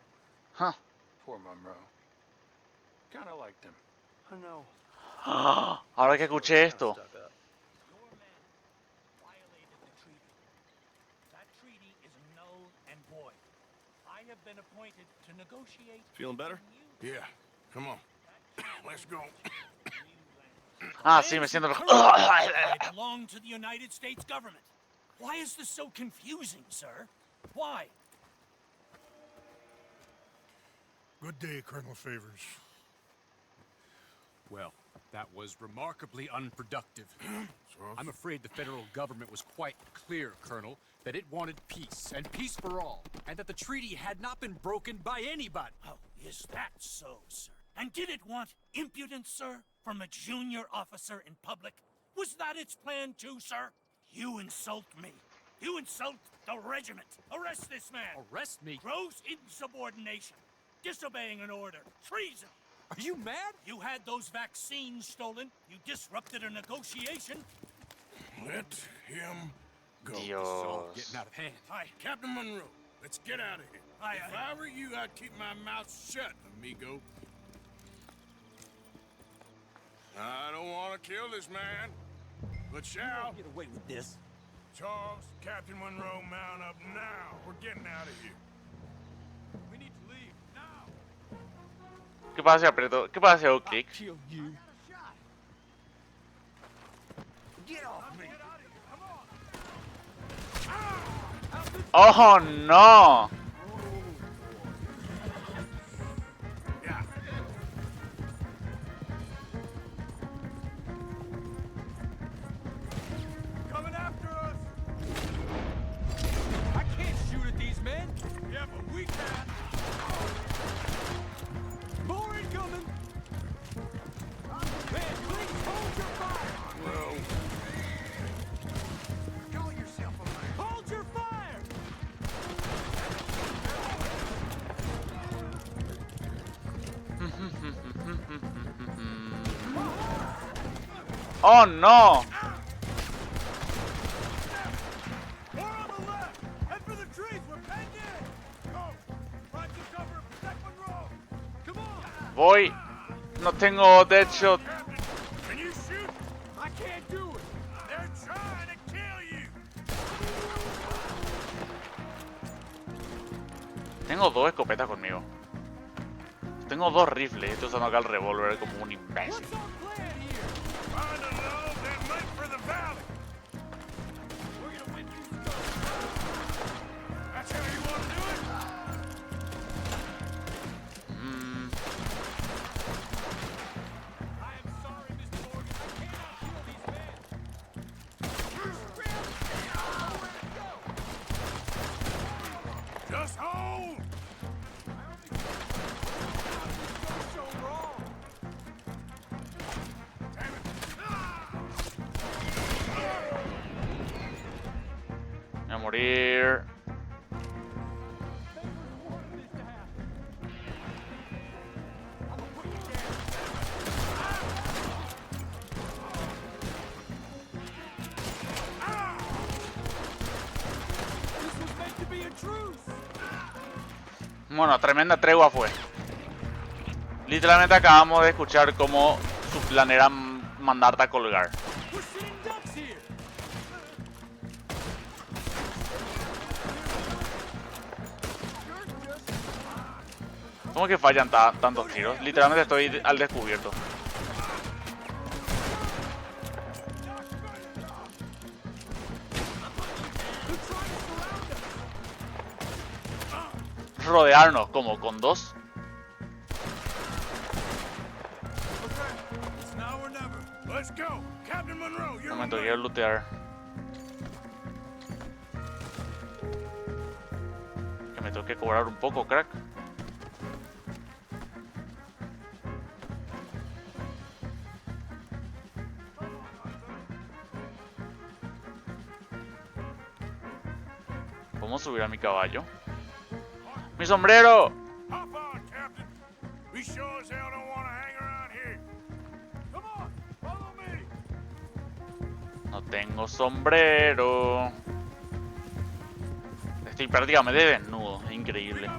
Huh. Poor Monroe. Kinda liked him. I know. Ahora que escuché esto. Have been appointed to negotiate. Feeling better? Yeah. Come on. Let's go. Ah, sí, me siento mejor. I belong to the United States government. Why is this so confusing, sir? Why? Good day, Colonel Favors. Well, that was remarkably unproductive. I'm afraid the federal government was quite clear, Colonel, that it wanted peace, and peace for all, and that the treaty had not been broken by anybody. Oh, is that so, sir? And did it want impudence, sir, from a junior officer in public? Was that its plan too, sir? You insult me. You insult the regiment. Arrest this man. Arrest me? Gross insubordination. Disobeying an order. Treason. Are you mad? You had those vaccines stolen. You disrupted a negotiation. Let him go. Dios. Getting out of hand. Hi, Captain Monroe. Let's get out of here. If I were you, I'd keep my mouth shut, amigo. I don't want to kill this man, but shall. Get away with this. Charles, Captain Monroe, mount up now. We're getting out of here. We need to leave now. ¿Qué pasa si aprieto? ¿Qué pasa si hago clic? Kill you. Get off me. ¡Oh, no! Coming after us. I can't shoot at these men. Yeah, but we can. More incoming. Man, please hold your fire. Monroe. Call yourself a man. Hold your fire. ¡Oh, no! More on the left. Head for the trees. We're penned in. Go. Find some cover and protect Monroe. Come on. Voy. No tengo deadshot. Can you shoot? I can't do it. They're trying to kill you. Tengo dos escopetas conmigo. Tengo dos rifles. Estoy usando acá el revólver como un imbécil. What's our plan here? Find a love that make for the valley. We're gonna win you stuff. That's how you want to do it? I am sorry, Mr. Morgan. I cannot kill these men. Just hold. So wrong. Voy a morir. This was meant to be a truce. Bueno, tremenda tregua fue. Literalmente acabamos de escuchar cómo su plan era mandarte a colgar. We're sitting ducks here. ¿Cómo que fallan tantos tiros? Literalmente estoy al descubierto. Rodearnos, como con dos. It's now or never. Let's go. Captain Monroe, Un you're momento, on quiero lootear. Que me tengo que cobrar un poco, crack. ¿Podemos subir a mi caballo? ¡Mi sombrero! Hop on, Captain. We sure as hell don't want to hang around here. Come on, follow me. No tengo sombrero. Estoy prácticamente desnudo. Es increíble.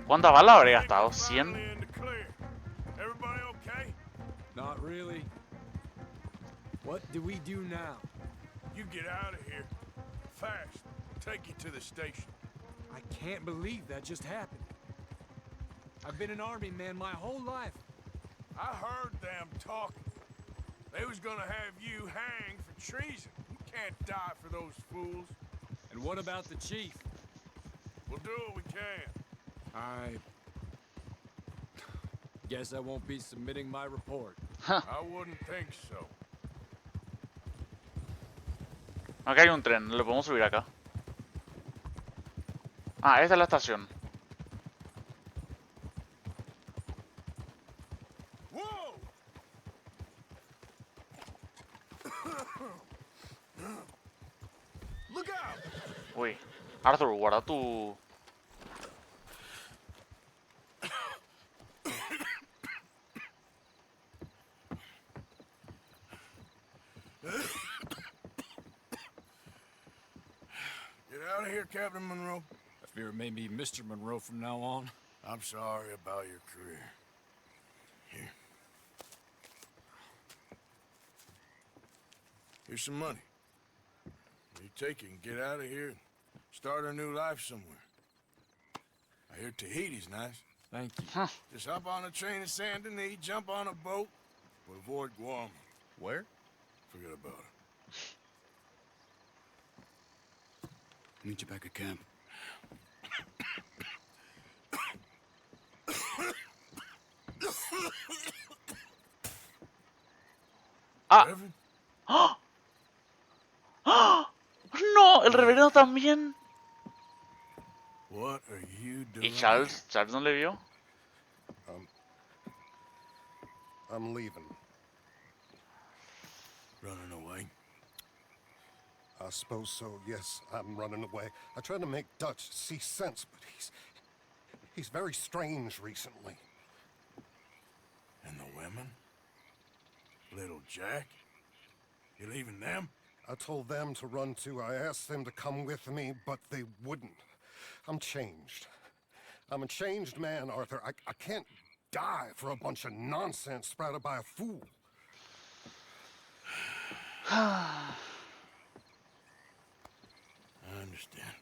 ¿Cuántas balas habré gastado? ¿100? Everybody okay? Not really. What do we do now? You get out of here. Fast. Take you to the station. I can't believe that just happened. I've been an army man my whole life. I heard them talking. They was gonna have you hanged for treason. You can't die for those fools. And what about the chief? We'll do what we can. I guess I won't be submitting my report. I wouldn't think so. Acá hay un tren, lo podemos subir acá. Ah, esta es la estación. Whoa! Look out! Uy. Arthur, guarda tu... Get out of here, Captain Monroe. I fear it may be Mr. Monroe from now on. I'm sorry about your career. Here. Here's some money. You take it and get out of here and start a new life somewhere. I hear Tahiti's nice. Thank you. Just hop on a train to Saint Denis, jump on a boat, but avoid Guam. Where? Forget about it. Meet you back at camp. ¡Ah! ¡Ah! ¡Ah! ¡No! ¡El reverendo también! What are you doing? ¿Y Charles? ¿Charles no le vio? I'm leaving. Running away? I suppose so, yes. I'm running away. I tried to make Dutch see sense, but he's very strange recently. And the women? Little Jack? You leaving them? I told them to run too. I asked them to come with me, but they wouldn't. I'm changed. I'm a changed man, Arthur. I can't die for a bunch of nonsense sprouted by a fool. I understand.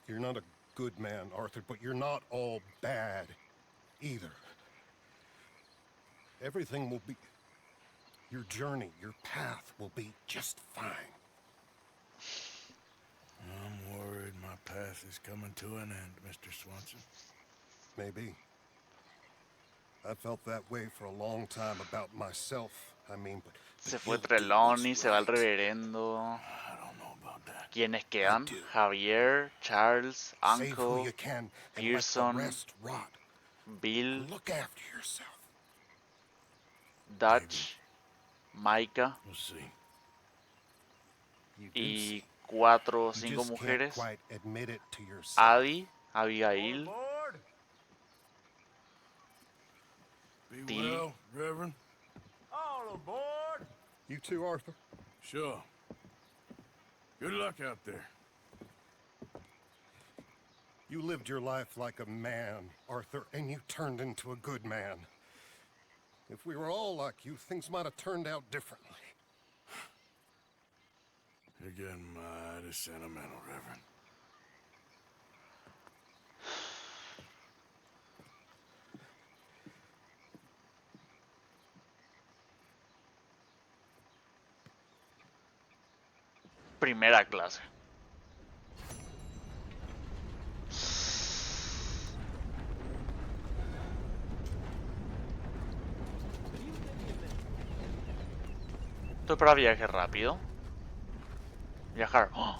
You're not a good man, Arthur, but you're not all bad either. Everything will be... Your journey, your path will be just fine. I'm worried my path is coming to an end, Mr. Swanson. Maybe. I felt that way for a long time about myself. I mean, but... Se fue Trelawney, se va el reverendo. ¿Quiénes quedan? Javier, Charles, Uncle, Pearson, Bill, Dutch, Micah y 4 o 5 mujeres. Adi, Abigail, Be well, Reverend. All aboard! You too, Arthur? Sure. Good luck out there. You lived your life like a man, Arthur, and you turned into a good man. If we were all like you, things might have turned out differently. You're getting mighty sentimental, Reverend. primera clase. Esto es para viaje rápido. Viajar. ¡Oh!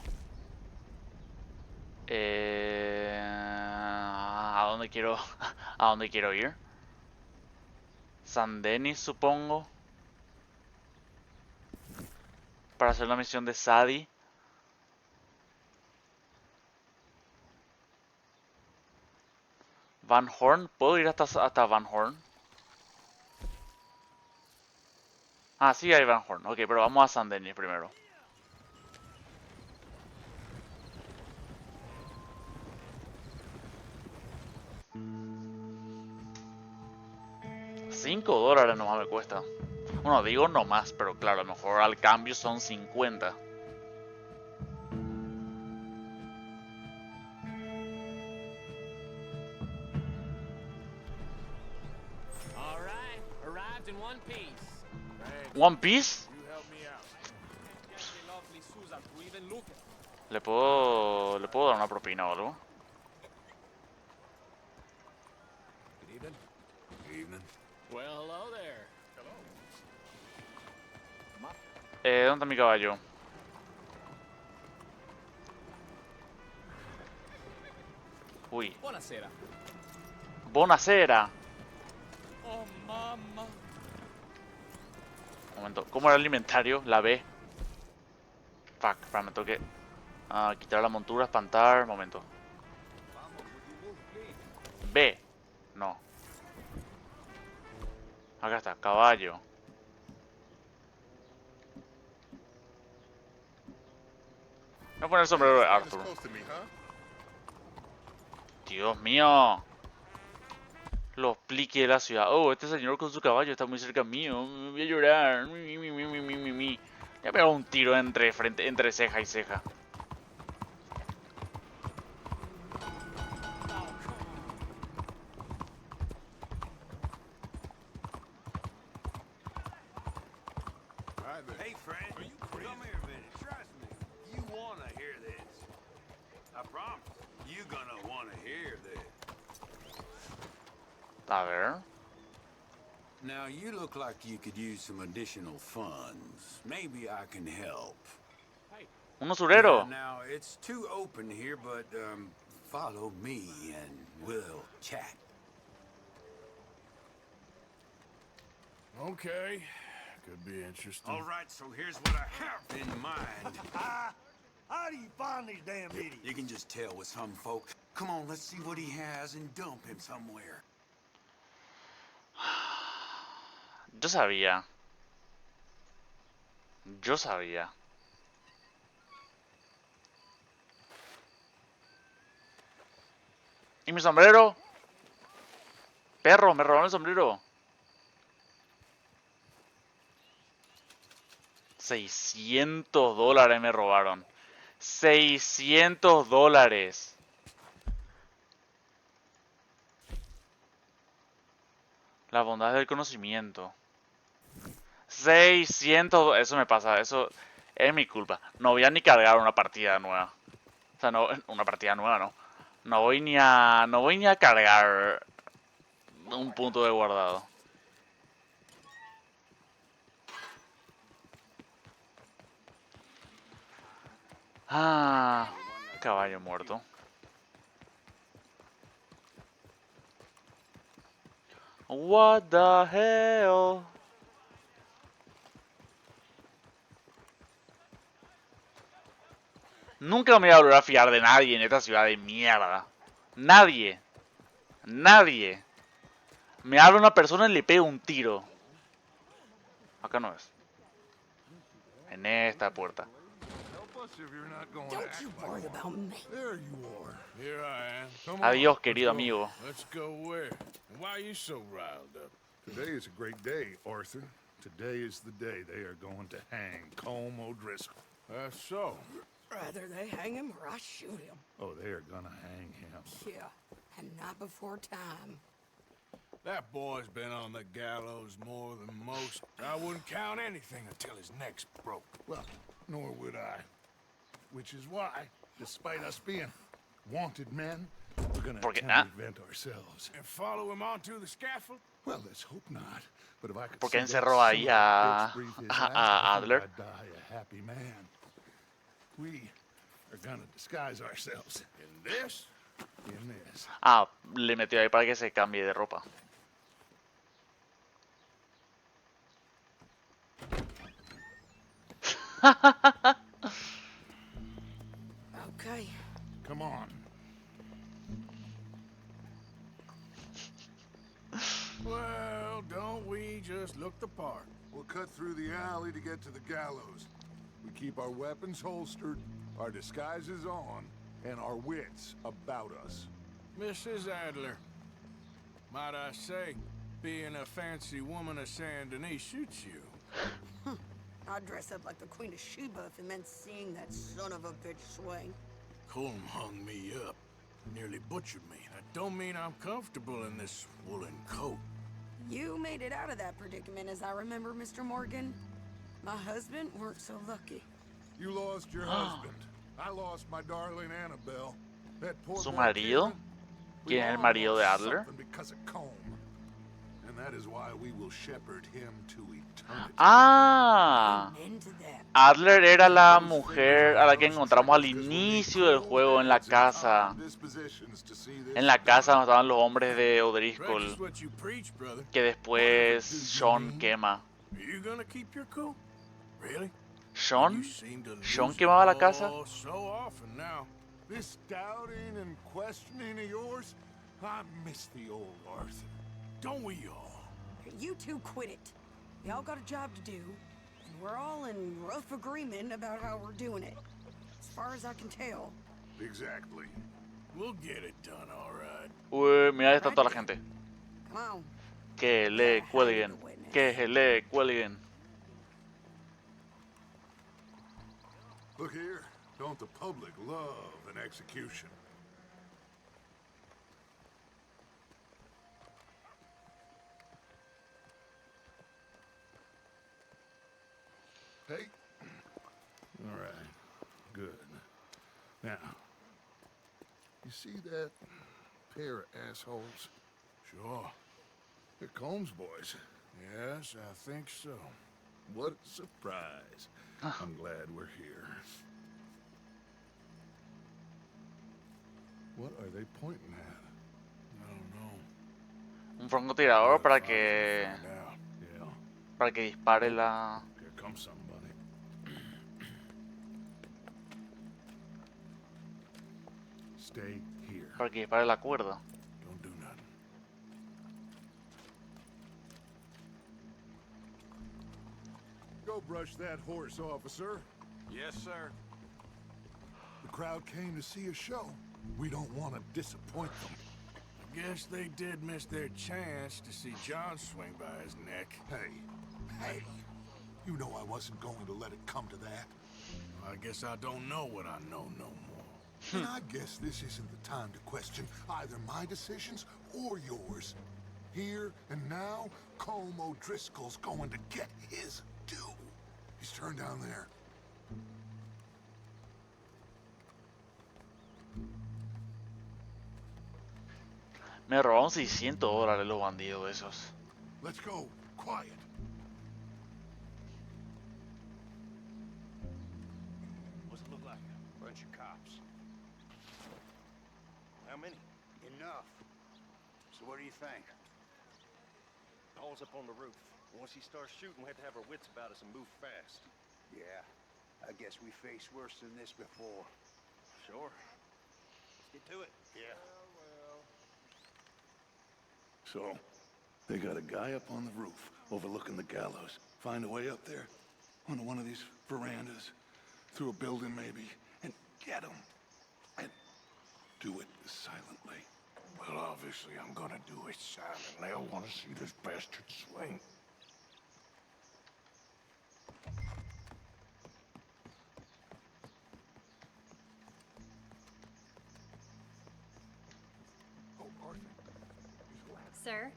¿A dónde quiero? ¿A dónde quiero ir? San Denis, supongo. Para hacer la misión de Sadie. Van Horn. ¿Puedo ir hasta Van Horn? Ah, sí hay Van Horn. Ok, pero vamos a San Denis primero. $5 nomás me cuesta. Bueno, digo no más, pero claro, a lo mejor al cambio son 50. One Piece. ¿Le puedo dar una propina o algo? Good evening. Good evening. Well, hello there. ¿Dónde está mi caballo? Uy. Buonasera. Buonasera. Oh, mama. Momento, ¿cómo era el inventario? La B. Fuck, para me toque quitar la montura, espantar. Momento. B. No. Acá está, caballo. Voy a poner el sombrero de Arthur. Dios mío. Los pliques de la ciudad. Oh, este señor con su caballo está muy cerca mío. Me voy a llorar. Mi. Ya pegó un tiro entre ceja y ceja. Hey, friend, come here a minute. Trust me, you wanna hear this. I promise, you gonna wanna hear this. A ver. Now, you look like you could use some additional funds. Maybe I can help. Un usurero. Now, it's too open here, but follow me and we'll chat. Okay. Could be interesting. All right, so here's what I have in mind. How do you find these damn idiots? You can just tell with some folk. Come on, let's see what he has and dump him somewhere. Yo sabía. Yo sabía. ¿Y mi sombrero? Perro, me robaron el sombrero. $600 me robaron. $600. La bondad del conocimiento. 600. Eso me pasa. Eso es mi culpa. No voy a ni cargar una partida nueva. O sea, no, una partida nueva no. No voy ni a cargar un punto de guardado. Ah, caballo muerto. What the hell? Nunca me voy a volver a fiar de nadie en esta ciudad de mierda. Nadie. Nadie. Me habla una persona y le pego un tiro. Acá no es. En esta puerta. Don't you worry about me. There you are. Here I am. Come Adiós, on, querido let's go. amigo. Let's go where? Why are you so riled up? Today is a great day, Arthur. Today is the day they are going to hang Colm O'Driscoll. That's so. Rather they hang him or I shoot him. Oh, they are gonna hang him. Yeah, and not before time. That boy's been on the gallows more than most. I wouldn't count anything until his neck's broke. Well, nor would I. Which is why, despite us being wanted men, we're gonna attempt to prevent ourselves. And follow him onto the scaffold? Well, let's hope not. But if I could ¿Por qué see that encerró ahí son of a bitch a breathe his last, I think Adler? I'd die a happy man. We are gonna disguise ourselves. In this? In this. Ah, le metió ahí para que se cambie de ropa. Okay. Come on. Well, don't we just look the part? We'll cut through the alley to get to the gallows. We keep our weapons holstered, our disguises on, and our wits about us. Mrs. Adler, might I say, being a fancy woman of Saint Denis suits you. I'd dress up like the Queen of Sheba if it meant seeing that son of a bitch swing. Colm hung me up, nearly butchered me. That don't mean I'm comfortable in this woolen coat. You made it out of that predicament, as I remember, Mr. Morgan. My husband weren't so lucky. You lost your husband. I lost my darling Annabelle. That poor ¿Su boy marido? Kieran, we ¿Quién es el all marido de lost Adler? something because of Colm. And that is why we will shepherd him to eternity. Ah, Adler era la mujer a la que encontramos al inicio del juego en la casa. En la casa donde estaban los hombres de O'Driscoll, Practice what you preach, brother. que después Sean quema. Are you gonna keep your cool? Really? ¿Sean? You seem to ¿Sean lose it quemaba la casa? all so often now. This doubting and questioning of yours, I miss the old Arthur. Don't we all? You two quit it. Y'all got a job to do, and we're all in rough agreement about how we're doing it. As far as I can tell. Exactly. We'll get it done, all right. Uy, mira, ahí está toda la gente. Come on. Que le cuelguen. Que se le cuelguen. Look here, don't the public love an execution? Hey. All right, good. Now, you see that pair of assholes? Sure. They're Combs boys. Yes, I think so. What a surprise. I'm glad we're here. What are they pointing at? I don't know. Un francotirador para que Yeah. dispare la. Here comes somebody. Stay here. Para que dispare la cuerda. Don't do nothing. Go brush that horse, officer. Yes, sir. The crowd came to see a show. We don't want to disappoint them. I guess they did miss their chance to see John swing by his neck. Hey, you know I wasn't going to let it come to that. I guess I don't know what I know no more. And I guess this isn't the time to question either my decisions or yours. Here and now, Colm O'Driscoll's going to get his due. He's turned down there. Me robaron $600 los bandidos esos. Let's go. Quiet. What's it look like? Bunch of cops. How many? Enough. So what do you think? Paul's up on the roof. Once he starts shooting, we have to have our wits about us and move fast. Yeah, I guess we faced worse than this before. Sure. Let's get to it. Yeah. So, they got a guy up on the roof, overlooking the gallows. Find a way up there, onto one of these verandas, through a building maybe, and get him. And do it silently. Well, obviously I'm gonna do it silently. I want to see this bastard swing. Sir?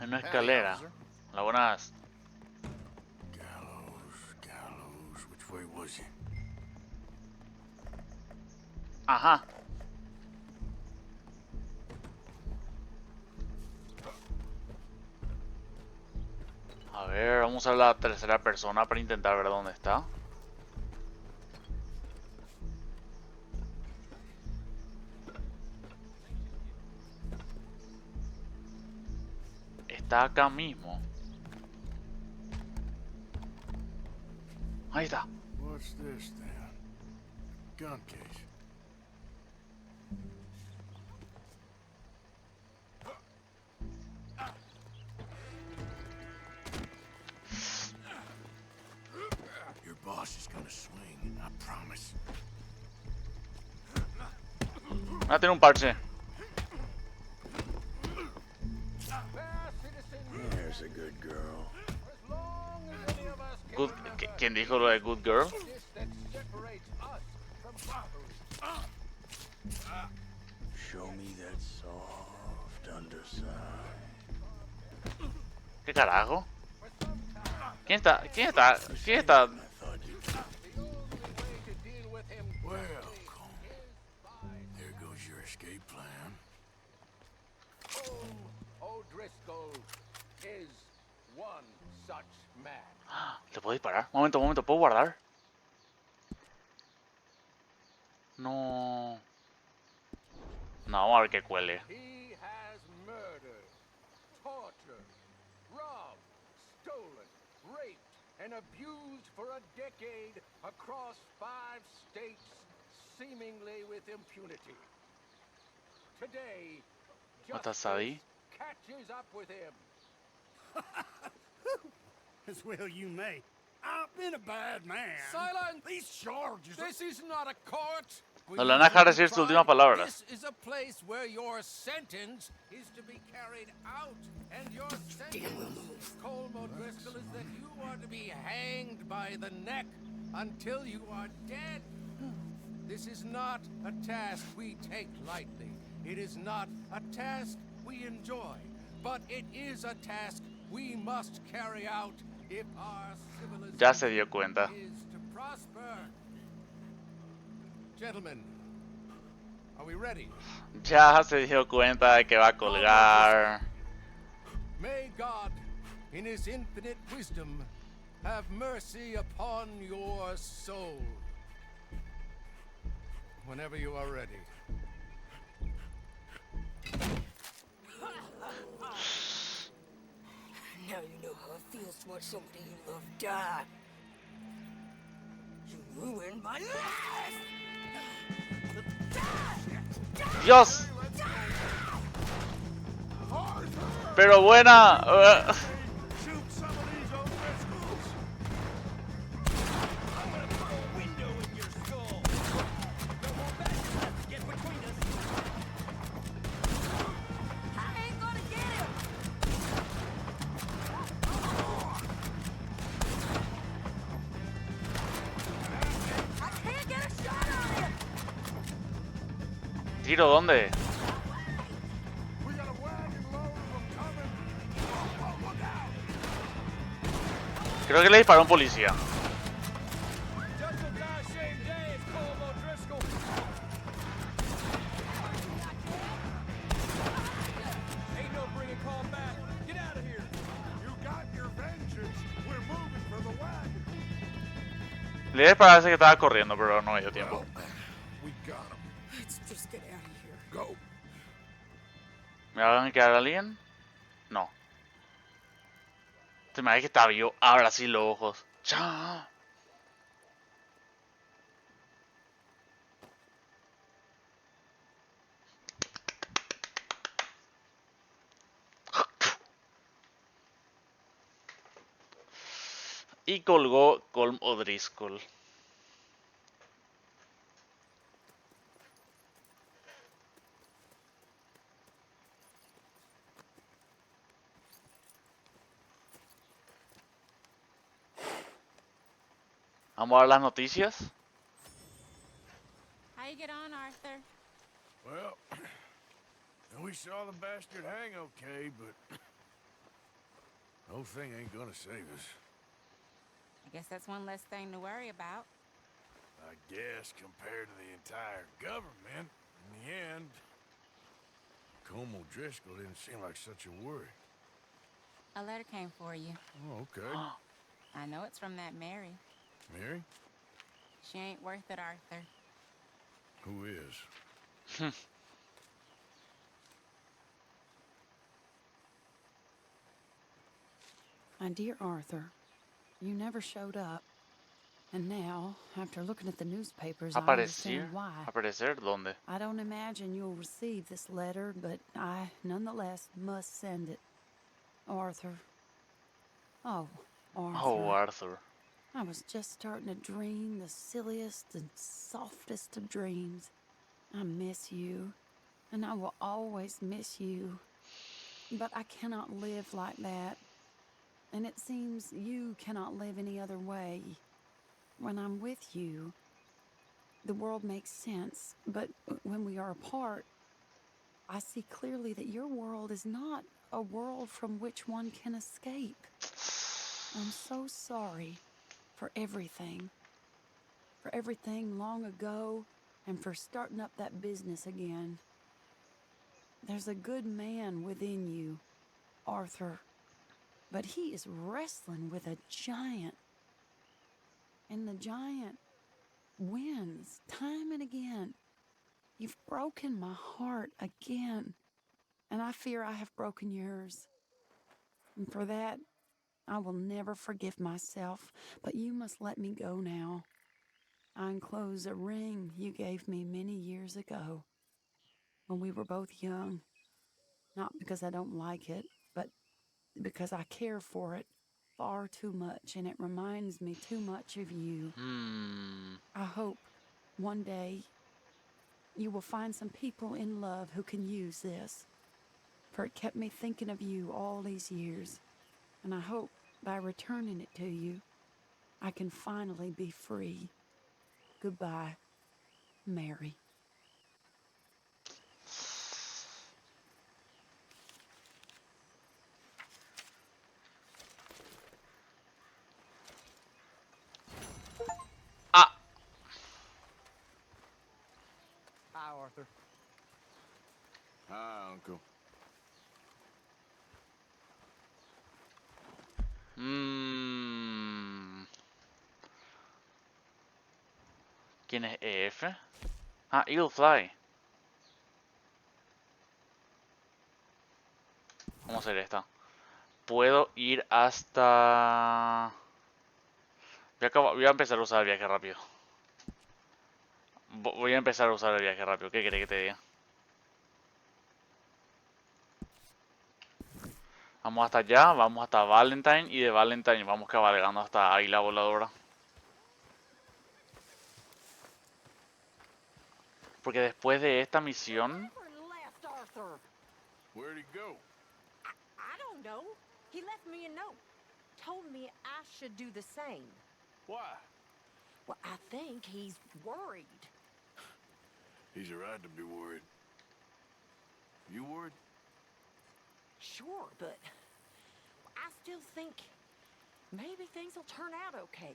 Hay una escalera. La buenas. Gallows, which way was he? Ajá. A ver, vamos a la tercera persona para intentar ver dónde está. Está acá mismo. Ahí está. What's this then? Gun case. Your boss is gonna swing, I promise. Ah, tiene un parche. There's a good girl. Good, ¿quién dijo lo de good girl? Show me that soft underside. ¿Qué carajo? ¿Quién está? ¿Quién está? ¿Quién está? Well, Colm, there goes your escape plan. Driscoll is one such man. ¿Le puedo disparar? Un momento, ¿puedo guardar? No. No, vamos a ver que cuele. He has murdered, tortured, robbed, stolen, raped, and abused for a decade across 5 states, seemingly with impunity. Today, ¿Estás ahí? catches up with him. As well you may. I've been a bad man. Silence! These charges. This is not a court. No le van a dejar decir sus últimas palabras. This is a place where your sentence is to be carried out, and your sentence, Colmo Driscoll, is that you are to be hanged by the neck until you are dead. This is not a task we take lightly. It is not a task we enjoy, but it is a task we must carry out if our civilization Ya se dio cuenta. is to prosper. Gentlemen, are we ready? Ya se dio cuenta de que va a colgar. May God, in his infinite wisdom, have mercy upon your soul. Whenever you are ready. Now you know how it feels to watch somebody you love die. You ruined my life! ¡Dios! Pero buena. ¿Tiro dónde? Creo que le disparó a un policía. Le iba a disparar a ese que estaba corriendo, pero no me dio tiempo. ¿Me van a quedar alguien? No. ¿Te imaginas que está vivo? Ahora sí los ojos. ¡Chao! Y colgó Colm O'Driscoll. Vamos a ver las noticias. How you get on, Arthur? Well, we saw the bastard hang okay, but the whole thing ain't gonna save us. I guess that's one less thing to worry about. I guess compared to the entire government, in the end, Como Driscoll didn't seem like such a worry. A letter came for you. Oh, okay. I know it's from that Mary. Mary? She ain't worth it, Arthur. Who is? My dear Arthur, you never showed up. And now, after looking at the newspapers, I understand why. ¿Aparecer dónde? I don't imagine you'll receive this letter, but I, nonetheless, must send it. Arthur. Oh, Arthur. Oh, Arthur. I was just starting to dream the silliest and softest of dreams. I miss you, and I will always miss you. But I cannot live like that. And it seems you cannot live any other way. When I'm with you, the world makes sense. But when we are apart, I see clearly that your world is not a world from which one can escape. I'm so sorry for everything. For everything long ago, and for starting up that business again. There's a good man within you, Arthur, but he is wrestling with a giant. And the giant wins time and again. You've broken my heart again, and I fear I have broken yours. And for that, I will never forgive myself, but you must let me go now. I enclose a ring you gave me many years ago when we were both young. Not because I don't like it, but because I care for it far too much, and it reminds me too much of you. I hope one day you will find some people in love who can use this, for it kept me thinking of you all these years, and I hope by returning it to you, I can finally be free. Goodbye, Mary. Ah, Hi, Arthur. Hi, Uncle. ¿Quién es EF? Ah, Eagle Fly. Vamos a hacer esta. Puedo ir hasta... Voy a empezar a usar el viaje rápido. Voy a empezar a usar el viaje rápido. ¿Qué querés que te diga? Vamos hasta allá, vamos hasta Valentine y de Valentine vamos cabalgando hasta Águila Voladora. Porque después de esta misión... Left Arthur. Where'd he go? I don't know. He left me a note. Told me I should do the same. Why? Well, I think he's worried. He's a right to be worried. You worried? Sure, but I still think maybe things will turn out okay.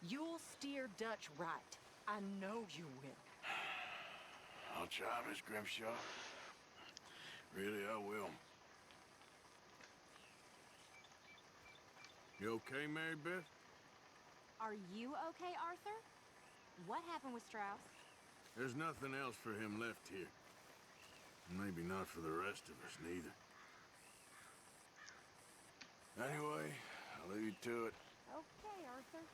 You'll steer Dutch right. I know you will. I'll try, Miss Grimshaw. Really, I will. You okay, Mary Beth? Are you okay, Arthur? What happened with Strauss? There's nothing else for him left here. Maybe not for the rest of us, neither. Anyway, I'll leave you to it. Okay, Arthur.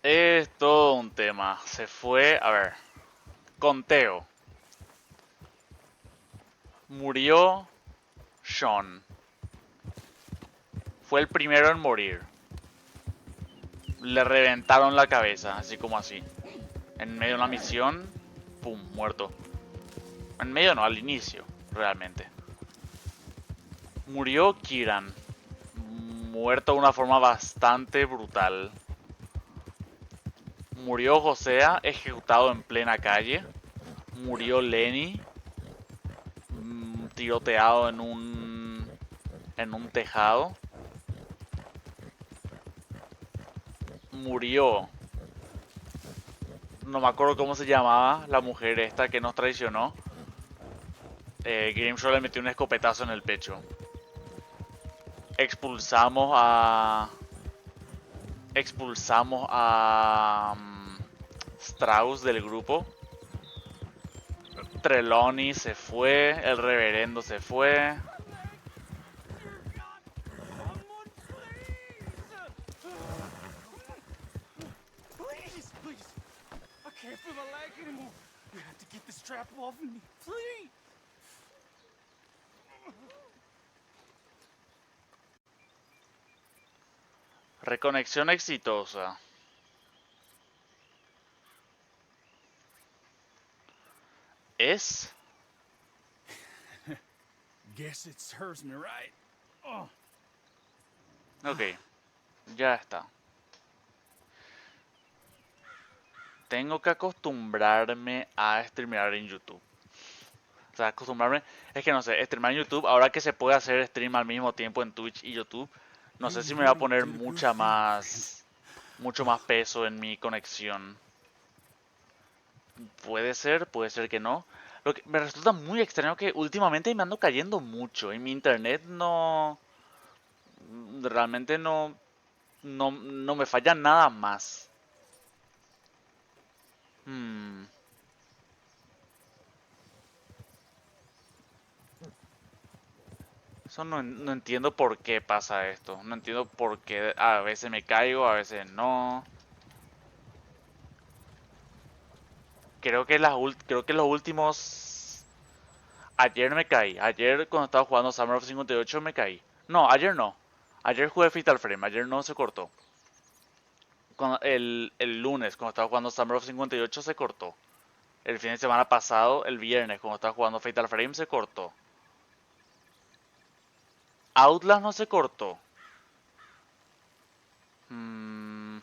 Es todo un tema. Se fue... A ver. Conteo. Murió Sean. Fue el primero en morir. Le reventaron la cabeza, así como así. En medio de una misión, pum, muerto. En medio no, al inicio, realmente. Murió Kiran. Muerto de una forma bastante brutal. Murió Josea, ejecutado en plena calle. Murió Lenny, tiroteado en un tejado. Murió, no me acuerdo cómo se llamaba la mujer esta que nos traicionó. Grimshaw le metió un escopetazo en el pecho. Expulsamos a Strauss del grupo. Trelawney se fue, el reverendo se fue. Please, please. I can't feel the leg anymore. You have to get this strap off of me, please. Reconexión exitosa. ¿Es? Guess it serves me right. Oh. Ok, ya está. Tengo que acostumbrarme a streamear en YouTube. sea, acostumbrarme. Es que no sé, streamar en YouTube, ahora que se puede hacer stream al mismo tiempo en Twitch y YouTube, no sé si me va a poner mucho más peso en mi conexión. Puede ser que no. Lo que me resulta muy extraño que últimamente me ando cayendo mucho y mi internet realmente no me falla nada más. Hmm. Eso no entiendo por qué pasa esto. No entiendo por qué a veces me caigo, a veces no. Creo que los últimos... Ayer me caí. Ayer cuando estaba jugando Summer of 58 me caí. No, ayer no. Ayer jugué Fatal Frame. Ayer no se cortó. El lunes cuando estaba jugando Summer of 58 se cortó. El fin de semana pasado, el viernes cuando estaba jugando Fatal Frame se cortó. Outlast no se cortó. Mm,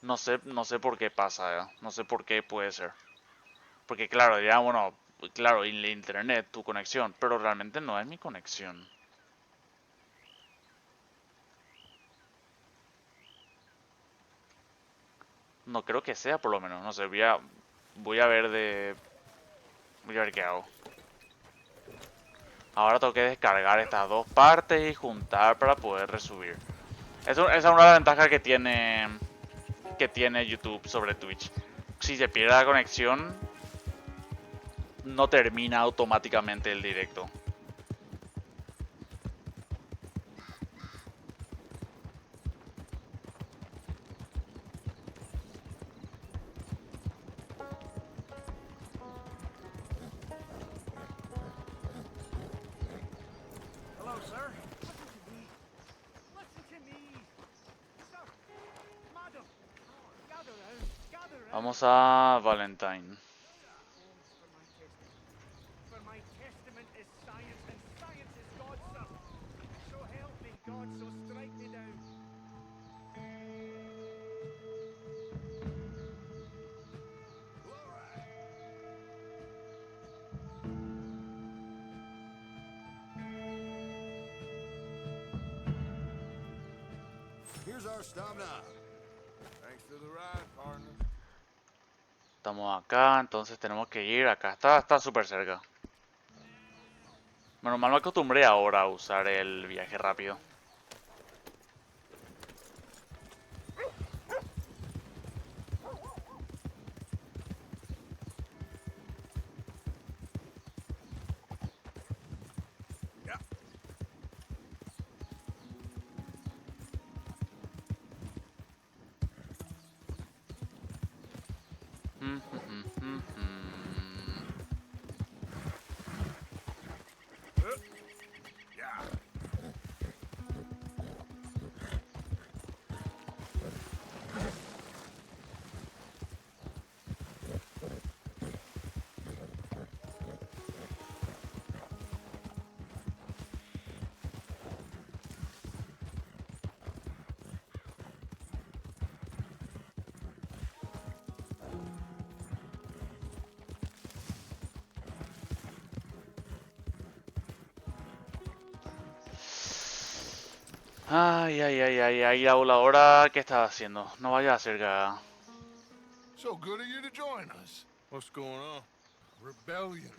no sé por qué pasa, no sé por qué puede ser. Porque claro, ya bueno, claro, el internet, tu conexión, pero realmente no es mi conexión. No creo que sea por lo menos, no sé, voy a ver voy a ver qué hago. Ahora tengo que descargar estas dos partes y juntar para poder resubir. Esa es una de las ventajas que tiene YouTube sobre Twitch. Si se pierde la conexión, no termina automáticamente el directo. Hello, sir. Listen to me. Listen to me. Sir, madam. Gather round. Gather round. Vamos a Valentine. For my testament. For my testament is science, and science is God, sir. So help me, God, so strike me down. Here's our stop now. Thanks for the ride, partner. Estamos acá, entonces tenemos que ir. Acá está súper cerca. Menos mal me acostumbré ahora a usar el viaje rápido. Ay, la hora que estaba haciendo. No vaya a ser cagada. So good of you to join us. What's going on? Rebellion.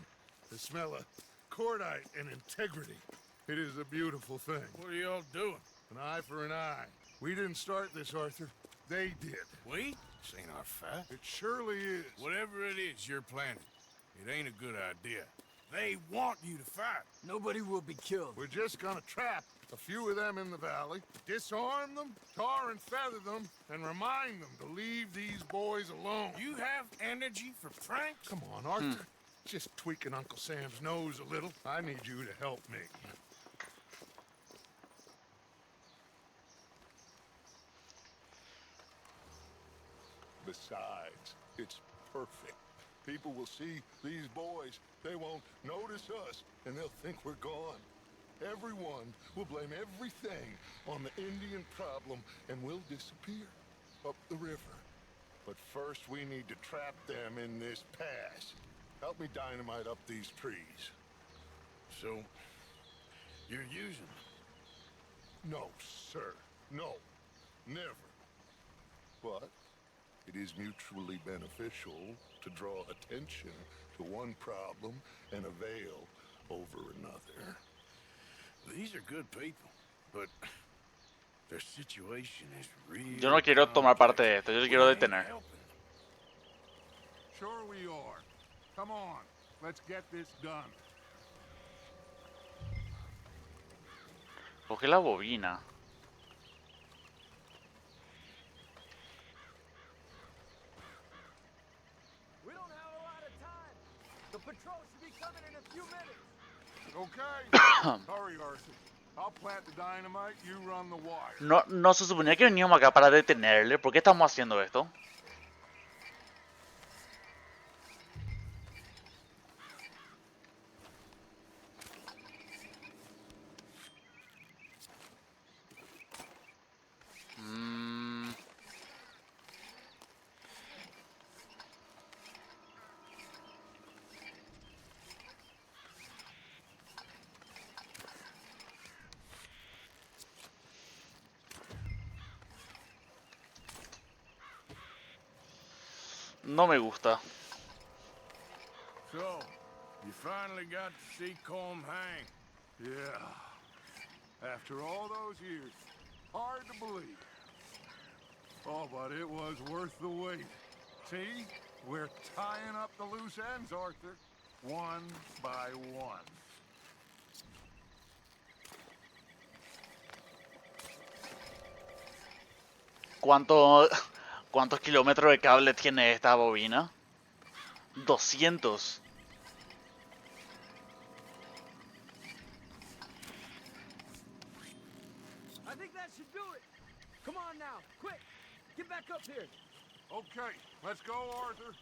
The smell of cordite and integrity. It is a beautiful thing. What are y'all doing? An eye for an eye. We didn't start this, Arthur. They did. We? This ain't our fight. It surely is. Whatever it is you're planning, it ain't a good idea. They want you to fight. Nobody will be killed. We're just gonna trap a few of them in the valley, disarm them, tar and feather them, and remind them to leave these boys alone. You have energy for pranks? Come on, Arthur. Just tweaking Uncle Sam's nose a little. I need you to help me. Besides, it's perfect. People will see these boys, they won't notice us, and they'll think we're gone. Everyone will blame everything on the Indian problem, and we'll disappear up the river. But first we need to trap them in this pass. Help me dynamite up these trees. So, you're using them? No, sir. No. Never. But it is mutually beneficial to draw attention to one problem and avail over another. These are good people, but their situation is real. Yo no quiero tomar parte de esto, yo quiero detener. Sure we are. Come on, let's get this done. Coge la bobina. We don't have a lot of time. The patrol should be coming in a few minutes. Okay. Hurry, Arthur. I'll plant the dynamite, you run the wire. No se suponía que veníamos acá para detenerle. ¿Por qué estamos haciendo esto? No me gusta. So, you finally got to see Colm hang. Yeah. After all those years. Hard to believe. Oh, but it was worth the wait. See? We're tying up the loose ends, Arthur. One by one. ¿Cuántos kilómetros de cable tiene esta bobina? 200. I think that should do it. Come on now, quick, get back up here. Okay, let's go, Arthur.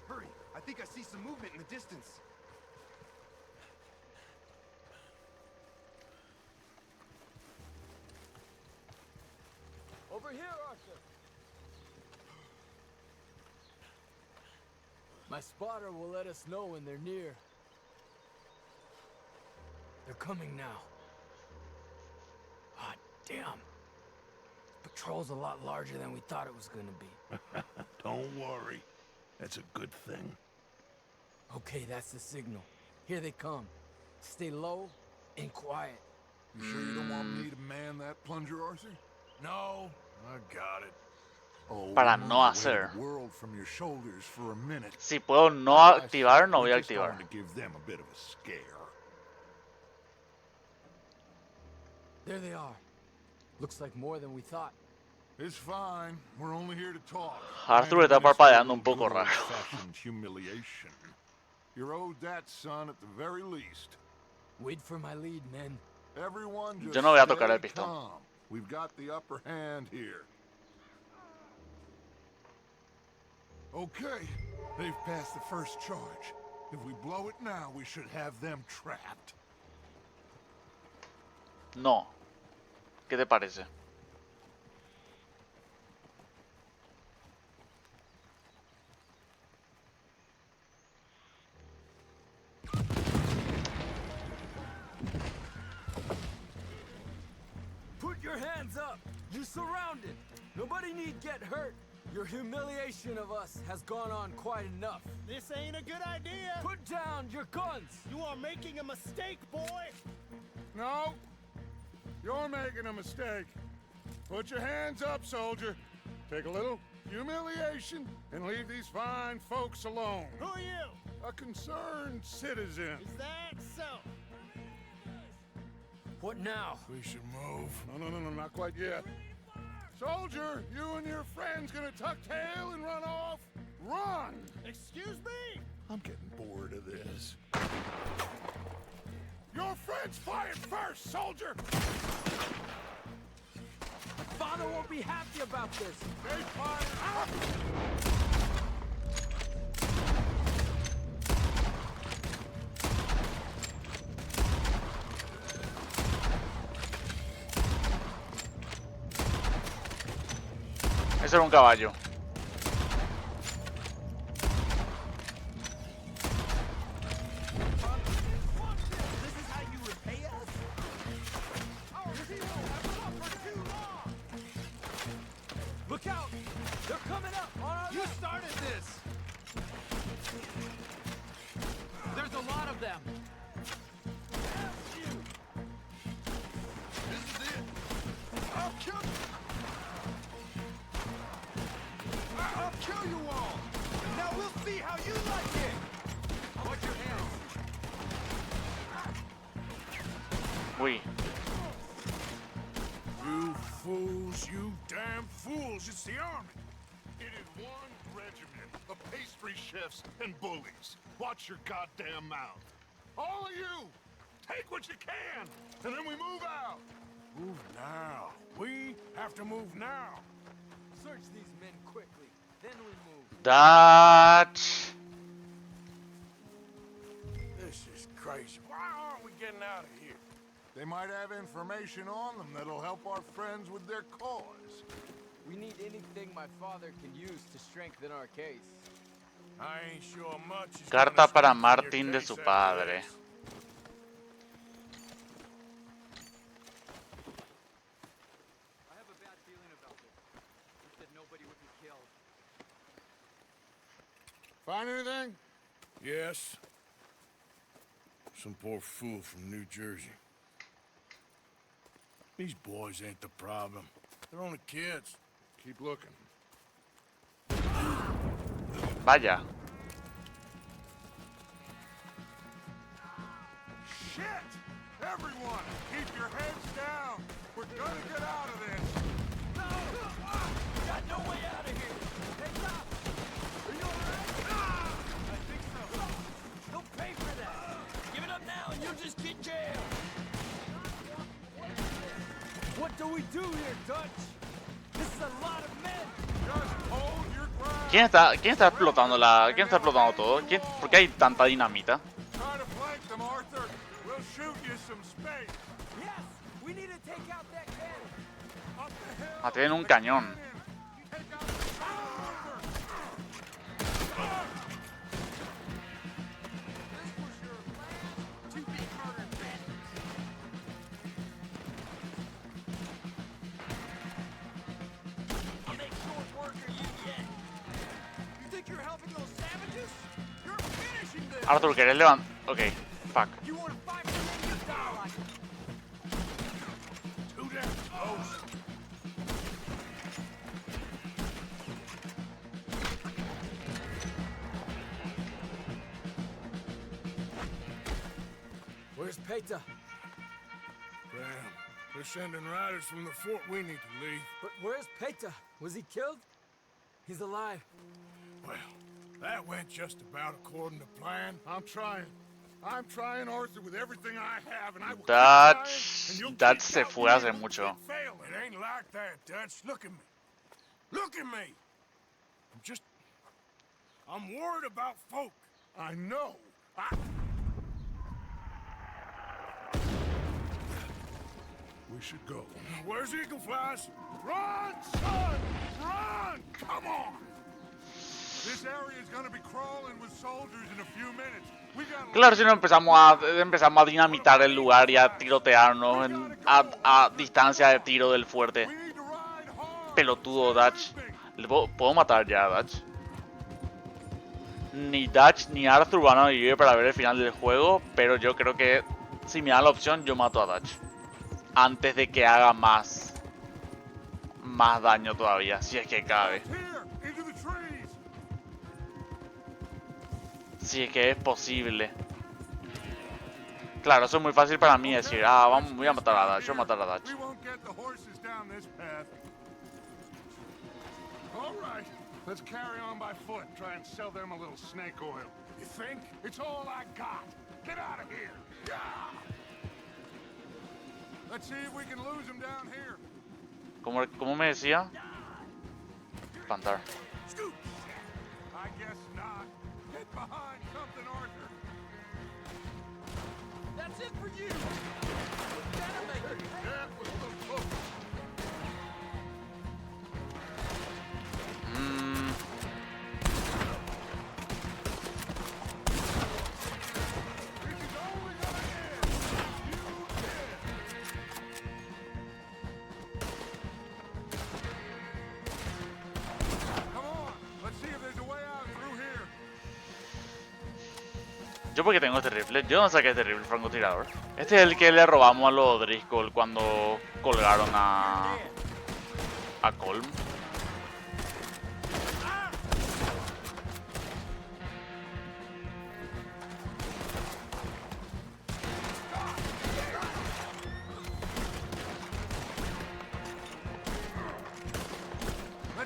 Hurry, I think I see some movement in the distance. Over here, Arthur. My spotter will let us know when they're near. They're coming now. Ah, damn. Patrol's a lot larger than we thought it was gonna be. Don't worry. That's a good thing. Okay, that's the signal. Here they come. Stay low and quiet. You sure you don't want me to man that plunger, Arthur? No, I got it. Oh, Para move no the weight hacer. of the world from your shoulders for a minute. Si puedo no activar, no voy a activar. To give them a bit of a scare. There they are. Looks like more than we thought. It's fine. We're only here to talk. Arthur está parpadeando un poco raro. Humiliation. You're owed that, son, at the very least. Wait for my lead, men. Everyone just Yo no voy a tocar el stay pistón. calm. We've got the upper hand here. Okay, they've passed the first charge. If we blow it now, we should have them trapped. No. ¿Qué te parece? Put your hands up! You're surrounded! Nobody need get hurt! Your humiliation of us has gone on quite enough. This ain't a good idea. Put down your guns! You are making a mistake, boy. No, you're making a mistake. Put your hands up, soldier. Take a little humiliation and leave these fine folks alone. Who are you? A concerned citizen. Is that so? What now? We should move. No, not quite yet. Soldier, you and your friends gonna tuck tail and run off? Run! Excuse me? I'm getting bored of this. Your friends fired first, soldier! Father won't be happy about this. They fired. Eso era un caballo. Look out! They're coming up on our... You started this! There's a lot of them. This is it. I'll kill you. I'll kill you all. Now we'll see how you like it. Watch your hands. Uy. You fools, you damn fools, it's the army. It is one regiment of pastry chefs and bullies. Watch your goddamn mouth. All of you, take what you can, and then we move out. Move now. We have to move now. Search these men quickly, then we move. Dutch. This is crazy. Why aren't we getting out of here? They might have information on them that'll help our friends with their cause. We need anything my father can use to strengthen our case. I ain't sure much is Carta gonna para strengthen Martín your de case su after padre. this. I have a bad feeling about this. Just that nobody would be killed. Find anything? Yes. Some poor fool from New Jersey. These boys ain't the problem. They're only kids. Keep looking. Vaya. Shit! Everyone, keep your heads down. We're gonna get out of this. No! Got no way out of here! Hey, stop! Are you alright? I think so. They'll pay for that! Give it up now and you'll just get jailed! What do we do here, Dutch? This is a lot of men! Just hold your ground. ¿Quién está explotando quién está explotando todo? ¿Por qué hay tanta dinamita? Try to flank them, Arthur. We'll shoot you some space. Yes! We need to take out that cannon! Up the hill. Ah, tienen un cañón. Take out the tower, Arthur. This was your last to be murdered, bandits! I'll make short work of you yet! You think you're helping those savages? You're finishing them! Arthur, ¿querés levantar? Ok, fuck. You want to fight for me? You die like it! Too damn close. Where's Peta? Damn. They're sending riders from the fort. We need to leave. But where's Peta? Was he killed? He's alive. Well, that went just about according to plan. I'm trying, Arthur, with everything I have, and I will Dutch se fue hace mucho. It ain't like that, Dutch. Look at me. Look at me. I'm worried about folk. I know. We should go. Where's Eagle Flies? Run, son! Run! Come on! This area is gonna be crawling with soldiers in a few minutes. We got. Claro, si no empezamos a dinamitar el lugar y a tirotearnos a distancia de tiro del fuerte. Pelotudo, Dutch. ¿Puedo matar ya a Dutch? Ni Dutch ni Arthur van a vivir para ver el final del juego, pero yo creo que si me dan la opción, yo mato a Dutch. Antes de que haga más daño todavía, si es que cabe. Si es que es posible. Claro, eso es muy fácil para mí decir, voy a matar a Dutch, yo matar a Dutch. Alright, let's carry on by foot. Try and sell them a little snake oil. You think? It's all I got. Get out of here. Yeah! Let's see if we can lose them down here. ¿Cómo me decía? Espantar. I guess not. Get behind something, Arthur. That's it for you. Gotta make it. That was so close. Yo porque tengo este rifle, yo no saqué este rifle francotirador. Este es el que le robamos a los Driscoll cuando colgaron a Colm.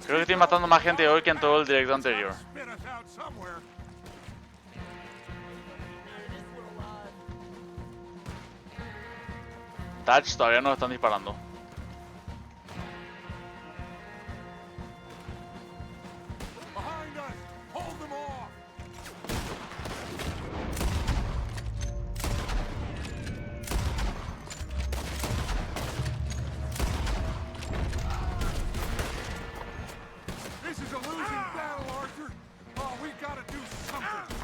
Creo que estoy matando más gente hoy que en todo el directo anterior. Touch todavía no están disparando. This is a losing battle, Arthur. Oh, we gotta do something.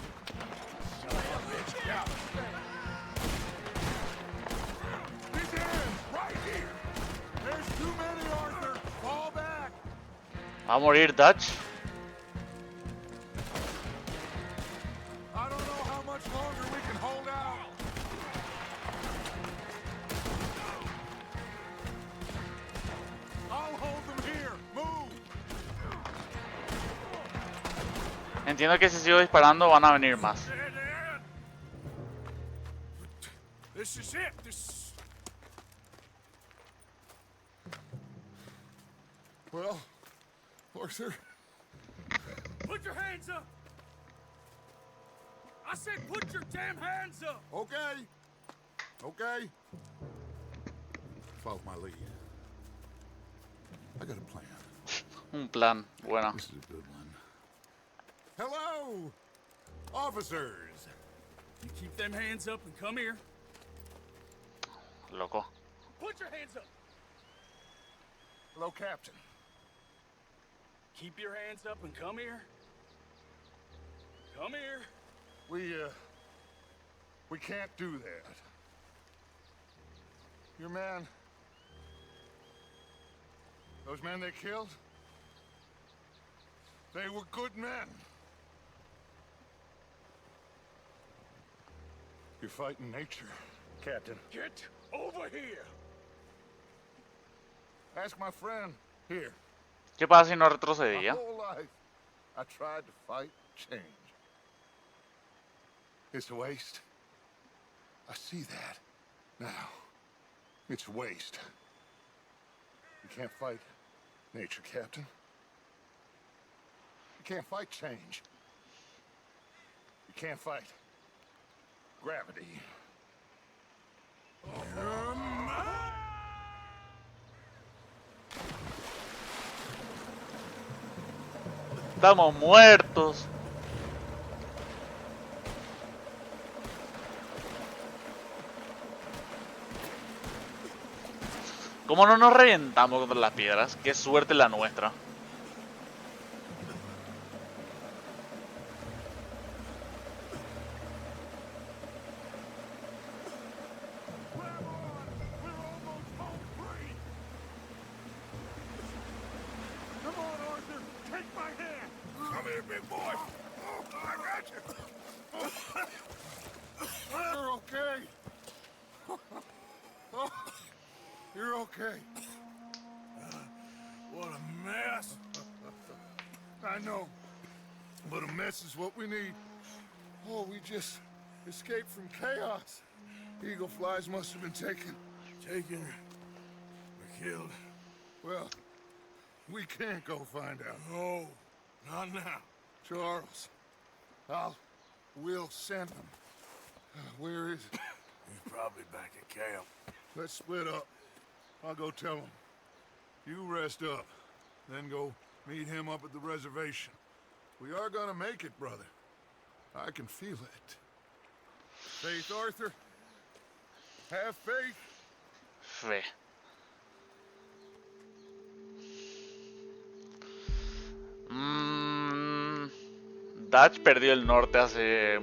Son of a bitch, yeah. This ends right here. There's too many, Arthur. Fall back. Va a morir Dutch. I don't know how much longer we can hold out. I'll hold them here. Move. Entiendo que si sigo disparando van a venir más. This is it. This. Well, Arthur. Put your hands up. I said, put your damn hands up. Okay. Okay. Follow my lead. I got a plan. Un plan, bueno. This is a good one. Hello, officers. You keep them hands up and come here. Loco. Put your hands up. Hello, Captain. Keep your hands up and come here. Come here. We can't do that. Your man... Those men they killed? They were good men. You're fighting nature, Captain. Get over here. Ask my friend here. ¿Qué pasa si no My retrocedía? whole life, I tried to fight change. It's a waste. I see that now. It's waste. You can't fight nature, Captain. You can't fight change. You can't fight gravity. Estamos muertos. ¿Cómo no nos reventamos contra las piedras? Qué suerte la nuestra. Come on, Arthur. Take my hand. Come here, big boy. Oh, I got you. You're okay. Oh, you're okay. What a mess. I know, but a mess is what we need. Oh, we just escaped from chaos. Eagle flies must have been taken. Taken or killed. Well, we can't go find out. No, not now. Charles, we'll send him. Where is he? He's probably back at camp. Let's split up. I'll go tell him. You rest up, then go meet him up at the reservation. We are gonna make it, brother. I can feel it. Faith, Arthur. Have faith. Fe. Dutch perdió el norte hace